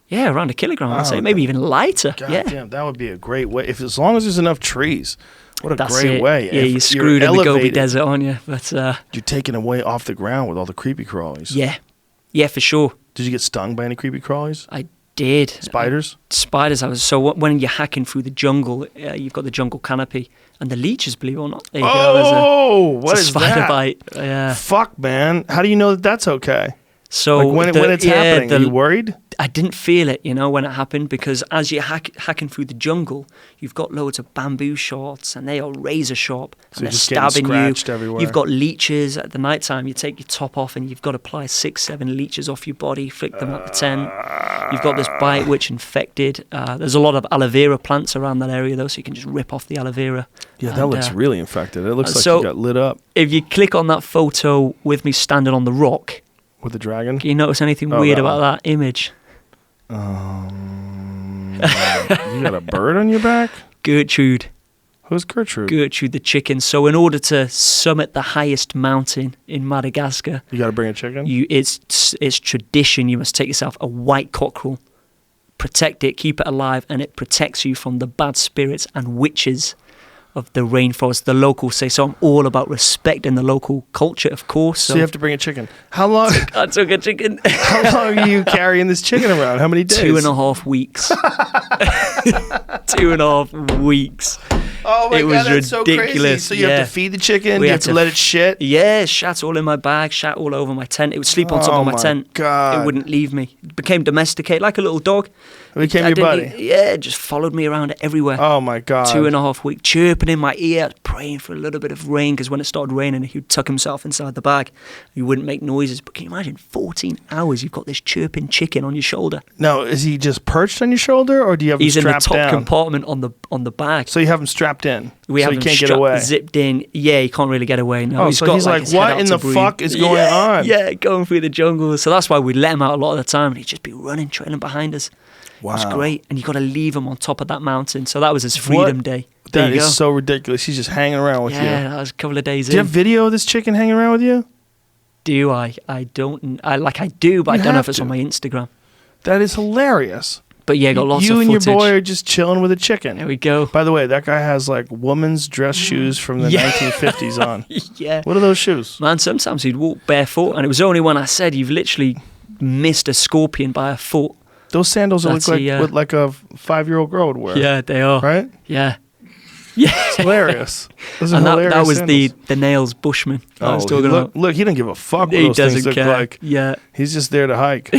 Speaker 2: Yeah, around a kilogram, I'd say. Maybe even lighter.
Speaker 1: God damn, that would be a great way. As long as there's enough trees, what a great way.
Speaker 2: Yeah, you're screwed in the Gobi Desert, aren't you? But
Speaker 1: you're taking away off the ground with all the creepy crawlies.
Speaker 2: Yeah, for sure.
Speaker 1: Did you get stung by any creepy crawlies?
Speaker 2: I did.
Speaker 1: Spiders?
Speaker 2: Spiders. When you're hacking through the jungle, you've got the jungle canopy. And the leeches, believe it or not. There you go.
Speaker 1: What is
Speaker 2: spider
Speaker 1: that?
Speaker 2: Bite. Yeah.
Speaker 1: Fuck, man. How do you know that that's okay?
Speaker 2: So
Speaker 1: when it's happening, are you worried?
Speaker 2: I didn't feel it, when it happened, because as you're hacking through the jungle, you've got loads of bamboo shorts, and they are razor sharp, and they're stabbing you.
Speaker 1: Everywhere.
Speaker 2: You've got leeches at the night time. You take your top off, and you've got to apply 6-7 leeches off your body, flick them up the tent. You've got this bite which infected. There's a lot of aloe vera plants around that area, though, so you can just rip off the aloe vera.
Speaker 1: Yeah, that looks really infected. It looks like you got lit up.
Speaker 2: If you click on that photo with me standing on the rock,
Speaker 1: with the dragon?
Speaker 2: Can you notice anything weird about that image?
Speaker 1: You got a bird on your back?
Speaker 2: Gertrude.
Speaker 1: Who's Gertrude?
Speaker 2: Gertrude the chicken. So in order to summit the highest mountain in Madagascar...
Speaker 1: You got to bring a chicken?
Speaker 2: It's tradition. You must take yourself a white cockerel, protect it, keep it alive, and it protects you from the bad spirits and witches of the rainforest. The locals say so. I'm all about respecting the local culture, of course.
Speaker 1: So you have to bring a chicken. How long?
Speaker 2: I took a chicken.
Speaker 1: How long are you carrying this chicken around? How many days?
Speaker 2: 2.5 weeks. 2.5 weeks.
Speaker 1: Oh my God, that's
Speaker 2: ridiculous.
Speaker 1: So crazy. So you have to feed the chicken, you have to let it shit?
Speaker 2: Yeah, shat all in my bag, shat all over my tent. It would sleep on top of my tent.
Speaker 1: God.
Speaker 2: It wouldn't leave me. It became domesticated, like a little dog.
Speaker 1: It became your buddy?
Speaker 2: It just followed me around everywhere.
Speaker 1: Oh my God.
Speaker 2: 2.5 weeks, chirping in my ear, praying for a little bit of rain, because when it started raining, he would tuck himself inside the bag. He wouldn't make noises. But can you imagine, 14 hours, you've got this chirping chicken on your shoulder.
Speaker 1: Now, is he just perched on your shoulder, or do you have him strapped down?
Speaker 2: He's in the top compartment on the bag.
Speaker 1: So you have him strapped in,
Speaker 2: so he can't get away? Zipped in. Yeah, he can't really get away. No,
Speaker 1: he's like what in the fuck is going on?
Speaker 2: Yeah, going through the jungle. So that's why we'd let him out a lot of the time, and he'd just be running, trailing behind us. Wow. It was great. And you got to leave him on top of that mountain. So that was his freedom day.
Speaker 1: That is so ridiculous. He's just hanging around with you.
Speaker 2: Yeah, that was a couple of days in.
Speaker 1: Do you have video of this chicken hanging around with you?
Speaker 2: Do I? I don't. I do, but I don't know if it's on my Instagram.
Speaker 1: That is hilarious.
Speaker 2: But yeah, got lots
Speaker 1: You
Speaker 2: of
Speaker 1: and
Speaker 2: footage.
Speaker 1: your boy are just chilling with a chicken.
Speaker 2: There we go.
Speaker 1: By the way, that guy has like woman's dress shoes from the
Speaker 2: Yeah.
Speaker 1: 1950s on.
Speaker 2: Yeah.
Speaker 1: What are those shoes?
Speaker 2: Man, sometimes he'd walk barefoot, and it was only when I said you've literally missed a scorpion by a foot.
Speaker 1: Those sandals look
Speaker 2: That's
Speaker 1: like
Speaker 2: a,
Speaker 1: what like a 5-year-old girl would wear.
Speaker 2: Yeah, they are.
Speaker 1: Right?
Speaker 2: Yeah. Yeah.
Speaker 1: It's hilarious. Those are
Speaker 2: And
Speaker 1: hilarious
Speaker 2: that was
Speaker 1: sandals.
Speaker 2: the nails Bushman I was talking
Speaker 1: look,
Speaker 2: about.
Speaker 1: look, he didn't give a fuck what
Speaker 2: He
Speaker 1: those things
Speaker 2: doesn't
Speaker 1: look
Speaker 2: care.
Speaker 1: like.
Speaker 2: Yeah.
Speaker 1: He's just there to hike.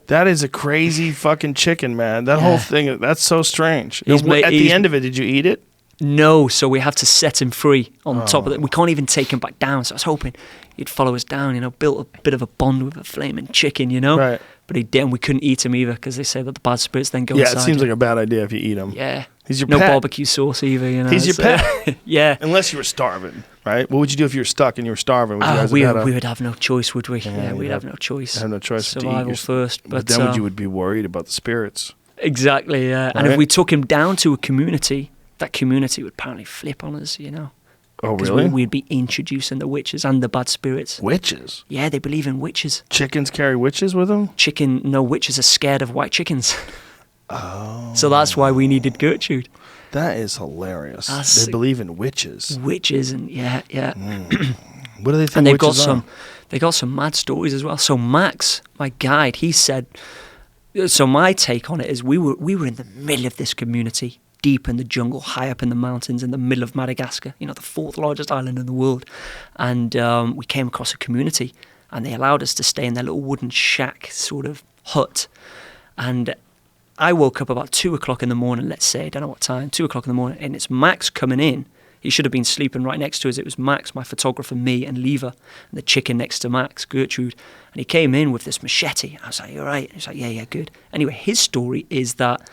Speaker 1: That is a crazy fucking chicken, man. That whole thing, that's so strange.
Speaker 2: He's
Speaker 1: At the end of it, did you eat it?
Speaker 2: No, so we have to set him free on top of it. We can't even take him back down. So I was hoping he'd follow us down, built a bit of a bond with a flaming chicken,
Speaker 1: Right.
Speaker 2: But he didn't. We couldn't eat him either because they say that the bad spirits then go
Speaker 1: Yeah,
Speaker 2: inside.
Speaker 1: it seems like a bad idea if you eat him.
Speaker 2: Yeah.
Speaker 1: He's your
Speaker 2: no
Speaker 1: pet.
Speaker 2: barbecue sauce either,
Speaker 1: He's your
Speaker 2: so-
Speaker 1: pet.
Speaker 2: Yeah.
Speaker 1: Unless you were starving, right? What would you do if you were stuck and you were starving? Would you guys
Speaker 2: we
Speaker 1: have had a-
Speaker 2: would have no choice, would we? Yeah,
Speaker 1: you'd
Speaker 2: we'd have no choice.
Speaker 1: have no choice but to eat
Speaker 2: Survival
Speaker 1: your-
Speaker 2: first.
Speaker 1: But
Speaker 2: But,
Speaker 1: then you would be worried about the spirits.
Speaker 2: Exactly, yeah. And if
Speaker 1: Right.
Speaker 2: we took him down to a community, that community would apparently flip on us,
Speaker 1: Oh,
Speaker 2: Because
Speaker 1: really?
Speaker 2: we'd be introducing the witches and the bad spirits.
Speaker 1: Witches?
Speaker 2: Yeah, they believe in witches.
Speaker 1: Chickens carry witches with them?
Speaker 2: Witches are scared of white chickens. Oh. So that's why we needed Gertrude.
Speaker 1: That is hilarious.
Speaker 2: That's-
Speaker 1: They believe in witches.
Speaker 2: Witches and yeah.
Speaker 1: What do they think
Speaker 2: And they've got
Speaker 1: witches are?
Speaker 2: they got some mad stories as well. So Max, my guide, he said. So my take on it is we were in the middle of this community, deep in the jungle, high up in the mountains, in the middle of Madagascar, the 4th largest island in the world, and we came across a community, and they allowed us to stay in their little wooden shack sort of hut, and I woke up about 2 o'clock in the morning, let's say, I don't know what time, 2 o'clock in the morning, and it's Max coming in. He should have been sleeping right next to us. It was Max, my photographer, me, and Lever, and the chicken next to Max, Gertrude. And he came in with this machete. I was like, "You all right?" He's like, yeah, good. Anyway, his story is that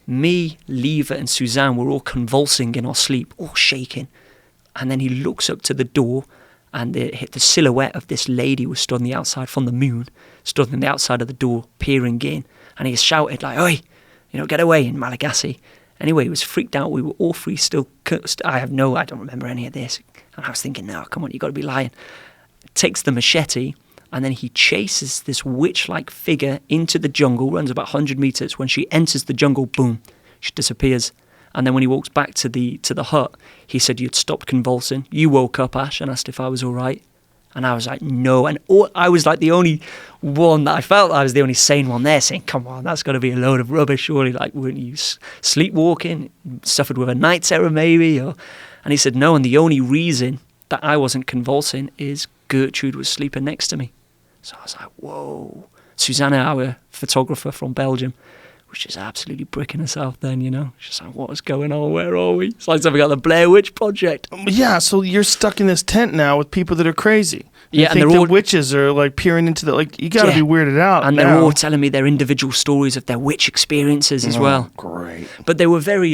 Speaker 2: me, Lever, and Suzanne were all convulsing in our sleep, all shaking. And then he looks up to the door, and the silhouette of this lady was stood on the outside from the moon, stood on the outside of the door, peering in. And he shouted like, "Oi, get away," in Malagasy. Anyway, he was freaked out. We were all three still cursed. I don't remember any of this. And I was thinking, no, come on, you got to be lying. Takes the machete, and then he chases this witch-like figure into the jungle, runs about 100 meters. When she enters the jungle, boom, she disappears. And then when he walks back to the hut, he said, "You'd stopped convulsing. You woke up, Ash, and asked if I was all right." And I was like, no. And I was like the only one that I felt I was the only sane one there saying, come on, that's got to be a load of rubbish, surely. Like, weren't you sleepwalking? Suffered with a night terror, maybe? And he said, no. And the only reason that I wasn't convulsing is Gertrude was sleeping next to me. So I was like, whoa. Susanna, our photographer from Belgium, was just absolutely bricking us out then, She's like, what is going on? Where are we? It's like something like the Blair Witch Project.
Speaker 1: Yeah, so you're stuck in this tent now with people that are crazy.
Speaker 2: Yeah,
Speaker 1: You
Speaker 2: and
Speaker 1: think
Speaker 2: they're
Speaker 1: the
Speaker 2: all-
Speaker 1: witches are like peering into the, like, you got to
Speaker 2: Yeah.
Speaker 1: be weirded out.
Speaker 2: And
Speaker 1: now.
Speaker 2: they're all telling me their individual stories of their witch experiences as well.
Speaker 1: Great.
Speaker 2: But they were very,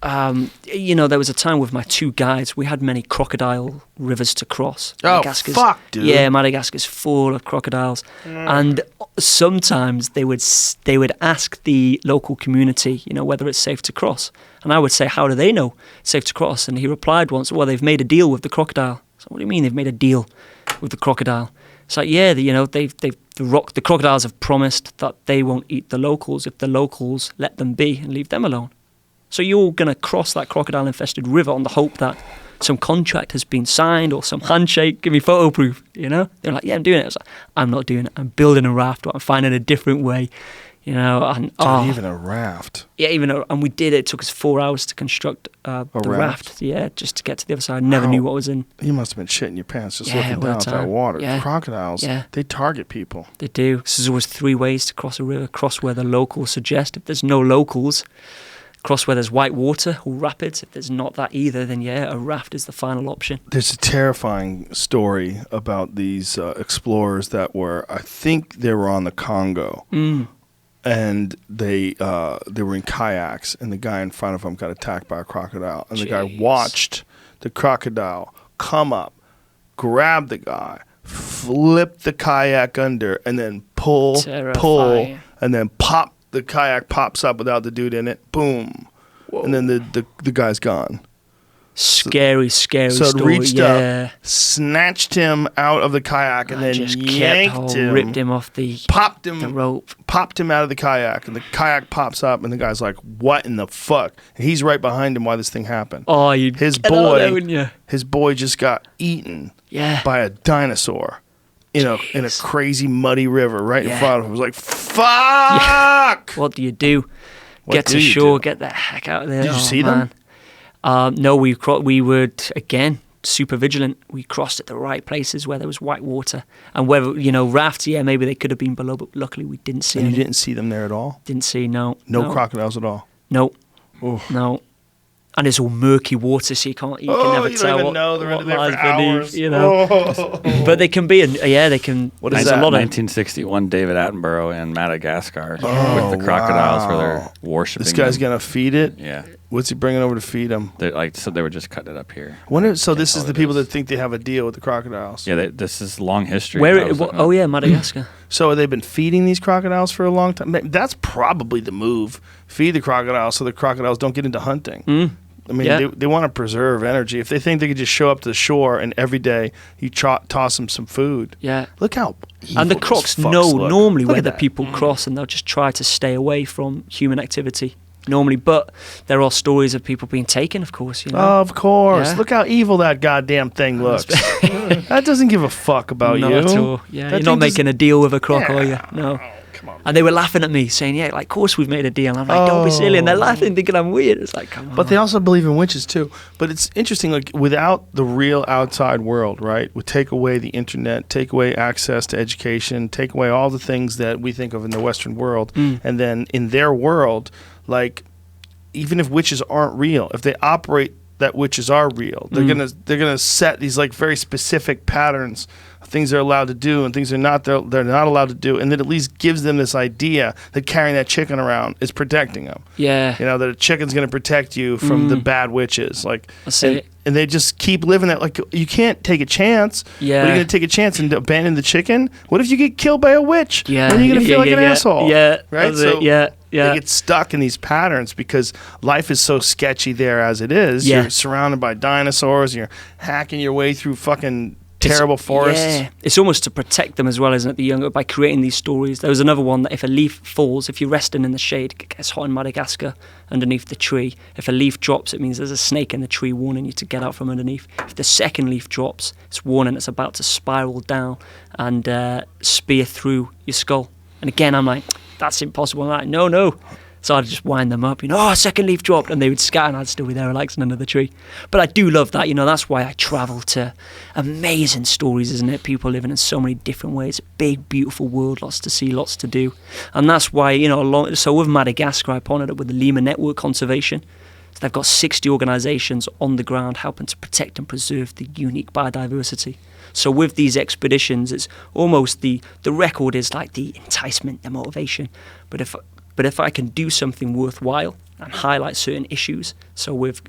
Speaker 2: there was a time with my two guides, we had many crocodile rivers to cross.
Speaker 1: Oh,
Speaker 2: Madagascar's-
Speaker 1: fuck, dude.
Speaker 2: Yeah, Madagascar's full of crocodiles. And sometimes they would ask the local community, whether it's safe to cross. And I would say, how do they know it's safe to cross? And he replied once, well, they've made a deal with the crocodile. So what do you mean they've made a deal with the crocodile? It's like, yeah, the crocodiles have promised that they won't eat the locals if the locals let them be and leave them alone. So you're going to cross that crocodile-infested river on the hope that some contract has been signed or some handshake, give me photo proof, They're like, yeah, I'm doing it. I was like, I'm not doing it. I'm building a raft, or I'm finding a different way, And
Speaker 1: Even a raft.
Speaker 2: yeah, and we did it. It took us 4 hours to construct the raft. Yeah, just to get to the other side. I never knew what was in.
Speaker 1: You must have been shitting your pants just
Speaker 2: Yeah,
Speaker 1: looking
Speaker 2: what a
Speaker 1: down at that
Speaker 2: time.
Speaker 1: water.
Speaker 2: Yeah.
Speaker 1: Crocodiles,
Speaker 2: Yeah.
Speaker 1: they target people.
Speaker 2: They do. So there's always 3 ways to cross a river. Cross where the locals suggest. If there's no locals, cross where there's white water or rapids. If there's not that either, then yeah, a raft is the final option.
Speaker 1: There's a terrifying story about these explorers that I think they were on the Congo. And they were in kayaks, and the guy in front of them got attacked by a crocodile. And the guy
Speaker 2: Jeez.
Speaker 1: watched the crocodile come up, grab the guy, flip the kayak under, and then pull,
Speaker 2: Terrifying.
Speaker 1: and then pop. The kayak pops up without the dude in it. Boom.
Speaker 2: Whoa.
Speaker 1: And then the guy's gone.
Speaker 2: Scary
Speaker 1: So it
Speaker 2: story.
Speaker 1: reached
Speaker 2: yeah.
Speaker 1: up, snatched him out of the kayak, and then
Speaker 2: just
Speaker 1: yanked him,
Speaker 2: ripped him off the rope.
Speaker 1: popped him out of the kayak, and the kayak pops up, and the guy's like, "What in the fuck?" And he's right behind him while this thing happened.
Speaker 2: Oh, you
Speaker 1: his
Speaker 2: get out there,
Speaker 1: boy,
Speaker 2: wouldn't you?
Speaker 1: his boy just got eaten by a dinosaur in a crazy muddy river right in front of him. It was like, fuck!
Speaker 2: Yeah. What do you do? Get to shore, get the heck out of there.
Speaker 1: Did you see them?
Speaker 2: No, we were, again, super vigilant. We crossed at the right places where there was white water. And whether, rafts, maybe they could have been below, but luckily we didn't see
Speaker 1: them. And
Speaker 2: any.
Speaker 1: you didn't see them there at all?
Speaker 2: Didn't see, no.
Speaker 1: No crocodiles at all?
Speaker 2: No.
Speaker 1: Oof.
Speaker 2: No. And it's all murky water, so you can never
Speaker 1: you
Speaker 2: tell
Speaker 1: don't even
Speaker 2: what,
Speaker 1: know. They're
Speaker 2: what
Speaker 1: under there
Speaker 2: lies
Speaker 1: for hours.
Speaker 2: beneath, But they can be, they can.
Speaker 1: What is
Speaker 3: that?
Speaker 1: that?
Speaker 3: 1961 David Attenborough in Madagascar with the crocodiles where they're worshipping.
Speaker 1: This guy's
Speaker 3: them.
Speaker 1: gonna feed it.
Speaker 3: Yeah.
Speaker 1: What's he bringing over to feed them?
Speaker 3: They were just cutting it up here.
Speaker 1: So this is the people that think they have a deal with the crocodiles.
Speaker 3: Yeah, this is long history.
Speaker 2: Madagascar.
Speaker 1: So they've been feeding these crocodiles for a long time. That's probably the move. Feed the crocodiles so the crocodiles don't get into hunting. I mean, they want to preserve energy. If they think they could just show up to the shore and every day you toss them some food.
Speaker 2: Yeah.
Speaker 1: Look how evil
Speaker 2: And the
Speaker 1: those
Speaker 2: crocs
Speaker 1: fucks
Speaker 2: know
Speaker 1: look.
Speaker 2: normally
Speaker 1: Look
Speaker 2: where
Speaker 1: at
Speaker 2: the
Speaker 1: that.
Speaker 2: people cross, and they'll just try to stay away from human activity. Normally, but there are stories of people being taken, of course.
Speaker 1: Of course.
Speaker 2: Yeah.
Speaker 1: Look how evil that goddamn thing looks. That doesn't give a fuck about you.
Speaker 2: Not at all. Yeah, you're not making a deal with a croc, are you? No.
Speaker 1: Come on.
Speaker 2: And they were laughing at me, saying, of course we've made a deal. I'm like, don't be silly. And they're laughing, thinking I'm weird. It's like, come on.
Speaker 1: But they also believe in witches, too. But it's interesting, like, without the real outside world, right, would take away the internet, take away access to education, take away all the things that we think of in the Western world. And then in their world, like, even if witches aren't real, if they operate that witches are real, they're gonna set these like very specific patterns of things they're allowed to do and things they're not allowed to do, and that at least gives them this idea that carrying that chicken around is protecting them.
Speaker 2: Yeah,
Speaker 1: that a chicken's gonna protect you from the bad witches. Like, and they just keep living that. Like, you can't take a chance.
Speaker 2: Yeah,
Speaker 1: are you gonna take a chance and abandon the chicken? What if you get killed by a witch?
Speaker 2: Yeah,
Speaker 1: then you're gonna feel like an asshole.
Speaker 2: Yeah,
Speaker 1: right.
Speaker 2: So
Speaker 1: they get stuck in these patterns because life is so sketchy there as it is.
Speaker 2: Yeah.
Speaker 1: You're surrounded by dinosaurs. You're hacking your way through fucking terrible forests.
Speaker 2: Yeah, it's almost to protect them as well, isn't it? By creating these stories. There was another one that if a leaf falls, if you're resting in the shade, it gets hot in Madagascar underneath the tree. If a leaf drops, it means there's a snake in the tree warning you to get out from underneath. If the second leaf drops, it's warning it's about to spiral down and spear through your skull. And again, I'm like, that's impossible. I'm like, no. So I'd just wind them up, a second leaf dropped, and they would scatter, and I'd still be there relaxing under the tree. But I do love that, that's why I travel to amazing stories, isn't it? People living in so many different ways, a big, beautiful world, lots to see, lots to do. And that's why, so with Madagascar, I partnered up with the Lemur Network Conservation. So they've got 60 organisations on the ground helping to protect and preserve the unique biodiversity. So with these expeditions, it's almost the record is like the enticement, the motivation. But if I can do something worthwhile and highlight certain issues, so with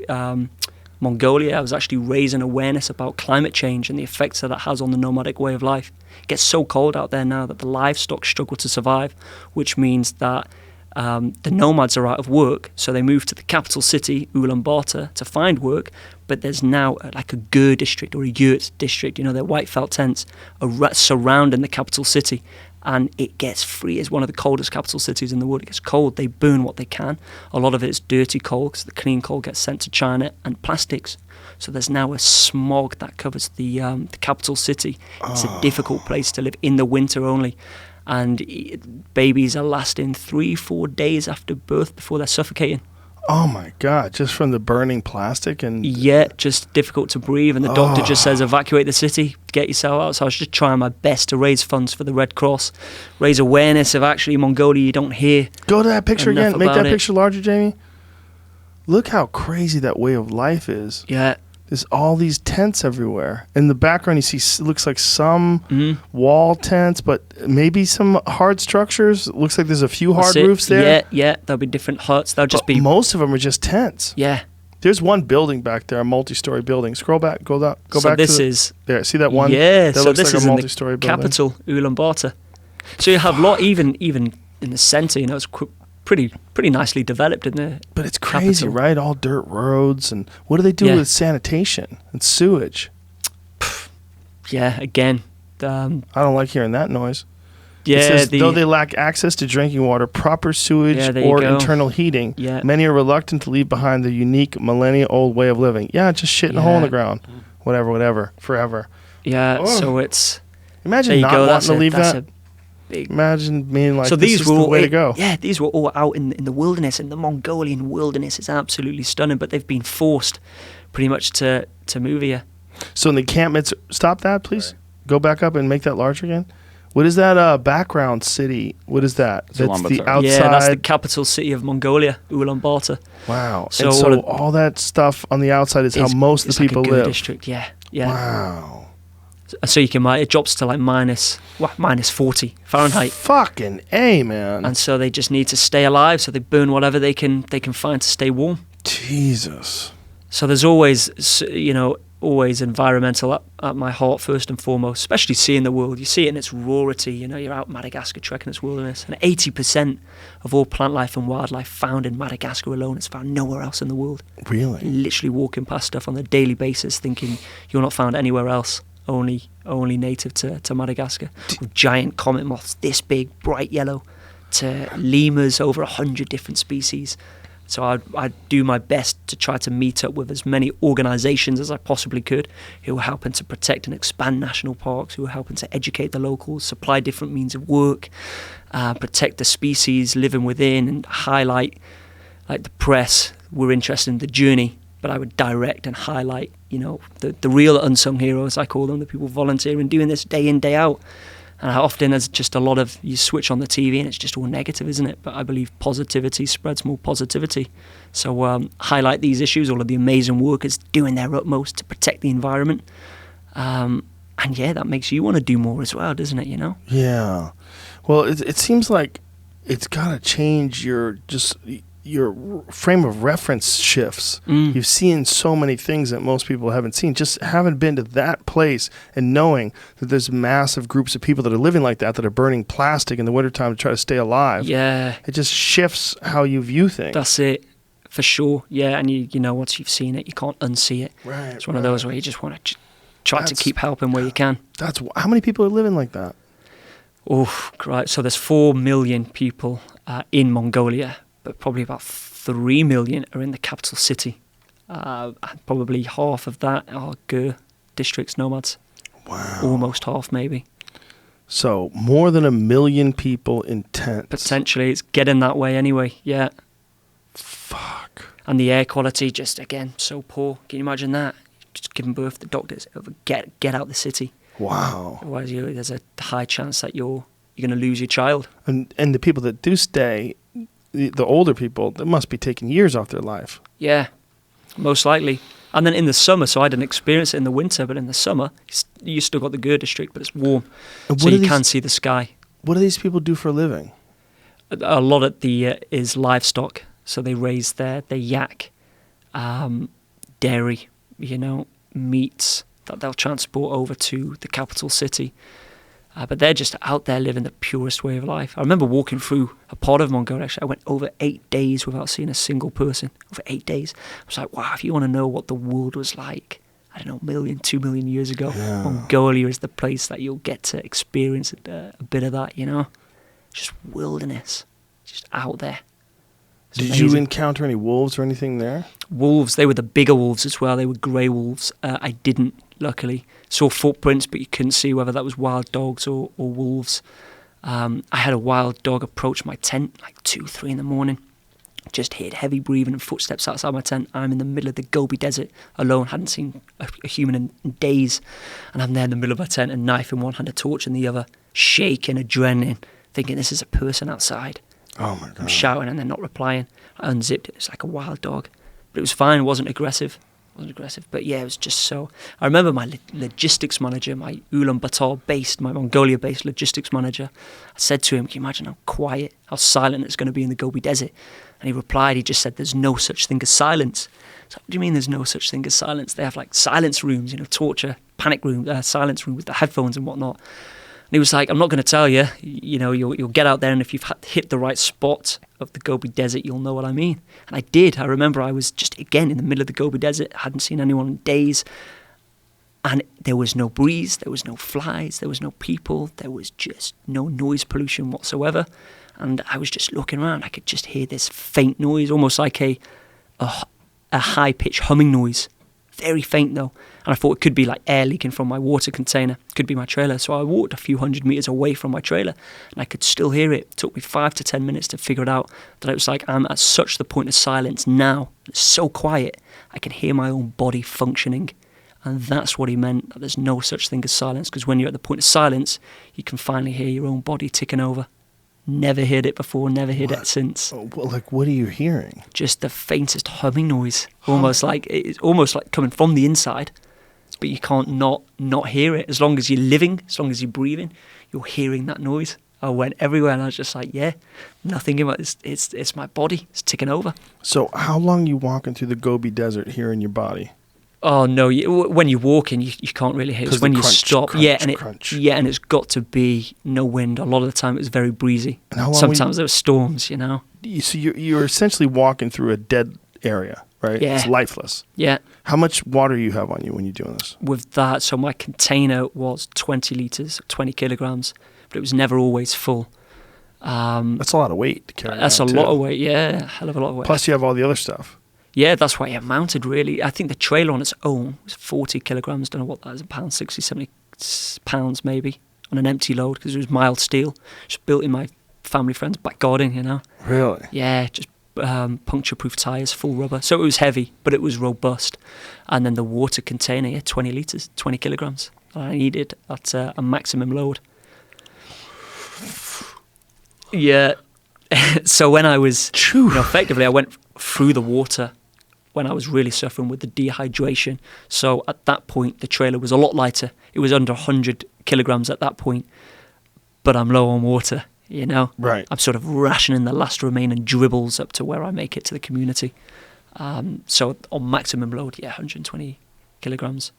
Speaker 2: Mongolia, I was actually raising awareness about climate change and the effects that has on the nomadic way of life. It gets so cold out there now that the livestock struggle to survive, which means that the nomads are out of work, so they move to the capital city, Ulaanbaatar, to find work. But there's now like a Gur district or a yurt district, they're white felt tents surrounding the capital city. And it gets free. It's one of the coldest capital cities in the world. It gets cold. They burn what they can. A lot of it is dirty coal because the clean coal gets sent to China, and plastics. So there's now a smog that covers the capital city. It's a difficult place to live in the winter only. And babies are lasting 3-4 days after birth before they're suffocating.
Speaker 1: Oh my God, just from the burning plastic and...
Speaker 2: Yeah, just difficult to breathe. And the doctor just says, evacuate the city, get yourself out. So I was just trying my best to raise funds for the Red Cross, raise awareness of actually Mongolia you don't hear.
Speaker 1: Go to that picture again. Make that picture larger, Jamie. Look how crazy that way of life is.
Speaker 2: Yeah.
Speaker 1: There's all these tents everywhere. In the background, you see, it looks like some wall tents, but maybe some hard structures. It looks like there's a few hard roofs there.
Speaker 2: Yeah. There'll be different huts. They'll just be...
Speaker 1: Most of them are just tents.
Speaker 2: Yeah.
Speaker 1: There's one building back there, a multi-story building. Scroll back, go back.
Speaker 2: So this is...
Speaker 1: There, see that one?
Speaker 2: Yeah,
Speaker 1: that
Speaker 2: so
Speaker 1: looks
Speaker 2: this
Speaker 1: like
Speaker 2: is
Speaker 1: a
Speaker 2: in
Speaker 1: multi-story
Speaker 2: the
Speaker 1: building.
Speaker 2: capital, Ulaanbaatar. So you have even in the centre, it's pretty nicely developed in the
Speaker 1: But it's crazy,
Speaker 2: capital.
Speaker 1: right? All dirt roads, and what do they do
Speaker 2: Yeah.
Speaker 1: with sanitation and sewage?
Speaker 2: Yeah, again,
Speaker 1: I don't like hearing that noise.
Speaker 2: yeah,
Speaker 1: It says, though they lack access to drinking water, proper sewage,
Speaker 2: Yeah, there you
Speaker 1: or
Speaker 2: go.
Speaker 1: internal heating,
Speaker 2: Yeah.
Speaker 1: many are reluctant to leave behind their unique millennia-old way of living. Yeah, just shit in a hole in the
Speaker 2: Yeah.
Speaker 1: ground. Whatever, forever.
Speaker 2: yeah.
Speaker 1: Oh.
Speaker 2: So it's
Speaker 1: Imagine
Speaker 2: there you
Speaker 1: not
Speaker 2: go.
Speaker 1: wanting
Speaker 2: That's
Speaker 1: to
Speaker 2: a,
Speaker 1: leave
Speaker 2: that's
Speaker 1: that.
Speaker 2: a big.
Speaker 1: Imagine being like,
Speaker 2: So
Speaker 1: this
Speaker 2: these
Speaker 1: is
Speaker 2: were
Speaker 1: the
Speaker 2: all
Speaker 1: way to go.
Speaker 2: Yeah, these were all out in the wilderness, and the Mongolian wilderness is absolutely stunning. But they've been forced, pretty much, to move here.
Speaker 1: So in the encampments, stop that, please. Go back up and make that larger again. What is that background city? What is that? That's the
Speaker 3: Ulaanbaatar.
Speaker 1: outside.
Speaker 2: Yeah, that's the capital city of Mongolia, Ulaanbaatar.
Speaker 1: Wow.
Speaker 2: So
Speaker 1: and so
Speaker 2: all of-
Speaker 1: all that stuff on the outside is how most of
Speaker 2: It's
Speaker 1: the people
Speaker 2: like a Gur
Speaker 1: live.
Speaker 2: district. Yeah.
Speaker 1: Wow.
Speaker 2: So you can it drops to like minus 40 Fahrenheit.
Speaker 1: Fucking A, man.
Speaker 2: And so they just need to stay alive. So they burn whatever they can find to stay warm.
Speaker 1: Jesus.
Speaker 2: So there's always, always environmental at my heart first and foremost, especially seeing the world. You see it in its rarity. You're out Madagascar trekking its wilderness, and 80% of all plant life and wildlife found in Madagascar alone is found nowhere else in the world.
Speaker 1: Really?
Speaker 2: Literally walking past stuff on a daily basis, thinking you're not found anywhere else. Only native to Madagascar. With giant comet moths this big, bright yellow, to lemurs, over 100 different species. So I'd do my best to try to meet up with as many organisations as I possibly could, who were helping to protect and expand national parks, who were helping to educate the locals, supply different means of work, protect the species living within, and highlight, like the press, we're interested in the journey, but I would direct and highlight, the real unsung heroes, I call them, the people volunteering, doing this day in, day out. And how often there's just a lot of, you switch on the TV and it's just all negative, isn't it? But I believe positivity spreads more positivity. So highlight these issues, all of the amazing workers doing their utmost to protect the environment. And yeah, that makes you want to do more as well, doesn't it,
Speaker 1: Yeah. Well, it seems like it's got to change your frame of reference shifts. You've seen so many things that most people haven't seen. Just having been to that place and knowing that there's massive groups of people that are living like that are burning plastic in the wintertime to try to stay alive.
Speaker 2: Yeah.
Speaker 1: It just shifts how you view things.
Speaker 2: That's it, for sure. Yeah, and you know, once you've seen it, you can't unsee it.
Speaker 1: Right.
Speaker 2: It's one of those where you just want to try to keep helping where you can.
Speaker 1: That's how many people are living like that?
Speaker 2: Oh, right. So there's 4 million people in Mongolia, but probably about 3 million are in the capital city. And probably half of that are Gur districts, nomads.
Speaker 1: Wow.
Speaker 2: Almost half, maybe.
Speaker 1: So more than 1 million people in tents.
Speaker 2: Potentially, it's getting that way anyway. Yeah.
Speaker 1: Fuck.
Speaker 2: And the air quality, just again, so poor. Can you imagine that? Just giving birth to doctors, get out the city.
Speaker 1: Wow.
Speaker 2: Otherwise, there's a high chance that you're going to lose your child.
Speaker 1: And the people that do stay, the older people, that must be taking years off their life.
Speaker 2: Yeah, most likely. And then in the summer, so I didn't experience it in the winter, but in the summer, you still got the Gur district, but it's warm,
Speaker 1: And
Speaker 2: so you can see the sky.
Speaker 1: What do these people do for a living?
Speaker 2: A lot of the is livestock, so they raise their yak, dairy, meats that they'll transport over to the capital city. But they're just out there living the purest way of life. I remember walking through a part of Mongolia. Actually, I went over 8 days without seeing a single person. Over 8 days. I was like, wow, if you want to know what the world was like, I don't know, 1 million, 2 million years ago,
Speaker 1: Yeah.
Speaker 2: Mongolia is the place that you'll get to experience a bit of that, Just wilderness. Just out there. It's
Speaker 1: Did you
Speaker 2: amazing.
Speaker 1: encounter any wolves or anything there?
Speaker 2: Wolves, they were the bigger wolves as well. They were grey wolves. I didn't, luckily. Saw footprints, but you couldn't see whether that was wild dogs or wolves. I had a wild dog approach my tent like 2, 3 in the morning. Just heard heavy breathing and footsteps outside my tent. I'm in the middle of the Gobi Desert alone. Hadn't seen a human in days. And I'm there in the middle of my tent, a knife in one hand, a torch in the other, shaking, adrenaline, thinking this is a person outside.
Speaker 1: Oh my God.
Speaker 2: I'm shouting and they're not replying. I unzipped it. It's like a wild dog. But it was fine. It wasn't aggressive. But yeah, it was just so... I remember my logistics manager, my Ulaanbaatar-based, my Mongolia-based logistics manager, I said to him, can you imagine how quiet, how silent it's going to be in the Gobi Desert? And he replied, he just said, there's no such thing as silence. So what do you mean there's no such thing as silence? They have like silence rooms, torture, panic room, silence room with the headphones and whatnot. he was like, I'm not going to tell you. You know, you'll get out there, and if you've hit the right spot of the Gobi Desert, you'll know what I mean. And I did. I remember I was just, again, in the middle of the Gobi Desert. Hadn't seen anyone in days. And there was no breeze, there was no flies, there was no people, there was just no noise pollution whatsoever. And I was just looking around. I could just hear this faint noise, almost like a high-pitched humming noise. Very faint, though. And I thought it could be like air leaking from my water container. It could be my trailer. So I walked a few hundred meters away from my trailer, and I could still hear it. It took me 5 to 10 minutes to figure it out. That it was like, I'm at such the point of silence now. It's so quiet. I can hear my own body functioning. And that's what he meant. That there's no such thing as silence. Because when you're at the point of silence, you can finally hear your own body ticking over. Never heard it before, never heard it since.
Speaker 1: Well, like, what are you hearing?
Speaker 2: Just the faintest humming noise. Almost like coming from the inside, but you can't not hear it. As long as you're living, as long as you're breathing, you're hearing that noise. I went everywhere, and I was just like, yeah, nothing about it's my body. It's ticking over.
Speaker 1: So how long are you walking through the Gobi Desert hearing your body?
Speaker 2: Oh no! When you're walking, you can't really hear. It's when you stop,
Speaker 1: crunch.
Speaker 2: and it's got to be no wind. A lot of the time, it was very breezy.
Speaker 1: And how long
Speaker 2: Sometimes there were storms. You know.
Speaker 1: So you're essentially walking through a dead area, right?
Speaker 2: Yeah.
Speaker 1: It's lifeless.
Speaker 2: Yeah.
Speaker 1: How much water do you have on you when you're doing this?
Speaker 2: With that, so my container was 20 liters, 20 kilograms, but it was never always full.
Speaker 1: That's a lot of weight to carry.
Speaker 2: That's a lot of weight. Yeah, a hell of a lot of weight.
Speaker 1: Plus, you have all the other stuff.
Speaker 2: Yeah, that's why it mounted, really. I think the trailer on its own was 40 kilograms. Don't know what that is, £1, 60, 70 pounds maybe, on an empty load, because it was mild steel. Just built in my family friend's back garden, you know.
Speaker 1: Really?
Speaker 2: Yeah, just puncture-proof tyres, full rubber. So it was heavy, but it was robust. And then the water container, 20 litres, 20 kilograms. I needed at a maximum load. Yeah. So when I was, effectively, I went through the water when I was really suffering with the dehydration. So at that point, the trailer was a lot lighter. It was under 100 kilograms at that point, but I'm low on water, you know?
Speaker 1: Right.
Speaker 2: I'm sort of rationing the last remaining dribbles up to where I make it to the community. So on maximum load, 120 kilograms.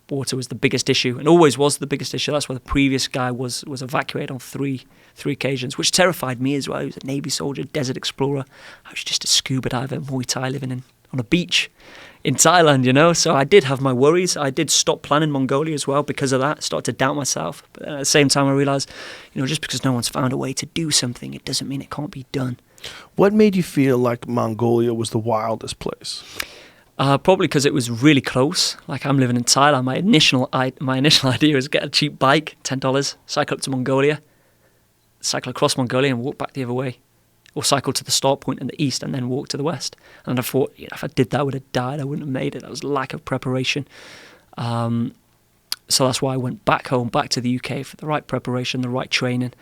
Speaker 2: Water was the biggest issue, and always was the biggest issue. That's why the previous guy was evacuated on three occasions, which terrified me as well. He was a Navy soldier, desert explorer. I was just a scuba diver, Muay Thai, living on a beach in Thailand, you know. So I did have my worries. I did stop planning Mongolia as well because of that. Started to doubt myself, but at the same time I realised, you know, just because no one's found a way to do something, it doesn't mean it can't be done.
Speaker 1: What made you feel like Mongolia was the wildest place?
Speaker 2: Probably because it was really close. Like, I'm living in Thailand. My initial idea was get a cheap bike, $10, cycle up to Mongolia, cycle across Mongolia and walk back the other way, or cycle to the start point in the east and then walk to the west. And I thought, you know, if I did that, I would have died. I wouldn't have made it. That was lack of preparation. So that's why I went back home, back to the UK for the right preparation, the right training.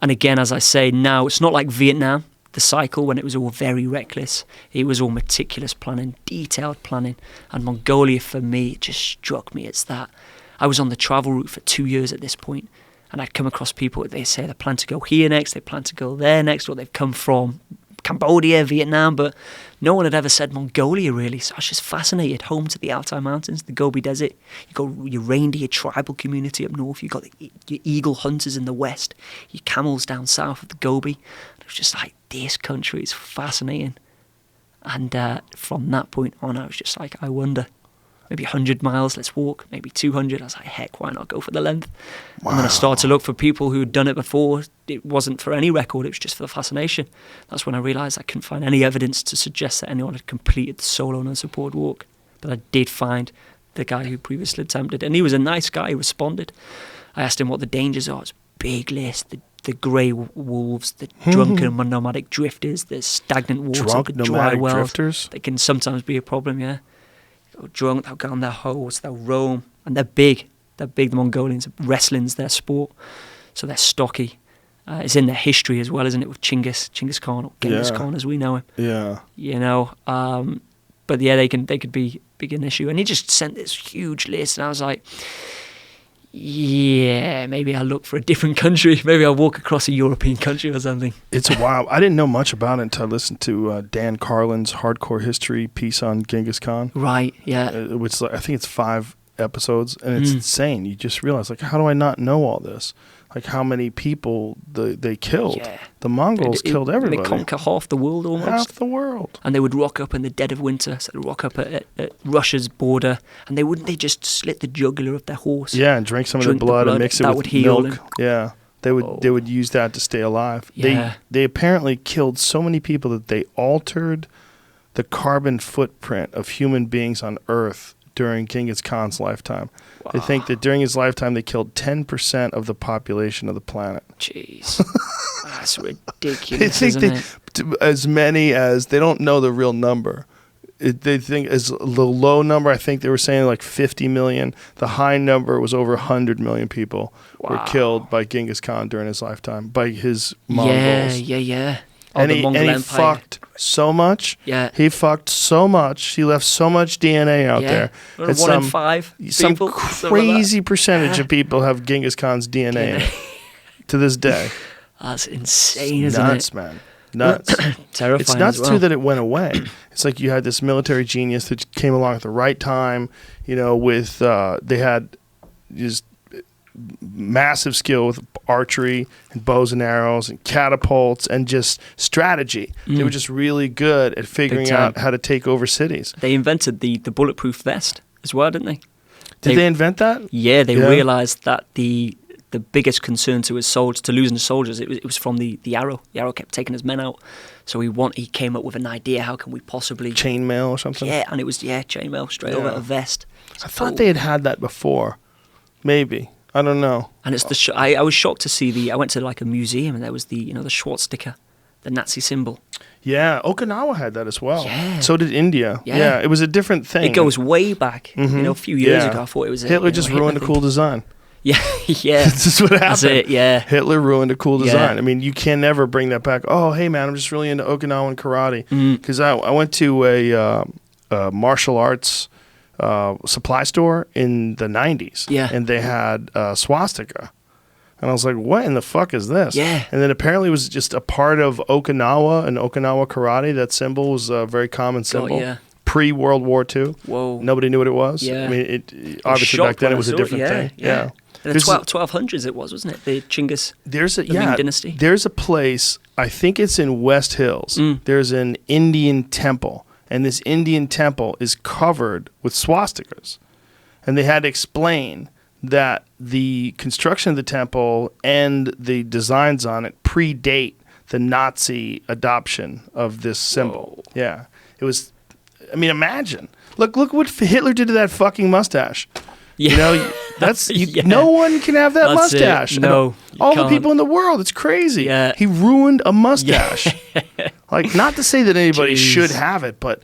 Speaker 2: And again, as I say, now it's not like Vietnam. The cycle, when it was all very reckless, it was all meticulous planning, detailed planning. And Mongolia, for me, it just struck me as that. I was on the travel route for 2 years at this point, and I'd come across people, they say they plan to go here next, they plan to go there next, or they've come from Cambodia, Vietnam, but no one had ever said Mongolia, really. So I was just fascinated. Home to the Altai Mountains, the Gobi Desert. You got your reindeer tribal community up north. You got your eagle hunters in the west. Your camels down south of the Gobi. It was just like, this country is fascinating. And from that point on, I was just like, I wonder. Maybe 100 miles, let's walk. Maybe 200. I was like, heck, why not go for the length? Wow. And then I started to look for people who had done it before. It wasn't for any record. It was just for the fascination. That's when I realised I couldn't find any evidence to suggest that anyone had completed the solo and unsupported walk. But I did find the guy who previously attempted. And he was a nice guy. He responded. I asked him what the dangers are. It's a big list. The grey wolves, the drunken nomadic drifters, the stagnant water, the dry wells. Drifters? They can sometimes be a problem, yeah. They'll drunk, they'll get on their hose, they'll roam, and they're big. They're big, the Mongolians. Wrestling's their sport, so they're stocky. It's in their history as well, isn't it, with Genghis Khan, or Genghis Khan as we know him.
Speaker 1: Yeah.
Speaker 2: You know, but yeah, they could be big an issue. And he just sent this huge list, and I was like, yeah, maybe I'll look for a different country. Maybe I'll walk across a European country or something.
Speaker 1: It's a while. I didn't know much about it until I listened to Dan Carlin's Hardcore History piece on Genghis Khan.
Speaker 2: Right, yeah.
Speaker 1: Which I think it's 5 episodes, and it's insane. You just realize, like, how do I not know all this? Like, how many people they killed.
Speaker 2: Yeah.
Speaker 1: The Mongols killed everybody.
Speaker 2: They conquer half the world almost.
Speaker 1: Half the world.
Speaker 2: And they would rock up in the dead of winter. So they'd rock up at Russia's border. And they just slit the jugular of their horse.
Speaker 1: Yeah, and drink some of the blood and mix it
Speaker 2: that
Speaker 1: with
Speaker 2: would heal
Speaker 1: milk.
Speaker 2: them.
Speaker 1: Yeah. They would use that to stay alive.
Speaker 2: Yeah.
Speaker 1: They apparently killed so many people that they altered the carbon footprint of human beings on Earth during Genghis Khan's lifetime. Wow. They think that during his lifetime they killed 10% of the population of the planet.
Speaker 2: Jeez. That's ridiculous,
Speaker 1: They think
Speaker 2: isn't it?
Speaker 1: as many as, they don't know the real number. They think as the low number, I think they were saying like 50 million. The high number was over 100 million people were killed by Genghis Khan during his lifetime, by his Mongols.
Speaker 2: Yeah.
Speaker 1: And he fucked so much.
Speaker 2: Yeah.
Speaker 1: He fucked so much. He left so much DNA out there.
Speaker 2: One in 5
Speaker 1: some
Speaker 2: people.
Speaker 1: crazy percentage of people have Genghis Khan's DNA in it to this day.
Speaker 2: That's insane,
Speaker 1: It's
Speaker 2: isn't
Speaker 1: nuts,
Speaker 2: it?
Speaker 1: man. Nuts.
Speaker 2: Terrifying.
Speaker 1: It's nuts
Speaker 2: as well.
Speaker 1: too that it went away. It's like you had this military genius that came along at the right time. You know, with they had just massive skill with archery and bows and arrows and catapults and just strategy. They were just really good at figuring out how to take over cities.
Speaker 2: They invented the bulletproof vest as well, didn't they?
Speaker 1: Did they invent that?
Speaker 2: Yeah, they realized that the biggest concern to his soldiers, to losing his soldiers, it was from the arrow. The arrow kept taking his men out. So he came up with an idea, how can we possibly...
Speaker 1: Chainmail or something?
Speaker 2: Yeah, and it was, chainmail, straight over a vest.
Speaker 1: I thought they had that before. Maybe. I don't know.
Speaker 2: And it's I was shocked to see I went to like a museum and there was the swastika, the Nazi symbol.
Speaker 1: Yeah, Okinawa had that as well.
Speaker 2: Yeah.
Speaker 1: So did India. Yeah, it was a different thing.
Speaker 2: It goes way back. A few years ago, I thought it was...
Speaker 1: Hitler just ruined a cool design.
Speaker 2: Yeah.
Speaker 1: This is what happened.
Speaker 2: That's it, yeah.
Speaker 1: Hitler ruined a cool design.
Speaker 2: Yeah.
Speaker 1: I mean, you can never bring that back. Oh, hey, man, I'm just really into Okinawan karate. Because I went to a martial arts supply store in the 90s.
Speaker 2: Yeah.
Speaker 1: And they had swastika. And I was like, what in the fuck is this?
Speaker 2: Yeah.
Speaker 1: And then apparently it was just a part of Okinawa and Okinawa karate. That symbol was a very common symbol.
Speaker 2: yeah.
Speaker 1: Pre-World War II.
Speaker 2: Whoa.
Speaker 1: Nobody knew what it was.
Speaker 2: Yeah.
Speaker 1: I mean, it obviously back then it was a different thing. Yeah.
Speaker 2: In the 1200s it was, wasn't it? The Chinggis Ming dynasty.
Speaker 1: There's a place, I think it's in West Hills. There's an Indian temple, and this Indian temple is covered with swastikas. And they had to explain that the construction of the temple and the designs on it predate the Nazi adoption of this symbol.
Speaker 2: Whoa.
Speaker 1: Yeah. It was, I mean, imagine. Look what Hitler did to that fucking mustache.
Speaker 2: Yeah.
Speaker 1: You know, that's no one can have that
Speaker 2: That's
Speaker 1: mustache.
Speaker 2: It. No,
Speaker 1: all the people in the world, it's crazy.
Speaker 2: Yeah.
Speaker 1: He ruined a mustache. Like, not to say that anybody
Speaker 2: Jeez.
Speaker 1: should have it, but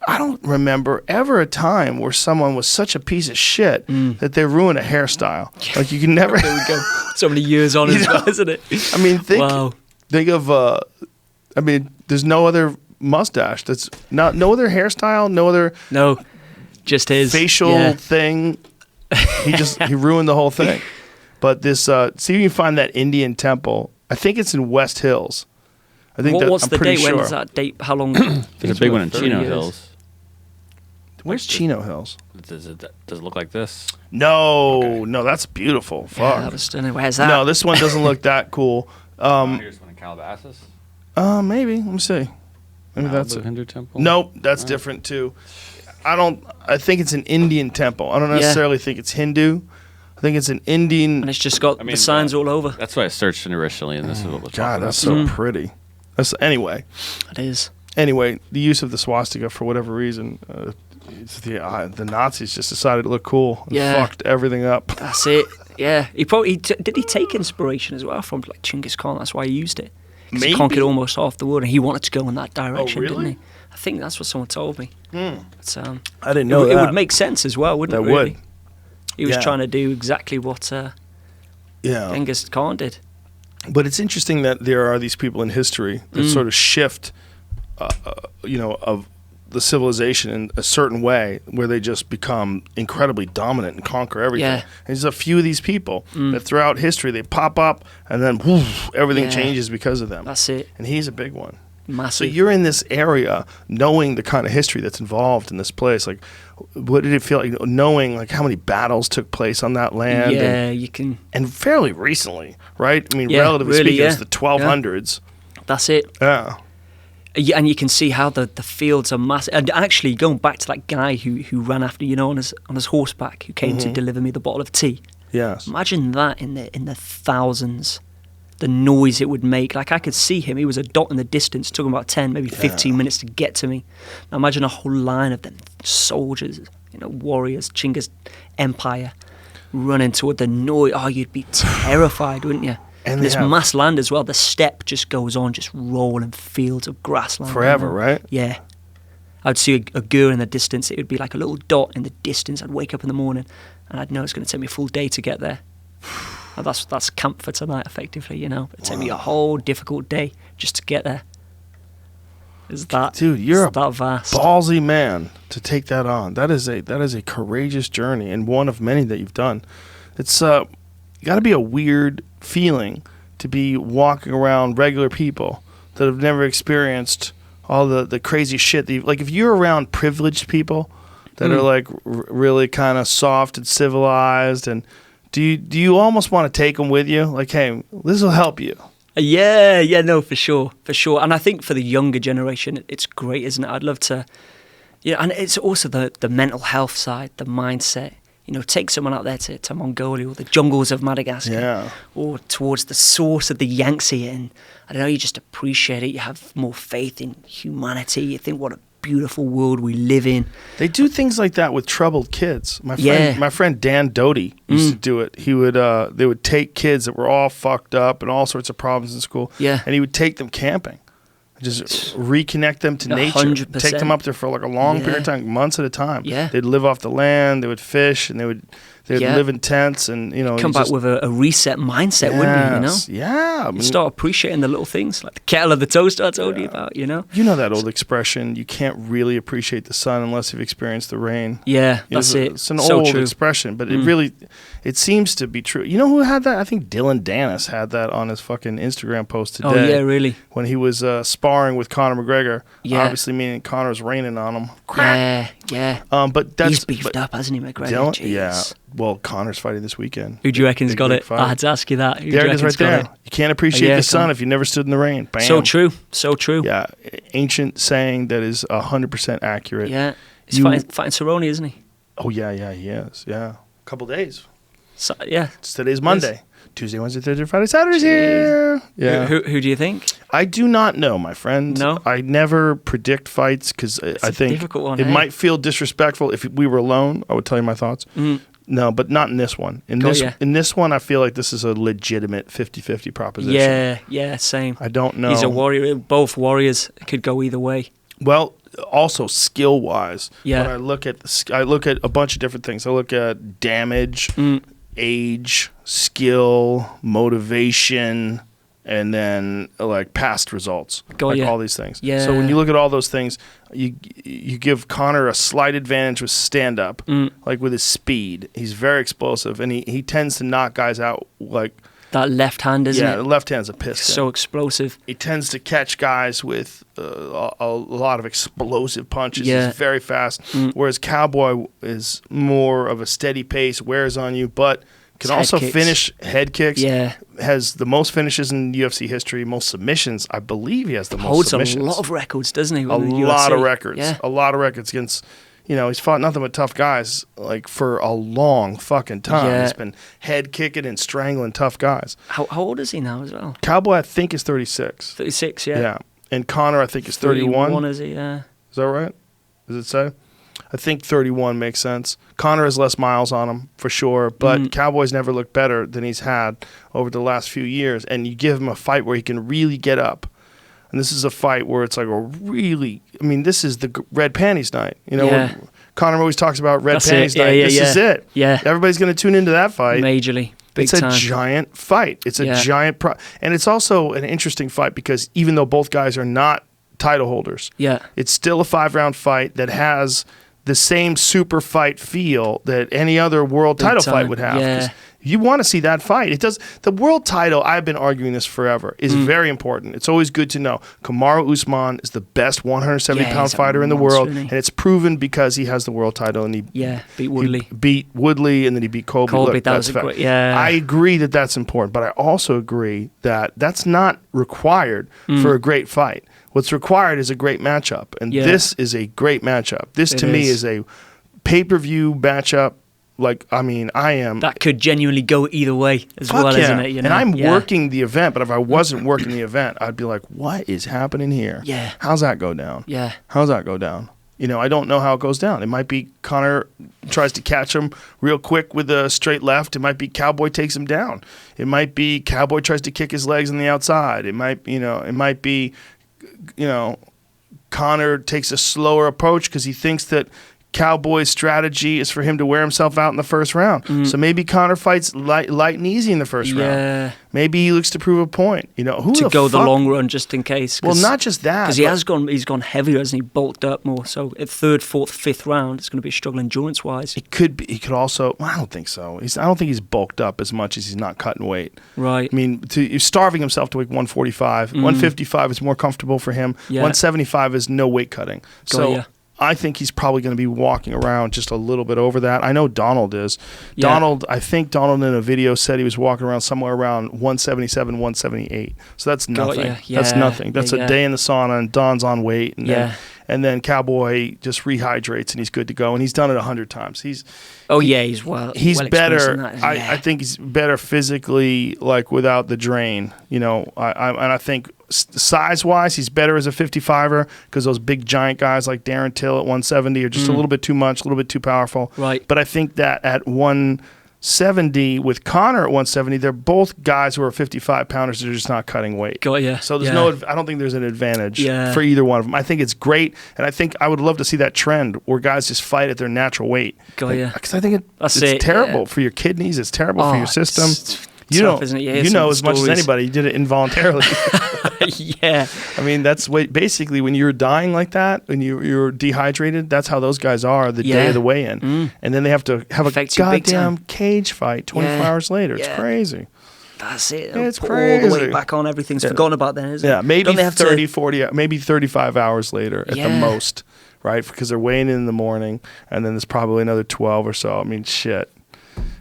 Speaker 1: I don't remember ever a time where someone was such a piece of shit that they ruined a hairstyle. Like, you can never.
Speaker 2: There we go. So many years on as well, isn't it?
Speaker 1: I mean, think of. I mean, there's no other mustache. That's no other hairstyle. No other.
Speaker 2: No. Just his
Speaker 1: facial thing. He ruined the whole thing. But this, see if you can find that Indian temple. I think it's in West Hills. I think
Speaker 2: what's
Speaker 1: I'm
Speaker 2: the
Speaker 1: pretty
Speaker 2: date?
Speaker 1: sure.
Speaker 2: When is that date? How long?
Speaker 3: There's a big one in
Speaker 2: 30
Speaker 3: Chino
Speaker 2: years.
Speaker 3: Hills.
Speaker 1: Where's Chino Hills?
Speaker 3: Does it look like this?
Speaker 1: No, that's beautiful. Fuck.
Speaker 2: Yeah, that was stunning. Where's that?
Speaker 1: No, this one doesn't look that cool.
Speaker 3: Here's one in Calabasas.
Speaker 1: Maybe. Let me see. Maybe that's it.
Speaker 3: Hindu temple.
Speaker 1: Nope, that's different too. I think it's an Indian temple. I don't necessarily think it's Hindu. I think it's an Indian.
Speaker 2: And it's just got the signs all over.
Speaker 3: That's why I searched originally, and this is what we're talking
Speaker 1: God,
Speaker 3: about.
Speaker 1: that's so pretty. Anyway.
Speaker 2: It is.
Speaker 1: Anyway, the use of the swastika for whatever reason, the Nazis just decided to look cool and fucked everything up.
Speaker 2: That's it. Yeah, did he take inspiration as well from like Genghis Khan? That's why he used it.
Speaker 1: Maybe.
Speaker 2: He conquered almost half the world, and he wanted to go in that direction,
Speaker 1: really?
Speaker 2: didn't he? I think that's what someone told me. But,
Speaker 1: I didn't know
Speaker 2: it
Speaker 1: that.
Speaker 2: would make sense as well, wouldn't
Speaker 1: That
Speaker 2: it? Really?
Speaker 1: would.
Speaker 2: He was trying to do exactly what Genghis Khan did.
Speaker 1: But it's interesting that there are these people in history that sort of shift, of the civilization in a certain way where they just become incredibly dominant and conquer everything.
Speaker 2: Yeah.
Speaker 1: And there's a few of these people that throughout history they pop up and then everything changes because of them.
Speaker 2: That's it.
Speaker 1: And he's a big one.
Speaker 2: Massive.
Speaker 1: So you're in this area, knowing the kind of history that's involved in this place. Like, what did it feel like knowing like how many battles took place on that land?
Speaker 2: Yeah, you can.
Speaker 1: And fairly recently, right? I mean,
Speaker 2: Yeah,
Speaker 1: relatively
Speaker 2: really,
Speaker 1: speaking,
Speaker 2: yeah.
Speaker 1: it's the 1200s.
Speaker 2: That's it.
Speaker 1: Yeah.
Speaker 2: Yeah, and you can see how the fields are massive. And actually, going back to that guy who ran after, on his horseback, who came to deliver me the bottle of tea.
Speaker 1: Yes.
Speaker 2: Imagine that in the thousands, the noise it would make. Like, I could see him. He was a dot in the distance. It took him about 10, maybe 15 minutes to get to me. Now imagine a whole line of them soldiers, warriors, Chinggis Empire, running toward the noise. Oh, you'd be terrified, wouldn't you? And this mass land as well. The steppe just goes on, just rolling fields of grassland.
Speaker 1: Forever, right?
Speaker 2: Yeah. I'd see a gur in the distance. It would be like a little dot in the distance. I'd wake up in the morning and I'd know it's going to take me a full day to get there. And that's camp for tonight, effectively, It'd take me a whole difficult day just to get there.
Speaker 1: Dude, you're
Speaker 2: that vast.
Speaker 1: Ballsy man to take that on. That is a courageous journey, and one of many that you've done. It's got to be a weird feeling to be walking around regular people that have never experienced all the crazy shit. Like, if you're around privileged people that are like really kind of soft and civilized, and do you almost want to take them with you? Like, hey, this will help you.
Speaker 2: Yeah, no, for sure. And I think for the younger generation, it's great, isn't it? I'd love to, and it's also the mental health side, the mindset. Take someone out there to Mongolia or the jungles of Madagascar, or towards the source of the Yangtze, and I don't know, you just appreciate it. You have more faith in humanity. You think, what a beautiful world we live in.
Speaker 1: They do things like that with troubled kids. My friend Dan Doty used to do it. He would they would take kids that were all fucked up and all sorts of problems in school, and he would take them camping. Just reconnect them to nature.
Speaker 2: 100%.
Speaker 1: Take them up there for like a long period of time, months at a time.
Speaker 2: Yeah.
Speaker 1: They'd live off the land. They would fish, and they'd live in tents, and
Speaker 2: come back with a reset mindset, wouldn't you?
Speaker 1: Yeah.
Speaker 2: You start appreciating the little things, like the kettle of the toaster I told you about. You know
Speaker 1: that old expression. You can't really appreciate the sun unless you've experienced the rain.
Speaker 2: Yeah, that's it.
Speaker 1: It's an
Speaker 2: so
Speaker 1: old
Speaker 2: true.
Speaker 1: expression, but it seems to be true. You know who had that? I think Dylan Dennis had that on his fucking Instagram post today.
Speaker 2: Oh yeah, really?
Speaker 1: When he was sparring with Conor McGregor, obviously meaning Conor's raining on him.
Speaker 2: Yeah.
Speaker 1: But
Speaker 2: he's beefed up, hasn't he, McGregor?
Speaker 1: Dylan, yeah. Well, Conor's fighting this weekend.
Speaker 2: Who do you reckon's got it? I had to ask you that.
Speaker 1: There it is right there. You can't appreciate the sun if you never stood in the rain. Bam.
Speaker 2: So true.
Speaker 1: Yeah, ancient saying that is 100% accurate.
Speaker 2: Yeah. He's fighting Cerrone, isn't he?
Speaker 1: Oh, yeah, he is. Yeah. A couple days.
Speaker 2: So, yeah.
Speaker 1: Today's Monday. Tuesday, Wednesday, Thursday, Friday, Saturday's here. Yeah.
Speaker 2: Who do you think?
Speaker 1: I do not know, my friend.
Speaker 2: No?
Speaker 1: I never predict fights because I think
Speaker 2: difficult one,
Speaker 1: it might feel disrespectful. If we were alone, I would tell you my thoughts. No, but not in this one. In this one, I feel like this is a legitimate 50-50 proposition.
Speaker 2: Yeah, same.
Speaker 1: I don't know.
Speaker 2: He's a warrior. Both warriors could go either way.
Speaker 1: Well, also skill-wise.
Speaker 2: Yeah.
Speaker 1: When I look at a bunch of different things. I look at damage, age, skill, motivation, and then like past results, all these things.
Speaker 2: Yeah.
Speaker 1: So when you look at all those things, you give Conor a slight advantage with stand up, like with his speed. He's very explosive, and he tends to knock guys out like
Speaker 2: that left hand, isn't it?
Speaker 1: Yeah, the left hand's a piston.
Speaker 2: So explosive.
Speaker 1: He tends to catch guys with a lot of explosive punches.
Speaker 2: Yeah.
Speaker 1: He's very fast, whereas Cowboy is more of a steady pace, wears on you, but can also finish head kicks.
Speaker 2: Yeah.
Speaker 1: Has the most finishes in UFC history, most submissions. I believe he has the most
Speaker 2: Holds
Speaker 1: submissions.
Speaker 2: a lot of records, doesn't he?
Speaker 1: A lot of records. Yeah. A lot of records against, he's fought nothing but tough guys like for a long fucking time.
Speaker 2: Yeah.
Speaker 1: He's been head kicking and strangling tough guys.
Speaker 2: How old is he now as well?
Speaker 1: Cowboy, I think, is 36.
Speaker 2: 36, yeah.
Speaker 1: Yeah. And Conor, I think, is 31.
Speaker 2: 31, is he? Yeah.
Speaker 1: Is that right? Does it say? I think 31 makes sense. Conor has less miles on him, for sure, but Cowboy's never looked better than he's had over the last few years, and you give him a fight where he can really get up. And this is a fight where it's like this is the red panties night. When Conor always talks about red panties night. This is it.
Speaker 2: Yeah.
Speaker 1: Everybody's going to tune into that fight.
Speaker 2: Majorly.
Speaker 1: It's a giant fight. It's a giant and it's also an interesting fight because even though both guys are not title holders, it's still a 5-round fight that has the same super fight feel that any other world
Speaker 2: Big
Speaker 1: title
Speaker 2: time.
Speaker 1: fight would have. 'Cause
Speaker 2: Yeah.
Speaker 1: you want to see that fight. It does. The world title, I've been arguing this forever, is very important. It's always good to know. Kamaru Usman is the best 170-pound
Speaker 2: he's a
Speaker 1: fighter in the
Speaker 2: monster,
Speaker 1: world,
Speaker 2: isn't he?
Speaker 1: and it's proven because he has the world title, and he
Speaker 2: beat Woodley.
Speaker 1: He beat Woodley, and then he beat Colby.
Speaker 2: Colby,
Speaker 1: Look,
Speaker 2: that was
Speaker 1: that's
Speaker 2: a
Speaker 1: fact.
Speaker 2: great, yeah.
Speaker 1: I agree that that's important, but I also agree that that's not required for a great fight. What's required is a great matchup, and this is a great matchup. This, to me, is a pay-per-view matchup. Like, I mean, I am...
Speaker 2: That could genuinely go either way as well, isn't it? You know?
Speaker 1: And I'm working the event, but if I wasn't working the event, I'd be like, what is happening here?
Speaker 2: Yeah.
Speaker 1: How's that go down?
Speaker 2: Yeah.
Speaker 1: How's that go down? You know, I don't know how it goes down. It might be Conor tries to catch him real quick with a straight left. It might be Cowboy takes him down. It might be Cowboy tries to kick his legs on the outside. It might be, Conor takes a slower approach because he thinks that Cowboy's strategy is for him to wear himself out in the first round. So maybe Conor fights light and easy in the first round. Maybe he looks to prove a point. You know, who
Speaker 2: to go the long run just in case.
Speaker 1: Well, not just that.
Speaker 2: Because he's gone heavier, hasn't he? Bulked up more. So at third, fourth, fifth round, it's going to be struggling endurance wise.
Speaker 1: It could be. He could also. Well, I don't think so. I don't think he's bulked up as much as he's not cutting weight.
Speaker 2: Right.
Speaker 1: I mean, he's starving himself to weight 145. 155 is more comfortable for him. 175 is no weight cutting. I think he's probably going to be walking around just a little bit over that. I know Donald is. I think Donald in a video said he was walking around somewhere around 177, 178. So that's nothing. That's nothing. That's a day in the sauna, and Don's on weight. And then Cowboy just rehydrates, and he's good to go. And he's done it 100 times. He's better. I think he's better physically, like without the drain. You know, I think size-wise, he's better as a 55er because those big giant guys like Darren Till at 170 are just a little bit too much, a little bit too powerful.
Speaker 2: Right.
Speaker 1: But I think that at 170 with Conor at 170, they're both guys who are 55 pounders that are just not cutting weight. So there's I don't think there's an advantage for either one of them. I think it's great, and I think I would love to see that trend where guys just fight at their natural weight. Because I think it's terrible for your kidneys. It's terrible for your system.
Speaker 2: Isn't it?
Speaker 1: You know as much as anybody. You did it involuntarily.
Speaker 2: I
Speaker 1: mean, that's basically when you're dying like that, when you're dehydrated, that's how those guys are the day of the weigh-in. And then they have to have a goddamn cage fight 24 hours later. It's crazy.
Speaker 2: That's it.
Speaker 1: It's
Speaker 2: put
Speaker 1: crazy.
Speaker 2: All the way back on. Everything's forgotten about then, isn't it?
Speaker 1: Yeah, maybe 30, 40, maybe 35 hours later at the most, right? Because they're weighing in the morning, and then there's probably another 12 or so. I mean, shit.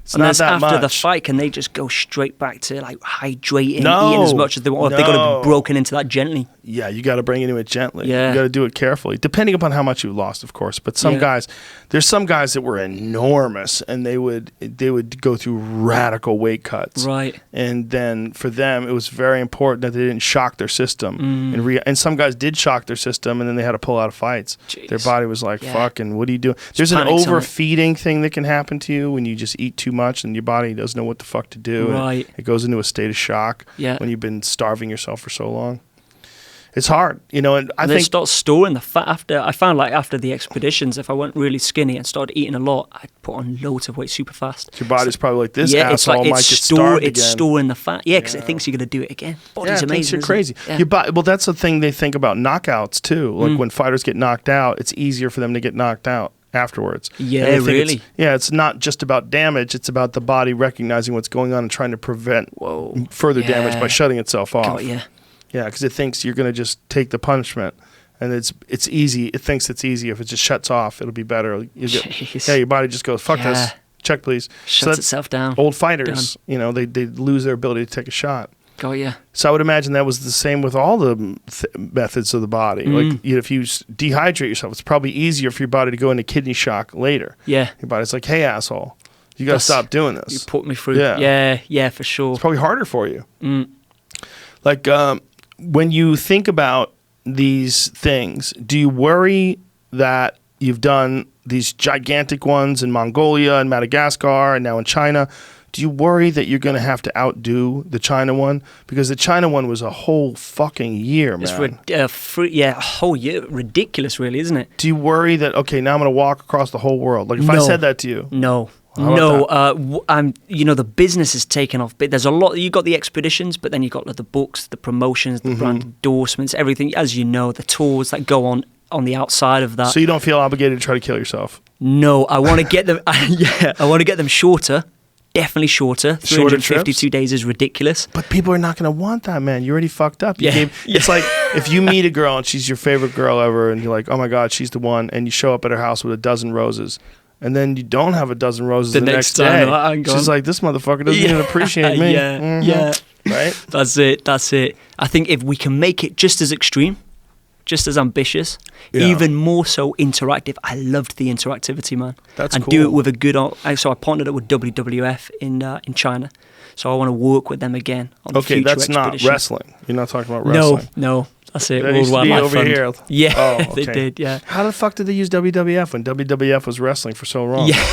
Speaker 1: It's not that
Speaker 2: after
Speaker 1: much.
Speaker 2: the fight, can they just go straight back to like hydrating, eating as much as they want? Or have they got to be broken into that gently?
Speaker 1: Yeah, you got to bring it into it gently. You got to do it carefully, depending upon how much you lost, of course. But there's some guys that were enormous, and they would go through radical weight cuts.
Speaker 2: Right.
Speaker 1: And then for them, it was very important that they didn't shock their system. And some guys did shock their system, and then they had to pull out of fights.
Speaker 2: Jeez.
Speaker 1: Their body was like, fucking, what are you doing? There's an overfeeding thing that can happen to you when you just eat too much, and your body doesn't know what the fuck to do.
Speaker 2: Right.
Speaker 1: It goes into a state of shock when you've been starving yourself for so long. It's hard, and I think
Speaker 2: start storing the fat after. I found like after the expeditions, if I went really skinny and started eating a lot, I'd put on loads of weight super fast.
Speaker 1: Your body's probably like, this asshole might get starved again.
Speaker 2: It's storing the fat. Yeah, because it thinks you're going to do it again. Body's amazing.
Speaker 1: You're crazy. Your body, well, that's the thing they think about knockouts too. Like when fighters get knocked out, it's easier for them to get knocked out afterwards.
Speaker 2: Yeah, really.
Speaker 1: It's not just about damage. It's about the body recognizing what's going on and trying to prevent further damage by shutting itself off. Yeah, because it thinks you're going to just take the punishment, and it's easy. It thinks it's easy. If it just shuts off, it'll be better. Your body just goes, fuck this. Check, please.
Speaker 2: Shuts itself down.
Speaker 1: Old fighters, they lose their ability to take a shot. So I would imagine that was the same with all the methods of the body. Like if you dehydrate yourself, it's probably easier for your body to go into kidney shock later. Your body's like, hey, asshole, you got to stop doing this.
Speaker 2: You put me through. Yeah, for sure.
Speaker 1: It's probably harder for you. Like, when you think about these things, do you worry that you've done these gigantic ones in Mongolia and Madagascar and now in China? Do you worry that you're going to have to outdo the China one? Because the China one was a whole fucking year, man.
Speaker 2: A whole year. Ridiculous, really, isn't it?
Speaker 1: Do you worry that, okay, now I'm going to walk across the whole world? Like, if I said that to you.
Speaker 2: No. The business is taken off. But there's a lot. You got the expeditions, but then you got the books, the promotions, the brand endorsements, everything. As you know, the tours that go on on the outside of that.
Speaker 1: So you don't feel obligated to try to kill yourself?
Speaker 2: No, I want to get them. I want to get them shorter. Definitely shorter. 352 days is ridiculous.
Speaker 1: But people are not going to want that, man. You already fucked up. It's like if you meet a girl and she's your favorite girl ever, and you're like, oh my God, she's the one, and you show up at her house with a dozen roses, and then you don't have a dozen roses the next day. She's like, this motherfucker doesn't even appreciate me.
Speaker 2: Yeah.
Speaker 1: Right?
Speaker 2: That's it. I think if we can make it just as extreme, just as ambitious, even more so interactive. I loved the interactivity, man.
Speaker 1: That's
Speaker 2: and
Speaker 1: cool.
Speaker 2: do it with a good. So I partnered it with WWF in China. So I want to work with them again. On the future
Speaker 1: that's
Speaker 2: expedition.
Speaker 1: not wrestling. You're not talking about wrestling.
Speaker 2: No, that's it.
Speaker 1: That
Speaker 2: World
Speaker 1: used to be
Speaker 2: Wildlife
Speaker 1: over
Speaker 2: Fund.
Speaker 1: here.
Speaker 2: Yeah,
Speaker 1: Oh,
Speaker 2: they
Speaker 1: okay.
Speaker 2: did. Yeah.
Speaker 1: How the fuck did they use WWF when WWF was wrestling for so long?
Speaker 2: Yeah.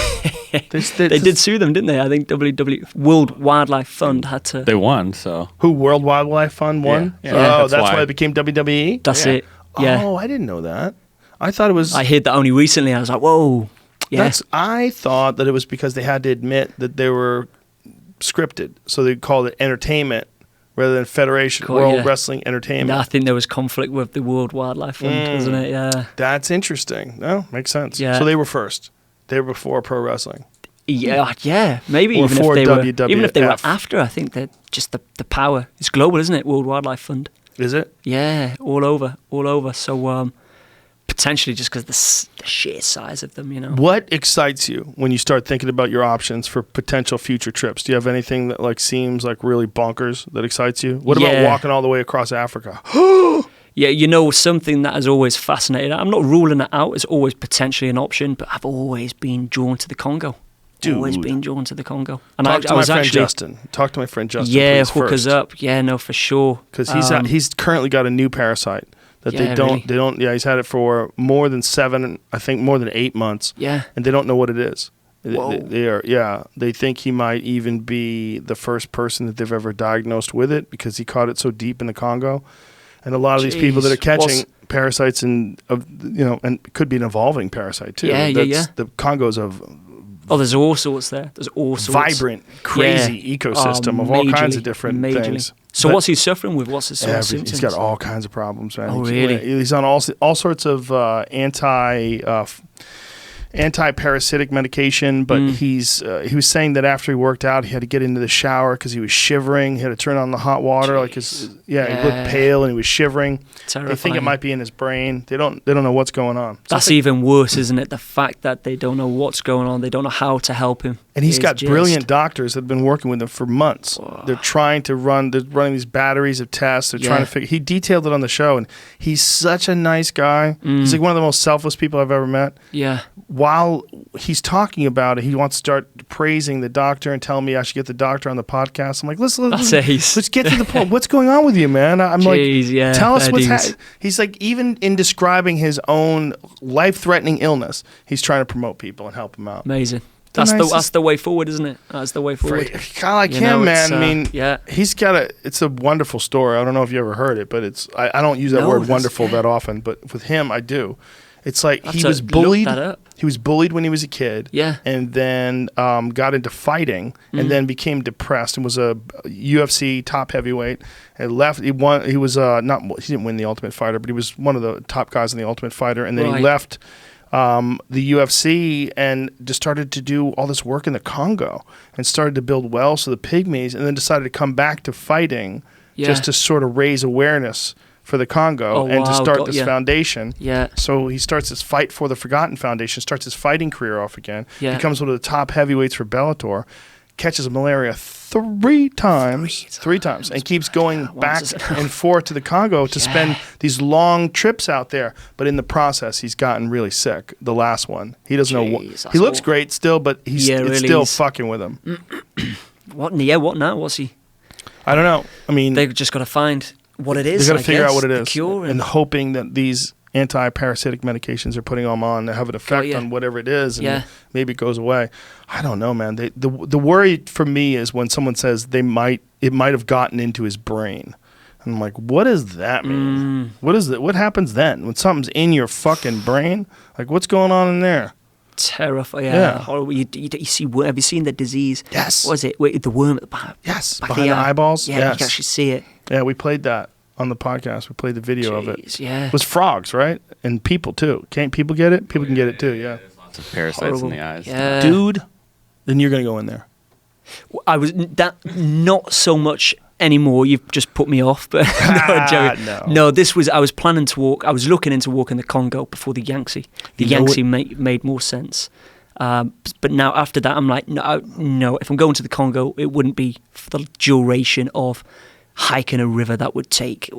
Speaker 1: They
Speaker 2: They did sue them, didn't they? I think World Wildlife Fund had to.
Speaker 3: They won, so.
Speaker 1: Who, World Wildlife Fund won?
Speaker 3: Yeah.
Speaker 1: Oh,
Speaker 3: That's
Speaker 1: that's why
Speaker 3: why.
Speaker 1: it became WWE?
Speaker 2: That's it. Yeah.
Speaker 1: Oh, I didn't know that. I thought it was...
Speaker 2: I heard that only recently. I was like, whoa. Yeah.
Speaker 1: I thought that it was because they had to admit that they were scripted, so they called it entertainment rather than Federation,
Speaker 2: Cool,
Speaker 1: World
Speaker 2: yeah.
Speaker 1: Wrestling Entertainment.
Speaker 2: I think there was conflict with the World Wildlife Fund, wasn't it? Yeah.
Speaker 1: That's interesting. No, makes sense.
Speaker 2: Yeah.
Speaker 1: So they were first. They were before pro wrestling.
Speaker 2: Yeah. Maybe
Speaker 1: Or
Speaker 2: even
Speaker 1: for
Speaker 2: if they were
Speaker 1: WWF.
Speaker 2: after. I think that just the power. It's global, isn't it? World Wildlife Fund.
Speaker 1: Is it?
Speaker 2: Yeah, all over. So potentially just because the sheer size of them, you know.
Speaker 1: What excites you when you start thinking about your options for potential future trips? Do you have anything that like seems like really bonkers that excites you? What about walking all the way across Africa?
Speaker 2: Yeah, you know, something that has always fascinated. I'm not ruling it out. It's always potentially an option, but I've always been drawn to the Congo.
Speaker 1: Dude.
Speaker 2: Always been drawn to the Congo. And
Speaker 1: Talk to
Speaker 2: I
Speaker 1: my
Speaker 2: was
Speaker 1: friend
Speaker 2: actually,
Speaker 1: Justin. Talk to my friend Justin.
Speaker 2: yeah,
Speaker 1: please,
Speaker 2: hook us
Speaker 1: first.
Speaker 2: up. Yeah, no, for sure.
Speaker 1: Because he's currently got a new parasite that
Speaker 2: Yeah,
Speaker 1: they don't. Yeah, he's had it for more than 8 months.
Speaker 2: Yeah.
Speaker 1: And they don't know what it is.
Speaker 2: Whoa.
Speaker 1: They think he might even be the first person that they've ever diagnosed with it because he caught it so deep in the Congo. And a lot of these people that are catching parasites and it could be an evolving parasite too.
Speaker 2: Yeah.
Speaker 1: The Congo's a
Speaker 2: There's all sorts there. There's all sorts.
Speaker 1: vibrant, crazy ecosystem of all kinds of different things.
Speaker 2: So what's he suffering with? What's his sort of symptoms?
Speaker 1: He's got all kinds of problems, man.
Speaker 2: Oh, really?
Speaker 1: He's on all sorts of anti-parasitic medication, but he was saying that after he worked out, he had to get into the shower because he was shivering. He had to turn on the hot water.
Speaker 2: Jeez.
Speaker 1: He looked pale and he was shivering.
Speaker 2: Terrifying.
Speaker 1: They think it might be in his brain. They don't know what's going on.
Speaker 2: That's even worse, isn't it? The fact that they don't know what's going on, they don't know how to help him.
Speaker 1: And he's got
Speaker 2: just
Speaker 1: brilliant doctors that have been working with him for months.
Speaker 2: Whoa.
Speaker 1: They're running these batteries of tests. They're trying to figure. He detailed it on the show, and he's such a nice guy. He's like one of the most selfless people I've ever met.
Speaker 2: Yeah.
Speaker 1: While he's talking about it, he wants to start praising the doctor and telling me I should get the doctor on the podcast. I'm like, let's get to the point. What's going on with you, man? I'm
Speaker 2: Jeez,
Speaker 1: like, tell us what's happening. He's like, even in describing his own life-threatening illness, he's trying to promote people and help them out.
Speaker 2: Amazing. That's the way forward, isn't it? That's the way forward.
Speaker 1: Kind of like him, man. I mean,
Speaker 2: yeah.
Speaker 1: He's got it's a wonderful story. I don't know if you ever heard it, but I don't use that word wonderful that often, but with him, I do. It's like he was bullied. He was bullied when he was a kid.
Speaker 2: Yeah.
Speaker 1: And then got into fighting and then became depressed and was a UFC top heavyweight and left. He won. He was he didn't win the Ultimate Fighter, but he was one of the top guys in the Ultimate Fighter. And then he left the UFC and just started to do all this work in the Congo and started to build wells for the pygmies and then decided to come back to fighting just to sort of raise awareness for the Congo and to start this foundation.
Speaker 2: Yeah.
Speaker 1: So he starts this Fight for the Forgotten Foundation, starts his fighting career off again, becomes one of the top heavyweights for Bellator, catches malaria three times, and keeps going back and forth to the Congo to spend these long trips out there. But in the process, he's gotten really sick. The last one. He doesn't know what. He looks great still, but it's still fucking with him.
Speaker 2: What now? What's he?
Speaker 1: I don't know. I mean,
Speaker 2: they've just got to find what it is.
Speaker 1: They got to figure out what it is.
Speaker 2: The cure
Speaker 1: and hoping that these anti-parasitic medications are putting them on to have an effect on whatever it is, and maybe it goes away. I don't know, man. The worry for me is when someone says it might have gotten into his brain. And I'm like, what does that mean? What is that? What happens then when something's in your fucking brain? Like, what's going on in there?
Speaker 2: Terrifying. Yeah. Horrible. You see, have you seen the disease?
Speaker 1: Yes.
Speaker 2: What is it? The worm at the back.
Speaker 1: Yes.
Speaker 2: Back
Speaker 1: Behind the eyeballs.
Speaker 2: Yeah, you can actually see it.
Speaker 1: Yeah, we played that on the podcast. We played the video of it.
Speaker 2: Jeez, yeah.
Speaker 1: It was frogs, right? And people too. Can't people get it? People can get it too. Yeah.
Speaker 3: There's lots of parasites in the eyes.
Speaker 2: Yeah.
Speaker 1: Dude, then you're gonna go in there.
Speaker 2: I was not so much anymore. You've just put me off, but no, Joey. No, this was. I was planning to walk. I was looking into walking the Congo before the Yangtze. The Yangtze made more sense. But now after that, I'm like, no. If I'm going to the Congo, it wouldn't be for the duration of hiking a river that would take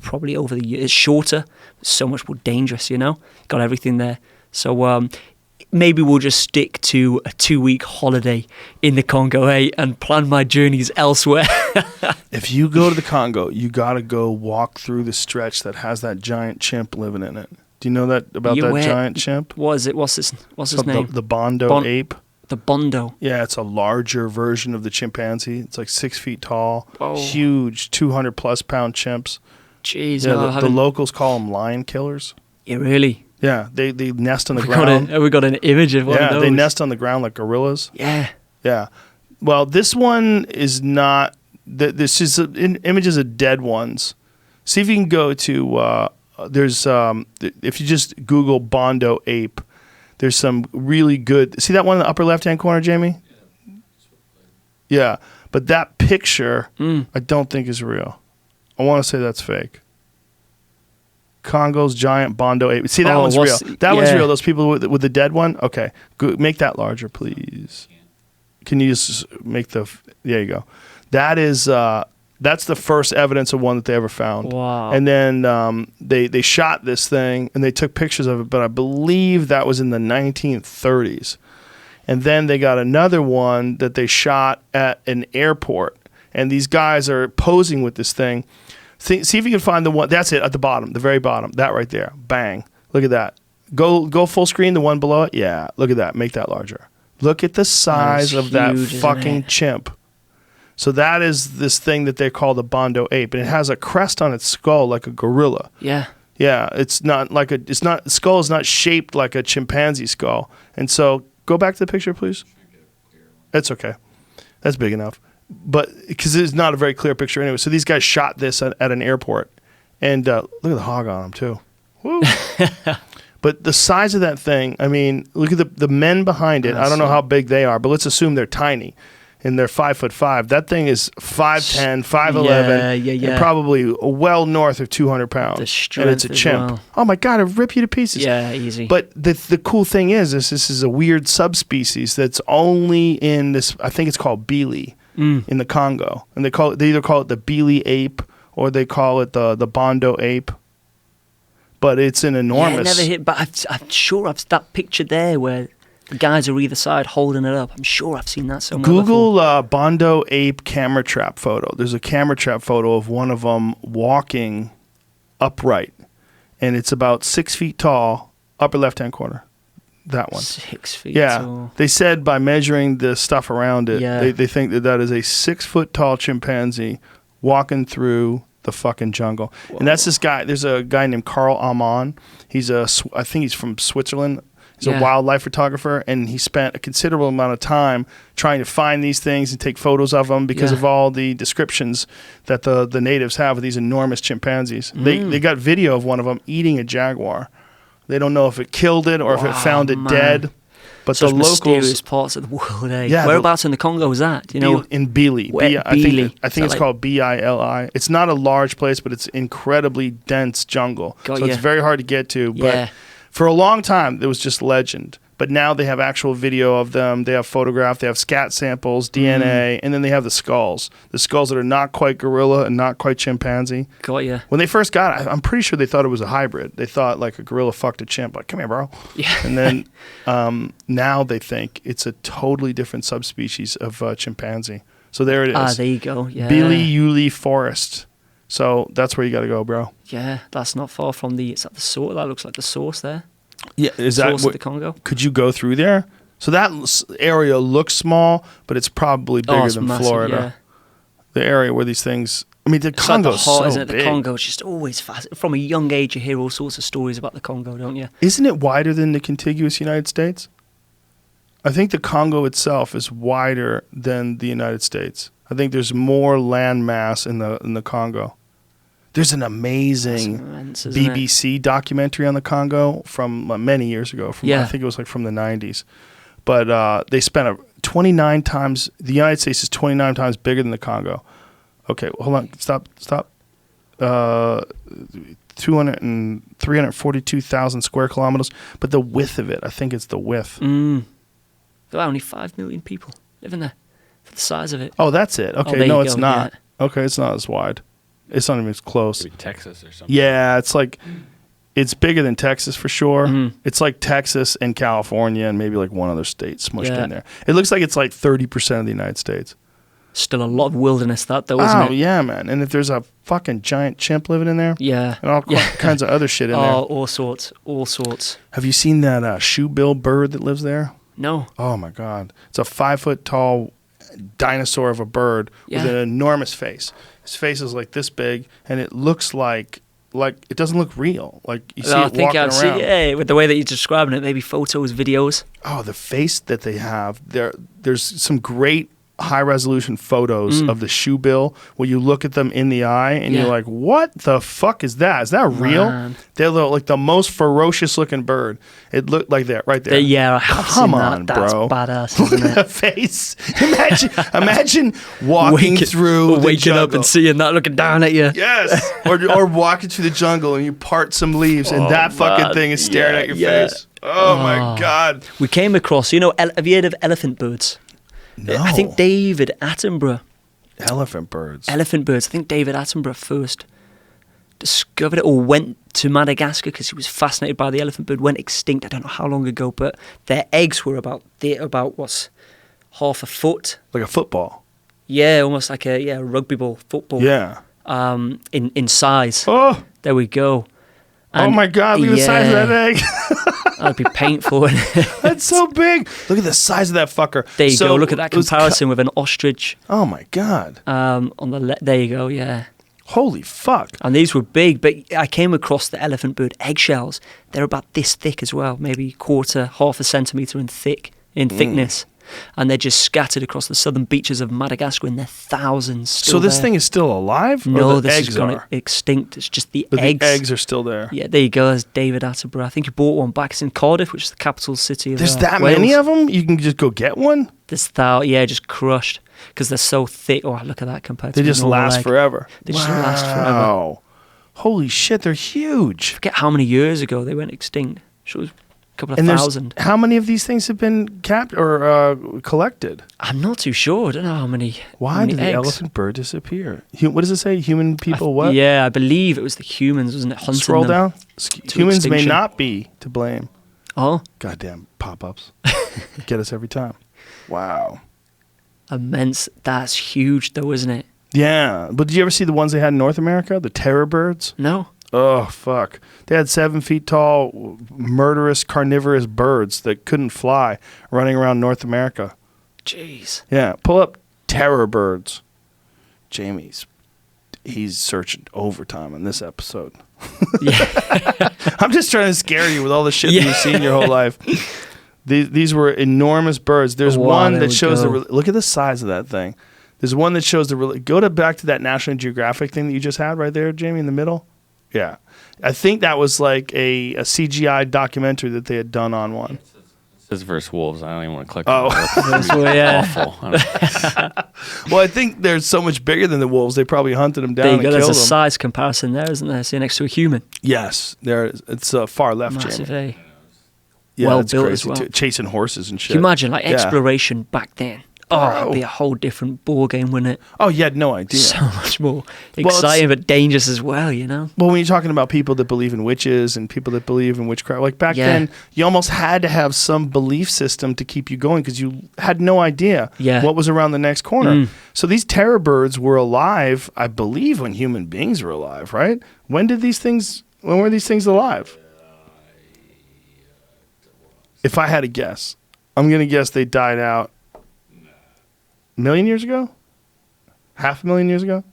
Speaker 2: probably over the years. It's shorter, so much more dangerous. Got everything there. So maybe we'll just stick to a 2-week holiday in the Congo, and plan my journeys elsewhere.
Speaker 1: If you go to the Congo, you got to go walk through the stretch that has that giant chimp living in it. Do you know that about that giant chimp?
Speaker 2: What is it? What's his name?
Speaker 1: The Bondo ape.
Speaker 2: The Bondo.
Speaker 1: Yeah, it's a larger version of the chimpanzee. It's like 6 feet tall.
Speaker 2: Whoa.
Speaker 1: Huge, 200-plus pound chimps.
Speaker 2: Jeez.
Speaker 1: Yeah, the locals call them lion killers.
Speaker 2: Yeah, really?
Speaker 1: Yeah, they nest on the ground.
Speaker 2: We got an image of one of those.
Speaker 1: Yeah, they nest on the ground like gorillas.
Speaker 2: Yeah.
Speaker 1: Yeah. Well, this one is not. This is images of dead ones. See if you can go to. There's if you just Google Bondo ape, there's some really good. See that one in the upper left-hand corner, Jamie? Yeah, but that picture I don't think is real. I want to say that's fake. Congo's giant Bondo ape. See, that one's real. That one's real. Those people with the dead one. Okay, make that larger, please. Can you just make the? There you go. That is. That's the first evidence of one that they ever found.
Speaker 2: Wow.
Speaker 1: And then they shot this thing and they took pictures of it, but I believe that was in the 1930s. And then they got another one that they shot at an airport, and these guys are posing with this thing. See if you can find the one. That's it at the bottom, the very bottom. That right there. Bang. Look at that. Go full screen, the one below it. Yeah, look at that. Make that larger. Look at the size of that fucking chimp. So that is this thing that they call the Bondo ape, and it has a crest on its skull like a gorilla.
Speaker 2: Yeah.
Speaker 1: Yeah, skull is not shaped like a chimpanzee skull. And so go back to the picture, please. That's okay. That's big enough. But because it's not a very clear picture anyway. So these guys shot this at an airport, and look at the hog on them too. Woo. But the size of that thing, I mean, look at the men behind it. I don't know how big they are, but let's assume they're tiny. And they're 5'5". That thing is 5'10", 5'11", and probably well north of 200 pounds.
Speaker 2: The strength,
Speaker 1: and it's a chimp.
Speaker 2: Well.
Speaker 1: Oh my God, it'll rip you to pieces.
Speaker 2: Yeah, easy.
Speaker 1: But the cool thing is, this is a weird subspecies that's only in this. I think it's called Bili in the Congo, and they either call it the Bili ape or they call it the Bondo ape. But it's an enormous.
Speaker 2: Yeah, never hit. But I'm sure I've that picture there where. The guys are either side holding it up. I'm sure I've seen that somewhere.
Speaker 1: Google Bondo ape camera trap photo. There's a camera trap photo of one of them walking upright, and it's about 6 feet tall, upper left-hand corner. That one.
Speaker 2: 6 feet
Speaker 1: tall. They said by measuring the stuff around it, they think that is a 6 foot tall chimpanzee walking through the fucking jungle. Whoa. And that's this guy. There's a guy named Carl Amon. I think he's from Switzerland. He's a wildlife photographer, and he spent a considerable amount of time trying to find these things and take photos of them because of all the descriptions that the natives have of these enormous chimpanzees. They got video of one of them eating a jaguar. They don't know if it killed it or if it found it dead. But
Speaker 2: such
Speaker 1: the locals,
Speaker 2: mysterious parts of the world. Yeah, whereabouts in the Congo is that? Do you know?
Speaker 1: In Bili. I think it's called Bili. It's not a large place, but it's incredibly dense jungle. It's very hard to get to. But for a long time, it was just legend. But now they have actual video of them. They have photograph. They have scat samples, DNA, and then they have the skulls. The skulls that are not quite gorilla and not quite chimpanzee.
Speaker 2: Got you.
Speaker 1: When they first got it, I'm pretty sure they thought it was a hybrid. They thought like a gorilla fucked a chimp. Like, come here, bro.
Speaker 2: Yeah.
Speaker 1: And then now they think it's a totally different subspecies of chimpanzee. So there it is.
Speaker 2: Ah, there you go. Yeah.
Speaker 1: Bili Forest. So that's where you got to go, bro.
Speaker 2: Yeah, that's not far from is that the source? That looks like the source there.
Speaker 1: Yeah, is
Speaker 2: source
Speaker 1: that
Speaker 2: of the Congo?
Speaker 1: Could you go through there? So that area looks small, but it's probably bigger than massive, Florida. Yeah. The area where these things. I mean, the Congo's so
Speaker 2: isn't it?
Speaker 1: big.
Speaker 2: The Congo is just always fast. From a young age, you hear all sorts of stories about the Congo, don't you?
Speaker 1: Isn't it wider than the contiguous United States? I think the Congo itself is wider than the United States. I think there's more land mass in the Congo. There's an amazing
Speaker 2: immense, isn't it?
Speaker 1: BBC documentary on the Congo from many years ago. I think it was like from the 90s. But they spent 29 times. The United States is 29 times bigger than the Congo. Okay, hold on. Stop. 342,000 square kilometers. But the width of it, I think it's the width.
Speaker 2: There are only 5 million people living there for the size of it.
Speaker 1: Oh, that's it. Okay,
Speaker 2: there
Speaker 1: no,
Speaker 2: you
Speaker 1: it's
Speaker 2: go,
Speaker 1: not.
Speaker 2: yeah.
Speaker 1: Okay, it's not as wide. It's not even as close.
Speaker 3: Maybe Texas or something.
Speaker 1: Yeah, it's like, it's bigger than Texas for sure.
Speaker 2: Mhm.
Speaker 1: It's like Texas and California and maybe like one other state smushed
Speaker 2: Yeah.
Speaker 1: in there. It looks like it's like 30% of the United States.
Speaker 2: Still a lot of wilderness, that though, isn't
Speaker 1: Oh,
Speaker 2: it?
Speaker 1: yeah, man. And if there's a fucking giant chimp living in there,
Speaker 2: Yeah.
Speaker 1: and all
Speaker 2: Yeah.
Speaker 1: kinds of other shit in
Speaker 2: Oh,
Speaker 1: there.
Speaker 2: all sorts.
Speaker 1: Have you seen that shoebill bird that lives there?
Speaker 2: No.
Speaker 1: Oh, my God. It's a 5-foot tall dinosaur of a bird with
Speaker 2: Yeah.
Speaker 1: an enormous face. His face is like this big, and it looks like it doesn't look real. Like you see
Speaker 2: I
Speaker 1: it
Speaker 2: think
Speaker 1: walking
Speaker 2: I've
Speaker 1: around.
Speaker 2: seen, yeah, with the way that you're describing it, maybe photos, videos.
Speaker 1: Oh, the face that they have. There's some great high-resolution photos of the shoebill where you look at them in the eye and
Speaker 2: Yeah.
Speaker 1: you're like, what the fuck is that? Is that real?
Speaker 2: Man.
Speaker 1: They're like the most ferocious-looking bird. It looked like that right there.
Speaker 2: Yeah, I have
Speaker 1: Come
Speaker 2: seen
Speaker 1: on,
Speaker 2: that. That's
Speaker 1: bro.
Speaker 2: badass,
Speaker 1: Look
Speaker 2: isn't
Speaker 1: at the
Speaker 2: it?
Speaker 1: face. Imagine walking through the
Speaker 2: waking
Speaker 1: jungle.
Speaker 2: up and seeing that looking down at you.
Speaker 1: Yes, or walking through the jungle and you part some leaves and that fucking
Speaker 2: man.
Speaker 1: thing is staring
Speaker 2: Yeah,
Speaker 1: at your
Speaker 2: yeah.
Speaker 1: face. Oh my God.
Speaker 2: We came across, have you heard of elephant birds?
Speaker 1: No.
Speaker 2: I think David Attenborough.
Speaker 1: Elephant birds.
Speaker 2: Elephant birds. I think David Attenborough first discovered it or went to Madagascar because he was fascinated by the elephant bird. Went extinct. I don't know how long ago, but their eggs were about what's half a foot.
Speaker 1: Like a football.
Speaker 2: Yeah, almost like a rugby ball, football.
Speaker 1: Yeah.
Speaker 2: In size.
Speaker 1: Oh.
Speaker 2: There we go.
Speaker 1: Oh my God, look at the size of that egg.
Speaker 2: That'd be painful.
Speaker 1: That's so big. Look at the size of that fucker.
Speaker 2: There you
Speaker 1: So
Speaker 2: go. Look at that
Speaker 1: it was
Speaker 2: comparison with an ostrich.
Speaker 1: oh my God.
Speaker 2: On the there you go. Yeah.
Speaker 1: Holy fuck.
Speaker 2: And these were big, but I came across the elephant bird eggshells. They're about this thick as well, maybe half a centimetre in thickness. And they're just scattered across the southern beaches of Madagascar, and they're thousands still
Speaker 1: So this
Speaker 2: there.
Speaker 1: thing is still alive?
Speaker 2: No,
Speaker 1: or the
Speaker 2: this
Speaker 1: eggs
Speaker 2: has gone
Speaker 1: are?
Speaker 2: extinct. It's just the
Speaker 1: But
Speaker 2: eggs.
Speaker 1: the eggs are still there.
Speaker 2: Yeah, there you go. There's David Attenborough. I think he bought one back. It's in Cardiff, which is the capital city of
Speaker 1: There's that
Speaker 2: Wales.
Speaker 1: many of them? You can just go get one?
Speaker 2: There's just crushed because they're so thick. Oh, look at that compared
Speaker 1: They
Speaker 2: to a
Speaker 1: just
Speaker 2: normal
Speaker 1: last
Speaker 2: egg.
Speaker 1: forever.
Speaker 2: They just last forever.
Speaker 1: Wow. Holy shit, they're huge.
Speaker 2: I forget how many years ago they went extinct. Sure, it was a couple of
Speaker 1: And
Speaker 2: thousand.
Speaker 1: how many of these things have been collected?
Speaker 2: I'm not too sure. I don't know how many.
Speaker 1: Why
Speaker 2: how many
Speaker 1: did the
Speaker 2: eggs.
Speaker 1: elephant bird disappear? What does it say? Human people what?
Speaker 2: Yeah, I believe it was the humans, wasn't it? Hunting
Speaker 1: Scroll
Speaker 2: them.
Speaker 1: down. Humans may
Speaker 2: extinction.
Speaker 1: not be to blame.
Speaker 2: Oh,
Speaker 1: Goddamn pop-ups. Get us every time. Wow.
Speaker 2: immense. That's huge, though, isn't it?
Speaker 1: Yeah. But did you ever see the ones they had in North America? The terror birds?
Speaker 2: No.
Speaker 1: Oh, fuck. They had 7 feet tall, murderous, carnivorous birds that couldn't fly running around North America.
Speaker 2: Jeez.
Speaker 1: Yeah. Pull up terror birds. He's searching overtime in this episode.
Speaker 2: Yeah.
Speaker 1: I'm just trying to scare you with all the shit that you've seen your whole life. These were enormous birds. There's
Speaker 2: Wow,
Speaker 1: one
Speaker 2: there
Speaker 1: that
Speaker 2: we
Speaker 1: shows
Speaker 2: go.
Speaker 1: look at the size of that thing. There's one that shows back to that National Geographic thing that you just had right there, Jamie, in the middle. Yeah. I think that was like a CGI documentary that they had done on one.
Speaker 3: It says versus wolves. I don't even want to click
Speaker 1: Oh.
Speaker 3: on it.
Speaker 2: Well, yeah.
Speaker 3: Awful.
Speaker 1: Well, I think they're so much bigger than the wolves. They probably hunted them down
Speaker 2: There you
Speaker 1: and
Speaker 2: go. There's
Speaker 1: killed
Speaker 2: a
Speaker 1: them.
Speaker 2: size comparison there, isn't there? See, next to a human.
Speaker 1: Yes, there is. It's far left,
Speaker 2: Massive,
Speaker 1: Jamie.
Speaker 2: eh?
Speaker 1: Yeah,
Speaker 2: well
Speaker 1: that's
Speaker 2: built
Speaker 1: crazy
Speaker 2: as well.
Speaker 1: too. Chasing horses and shit.
Speaker 2: Can you imagine, like,
Speaker 1: Yeah.
Speaker 2: exploration back then? Oh,
Speaker 1: Bro.
Speaker 2: it'd be a whole different ball game, wouldn't it?
Speaker 1: Oh, you had no idea.
Speaker 2: So much more
Speaker 1: it's-
Speaker 2: exciting, but dangerous as well, you know?
Speaker 1: Well, when you're talking about people that believe in witches and people that believe in witchcraft, like back
Speaker 2: Yeah.
Speaker 1: then, you almost had to have some belief system to keep you going because you had no idea
Speaker 2: Yeah.
Speaker 1: what was around the next corner.
Speaker 2: Mm.
Speaker 1: So these terror birds were alive, I believe, when human beings were alive, right? When were these things alive? If I had to guess, I'm going to guess they died out a million years ago? 500,000 years ago?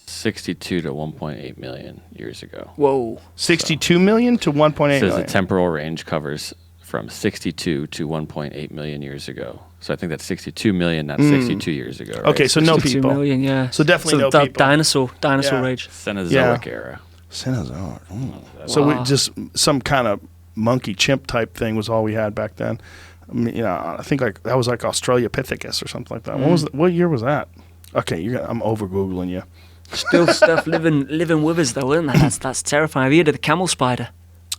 Speaker 3: 62 to 1.8 million years ago.
Speaker 2: Whoa.
Speaker 1: 62 million to 1.8
Speaker 3: It says the
Speaker 1: million.
Speaker 3: temporal range covers from 62 to 1.8 million years ago. So I think that's 62 million, not 62 years ago. Right?
Speaker 1: Okay, so no
Speaker 2: 62
Speaker 1: people.
Speaker 2: million, yeah.
Speaker 1: So definitely no
Speaker 2: that
Speaker 1: people.
Speaker 2: Dinosaur
Speaker 1: Yeah.
Speaker 2: age.
Speaker 3: Cenozoic era.
Speaker 1: Cenozoic. So we just some kind of monkey chimp type thing was all we had back then. I mean, you know, I think like that was like Australopithecus or something like that. What year was that? Okay, I'm over Googling you.
Speaker 2: Still stuff living with us though, isn't that? That's terrifying. Have you heard of the camel spider?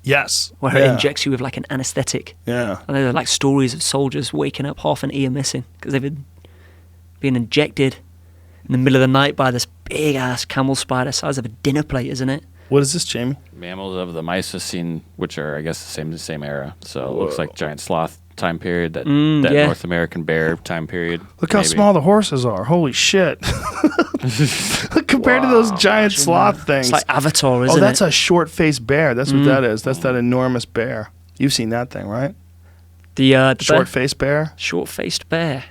Speaker 1: Yes.
Speaker 2: Where it injects you with like an anaesthetic.
Speaker 1: Yeah.
Speaker 2: And there are like stories of soldiers waking up half an ear missing because they've been injected in the middle of the night by this big ass camel spider, size of a dinner plate, isn't it?
Speaker 1: What is this, Jamie?
Speaker 3: Mammals of the Miocene, which are, I guess, the same era. So it looks like giant sloth time period, that North American bear time period.
Speaker 1: Look how small the horses are. Holy shit. Compared to those giant sloth things.
Speaker 2: It's like Avatar, isn't it?
Speaker 1: Oh, that's a short-faced bear. That's what that is. That's that enormous bear. You've seen that thing, right?
Speaker 2: The
Speaker 1: short-faced bear?
Speaker 2: Short-faced bear.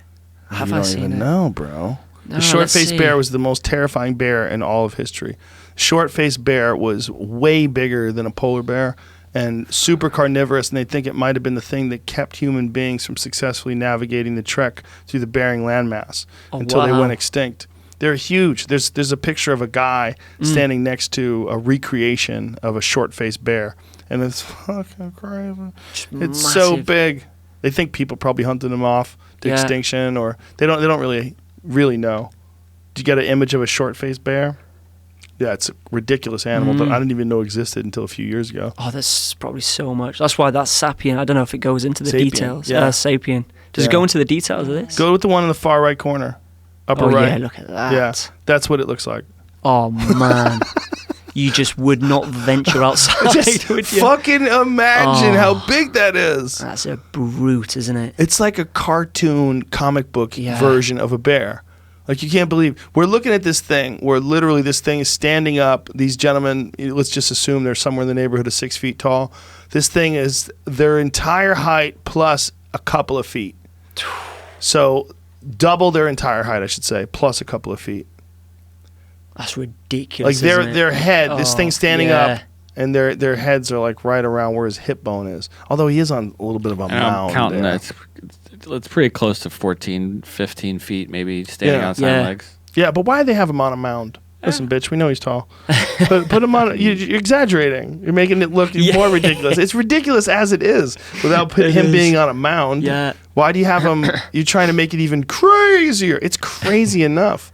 Speaker 2: Have
Speaker 1: you
Speaker 2: I
Speaker 1: don't
Speaker 2: seen
Speaker 1: even
Speaker 2: it?
Speaker 1: know, bro.
Speaker 2: No,
Speaker 1: The short-faced bear was the most terrifying bear in all of history. Short-faced bear was way bigger than a polar bear and super carnivorous, and they think it might have been the thing that kept human beings from successfully navigating the trek through the Bering landmass until they went extinct. They're huge. There's a picture of a guy standing next to a recreation of a short-faced bear, and it's fucking crazy. It's so big. They think people probably hunted them off to extinction, or they don't really know. Did you get an image of a short-faced bear? Yeah, it's a ridiculous animal that I didn't even know existed until a few years ago.
Speaker 2: Oh, there's probably so much. That's why that's sapien. I don't know if it goes into the
Speaker 1: Sapien,
Speaker 2: details.
Speaker 1: yeah.
Speaker 2: Sapien. Does it go into the details of this?
Speaker 1: Go with the one in the far right corner, upper right.
Speaker 2: Yeah, look at that.
Speaker 1: Yeah, that's what it looks like.
Speaker 2: Oh man, you just would not venture outside.
Speaker 1: Just
Speaker 2: would you?
Speaker 1: fucking imagine how big that is.
Speaker 2: That's a brute, isn't it?
Speaker 1: It's like a cartoon comic book version of a bear. Like, you can't believe we're looking at this thing where literally this thing is standing up. These gentlemen, let's just assume they're somewhere in the neighborhood of 6 feet tall. This thing is their entire height plus a couple of feet. So double their entire height, I should say, plus a couple of feet.
Speaker 2: That's ridiculous.
Speaker 1: Like their head, this thing's standing up, and their heads are like right around where his hip bone is. Although he is on a little bit of a mound.
Speaker 3: I'm counting
Speaker 1: there.
Speaker 3: that. It's pretty close to 14, 15 feet, maybe, standing on hind legs.
Speaker 1: Yeah, but why do they have him on a mound? Listen, bitch, we know he's tall. But put him on. You're exaggerating. You're making it look more ridiculous. It's ridiculous as it is without him being on a mound.
Speaker 2: Yeah.
Speaker 1: Why do you have him? You're trying to make it even crazier. It's crazy enough,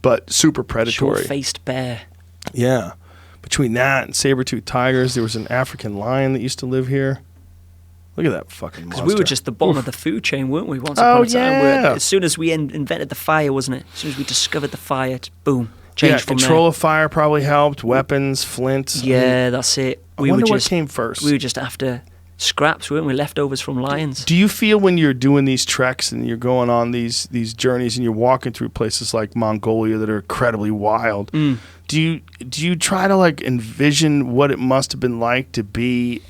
Speaker 1: but super predatory.
Speaker 2: Short-faced bear.
Speaker 1: Yeah. Between that and saber-toothed tigers, there was an African lion that used to live here. Look at that fucking monster.
Speaker 2: Because we were just the bottom of the food chain, weren't we, once upon a time?
Speaker 1: Yeah.
Speaker 2: As soon as we invented the fire, wasn't it? As soon as we discovered the fire, boom, changed from
Speaker 1: control
Speaker 2: there.
Speaker 1: of fire probably helped. Weapons, flints.
Speaker 2: Yeah, that's it.
Speaker 1: I wonder what came first.
Speaker 2: We were just after scraps, weren't we? Leftovers from lions.
Speaker 1: Do you feel when you're doing these treks and you're going on these journeys and you're walking through places like Mongolia that are incredibly wild, do you try to like envision what it must have been like to be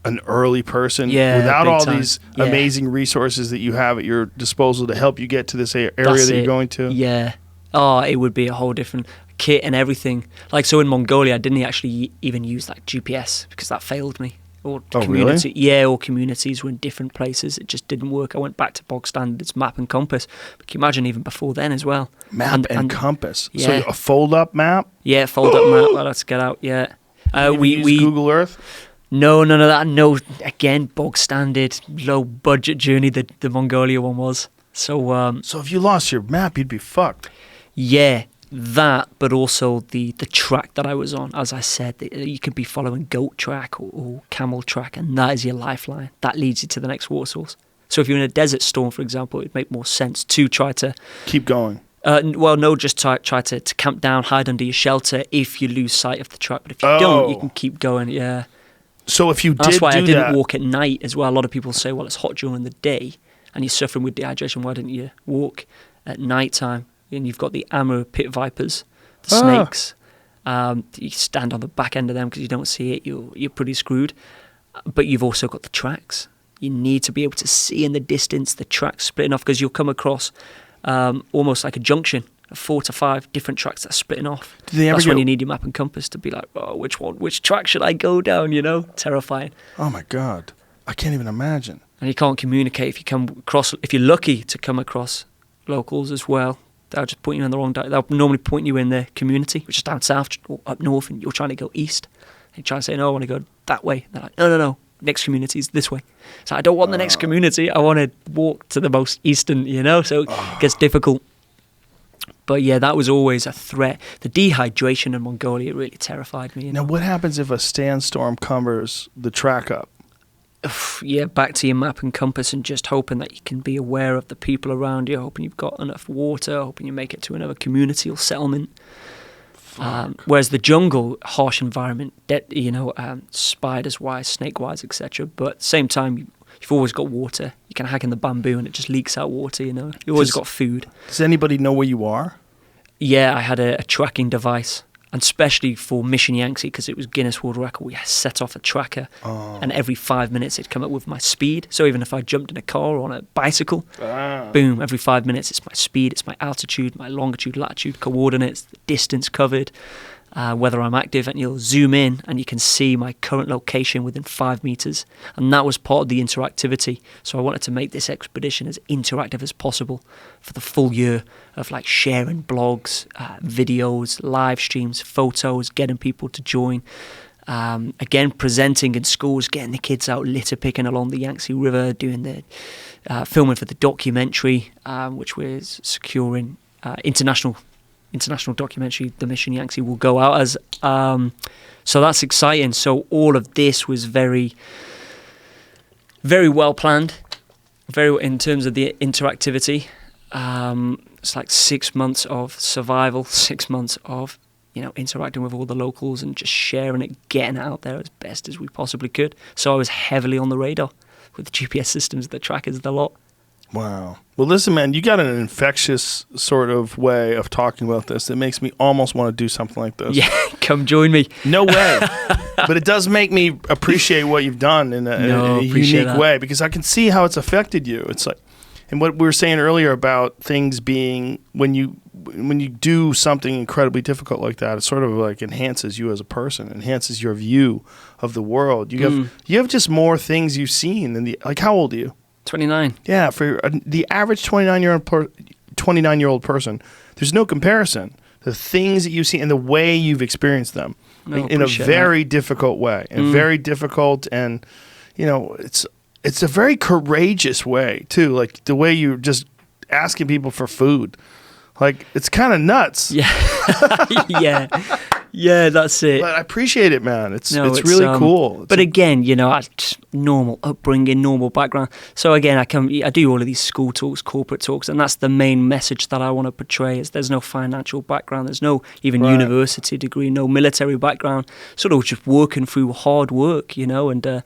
Speaker 1: an early person without all these amazing resources that you have at your disposal to help you get to this area that you're going to?
Speaker 2: Yeah. Oh, it would be a whole different kit and everything. Like, so in Mongolia, I didn't actually even use like GPS because that failed me. Or community,
Speaker 1: really?
Speaker 2: Yeah, or communities were in different places. It just didn't work. I went back to bog standards, map and compass. But can you imagine even before then as well?
Speaker 1: Map and compass.
Speaker 2: Yeah.
Speaker 1: So a fold-up map?
Speaker 2: Yeah, fold-up map. Well, let's get out, yeah.
Speaker 1: We use Google Earth?
Speaker 2: No, none of that. No, again, bog standard, low budget journey. The Mongolia one was. So
Speaker 1: if you lost your map, you'd be fucked.
Speaker 2: Yeah, that, but also the track that I was on. As I said, you could be following goat track or camel track, and that is your lifeline. That leads you to the next water source. So if you're in a desert storm, for example, it'd make more sense to try to
Speaker 1: keep going.
Speaker 2: Just try to camp down, hide under your shelter if you lose sight of the track. But if you don't, you can keep going. Yeah.
Speaker 1: So if you did
Speaker 2: that's why I didn't
Speaker 1: that,
Speaker 2: walk at night as well. A lot of people say, well, it's hot during the day and you're suffering with dehydration. Why didn't you walk at night time? And you've got the Amur pit vipers, the snakes. You stand on the back end of them because you don't see it. You're pretty screwed. But you've also got the tracks. You need to be able to see in the distance the tracks splitting off because you'll come across almost like a junction of 4 to 5 different tracks that are splitting off. That's when you need your map and compass to be like, oh, which track should I go down, Terrifying.
Speaker 1: Oh, my God. I can't even imagine.
Speaker 2: And you can't communicate if you come across. If you're lucky to come across locals as well, they'll just point you in the wrong direction. They'll normally point you in the community, which is down south or up north, and you're trying to go east. And you try and say, no, I want to go that way. And they're like, no. Next community is this way. So I don't want the next community. I want to walk to the most eastern, so it gets difficult. But yeah, that was always a threat. The dehydration in Mongolia really terrified me.
Speaker 1: Now, what happens if a sandstorm covers the track up?
Speaker 2: Yeah, back to your map and compass and just hoping that you can be aware of the people around you, hoping you've got enough water, hoping you make it to another community or settlement. Whereas the jungle, harsh environment, spiders-wise, snake-wise, etc. But at the same time, you've always got water. You can hack in the bamboo and it just leaks out water, You always got food.
Speaker 1: Does anybody know where you are?
Speaker 2: Yeah, I had a tracking device. And especially for Mission Yangtze, because it was Guinness World Record, we set off a tracker, and every 5 minutes it'd come up with my speed. So even if I jumped in a car or on a bicycle, boom, every 5 minutes it's my speed, it's my altitude, my longitude, latitude, coordinates, the distance covered, whether I'm active, and you'll zoom in and you can see my current location within 5 meters. And that was part of the interactivity. So I wanted to make this expedition as interactive as possible for the full year of like sharing blogs, videos, live streams, photos, getting people to join. Again, presenting in schools, getting the kids out litter picking along the Yangtze River, doing the filming for the documentary, which we're securing international documentary, The Mission Yangtze, will go out as. So that's exciting. So all of this was very, very well planned, in terms of the interactivity. It's like 6 months of survival, 6 months of interacting with all the locals and just sharing it, getting it out there as best as we possibly could. So I was heavily on the radar with the GPS systems, the trackers, the lot.
Speaker 1: Wow. Well, listen, man, you got an infectious sort of way of talking about this that makes me almost want to do something like this.
Speaker 2: Yeah, come join me.
Speaker 1: No way. But it does make me appreciate what you've done in a unique way, because I can see how it's affected you. It's like, and what we were saying earlier about things being, when you do something incredibly difficult like that, it sort of like enhances you as a person, enhances your view of the world. You have just more things you've seen than like, how old are you?
Speaker 2: 29.
Speaker 1: Yeah, for the average 29-year-old person, there's no comparison. The things that you've seen and the way you've experienced them in a very difficult way, and very difficult, and it's a very courageous way too. Like the way you're just asking people for food, like it's kind of nuts.
Speaker 2: Yeah, yeah, that's it.
Speaker 1: But I appreciate it, man. It's really cool.
Speaker 2: But again, normal upbringing, normal background. So again, I do all of these school talks, corporate talks, and that's the main message that I want to portray. Is there's no financial background, there's no even university degree, no military background. Sort of just working through hard work, and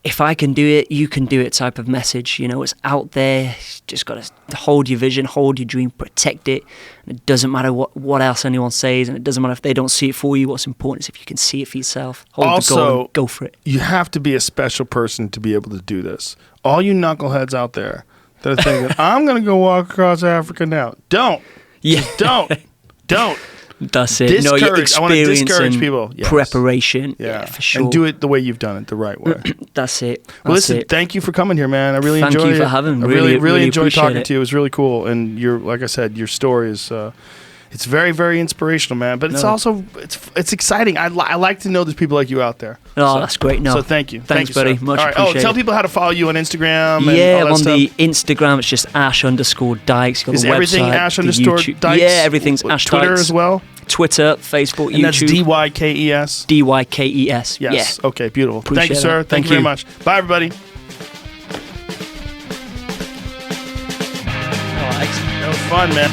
Speaker 2: if I can do it, you can do it type of message. It's out there. Just got to hold your vision, hold your dream, protect it. And it doesn't matter what else anyone says, and it doesn't matter if they don't see it for you. What's important is if you can see it for yourself. Hold the goal and go for it.
Speaker 1: You have to be a special person to be able to do this. All you knuckleheads out there that are thinking, I'm going to go walk across Africa now. Don't.
Speaker 2: Yeah.
Speaker 1: Just don't.
Speaker 2: That's it.
Speaker 1: I want to discourage people. Yes.
Speaker 2: Preparation. Yeah, for sure.
Speaker 1: And do it the way you've done it, the right way.
Speaker 2: That's it.
Speaker 1: Well, listen, thank you for coming here, man. I really enjoyed it.
Speaker 2: Thank you for having me.
Speaker 1: I really enjoyed talking to you. It was really cool. And like I said, your story is it's very, very inspirational, man. But it's also it's exciting. I like to know there's people like you out there.
Speaker 2: Oh, that's great. No,
Speaker 1: so thank you.
Speaker 2: Thanks, buddy.
Speaker 1: Sir.
Speaker 2: Much
Speaker 1: all right.
Speaker 2: appreciated.
Speaker 1: Tell people how to follow you on Instagram.
Speaker 2: Yeah,
Speaker 1: and all that
Speaker 2: on
Speaker 1: stuff.
Speaker 2: the Instagram, it's just @Ash_Dykes.
Speaker 1: Is everything @Ash_Dykes?
Speaker 2: Yeah, everything's Ash
Speaker 1: Twitter
Speaker 2: Dykes.
Speaker 1: as well.
Speaker 2: Twitter, Facebook,
Speaker 1: and
Speaker 2: YouTube.
Speaker 1: And that's DYKES?
Speaker 2: DYKES.
Speaker 1: Yes.
Speaker 2: Yeah.
Speaker 1: Okay, beautiful.
Speaker 2: Appreciate
Speaker 1: Thank you, sir.
Speaker 2: That.
Speaker 1: Thank you very much. Bye, everybody. That was fun, man.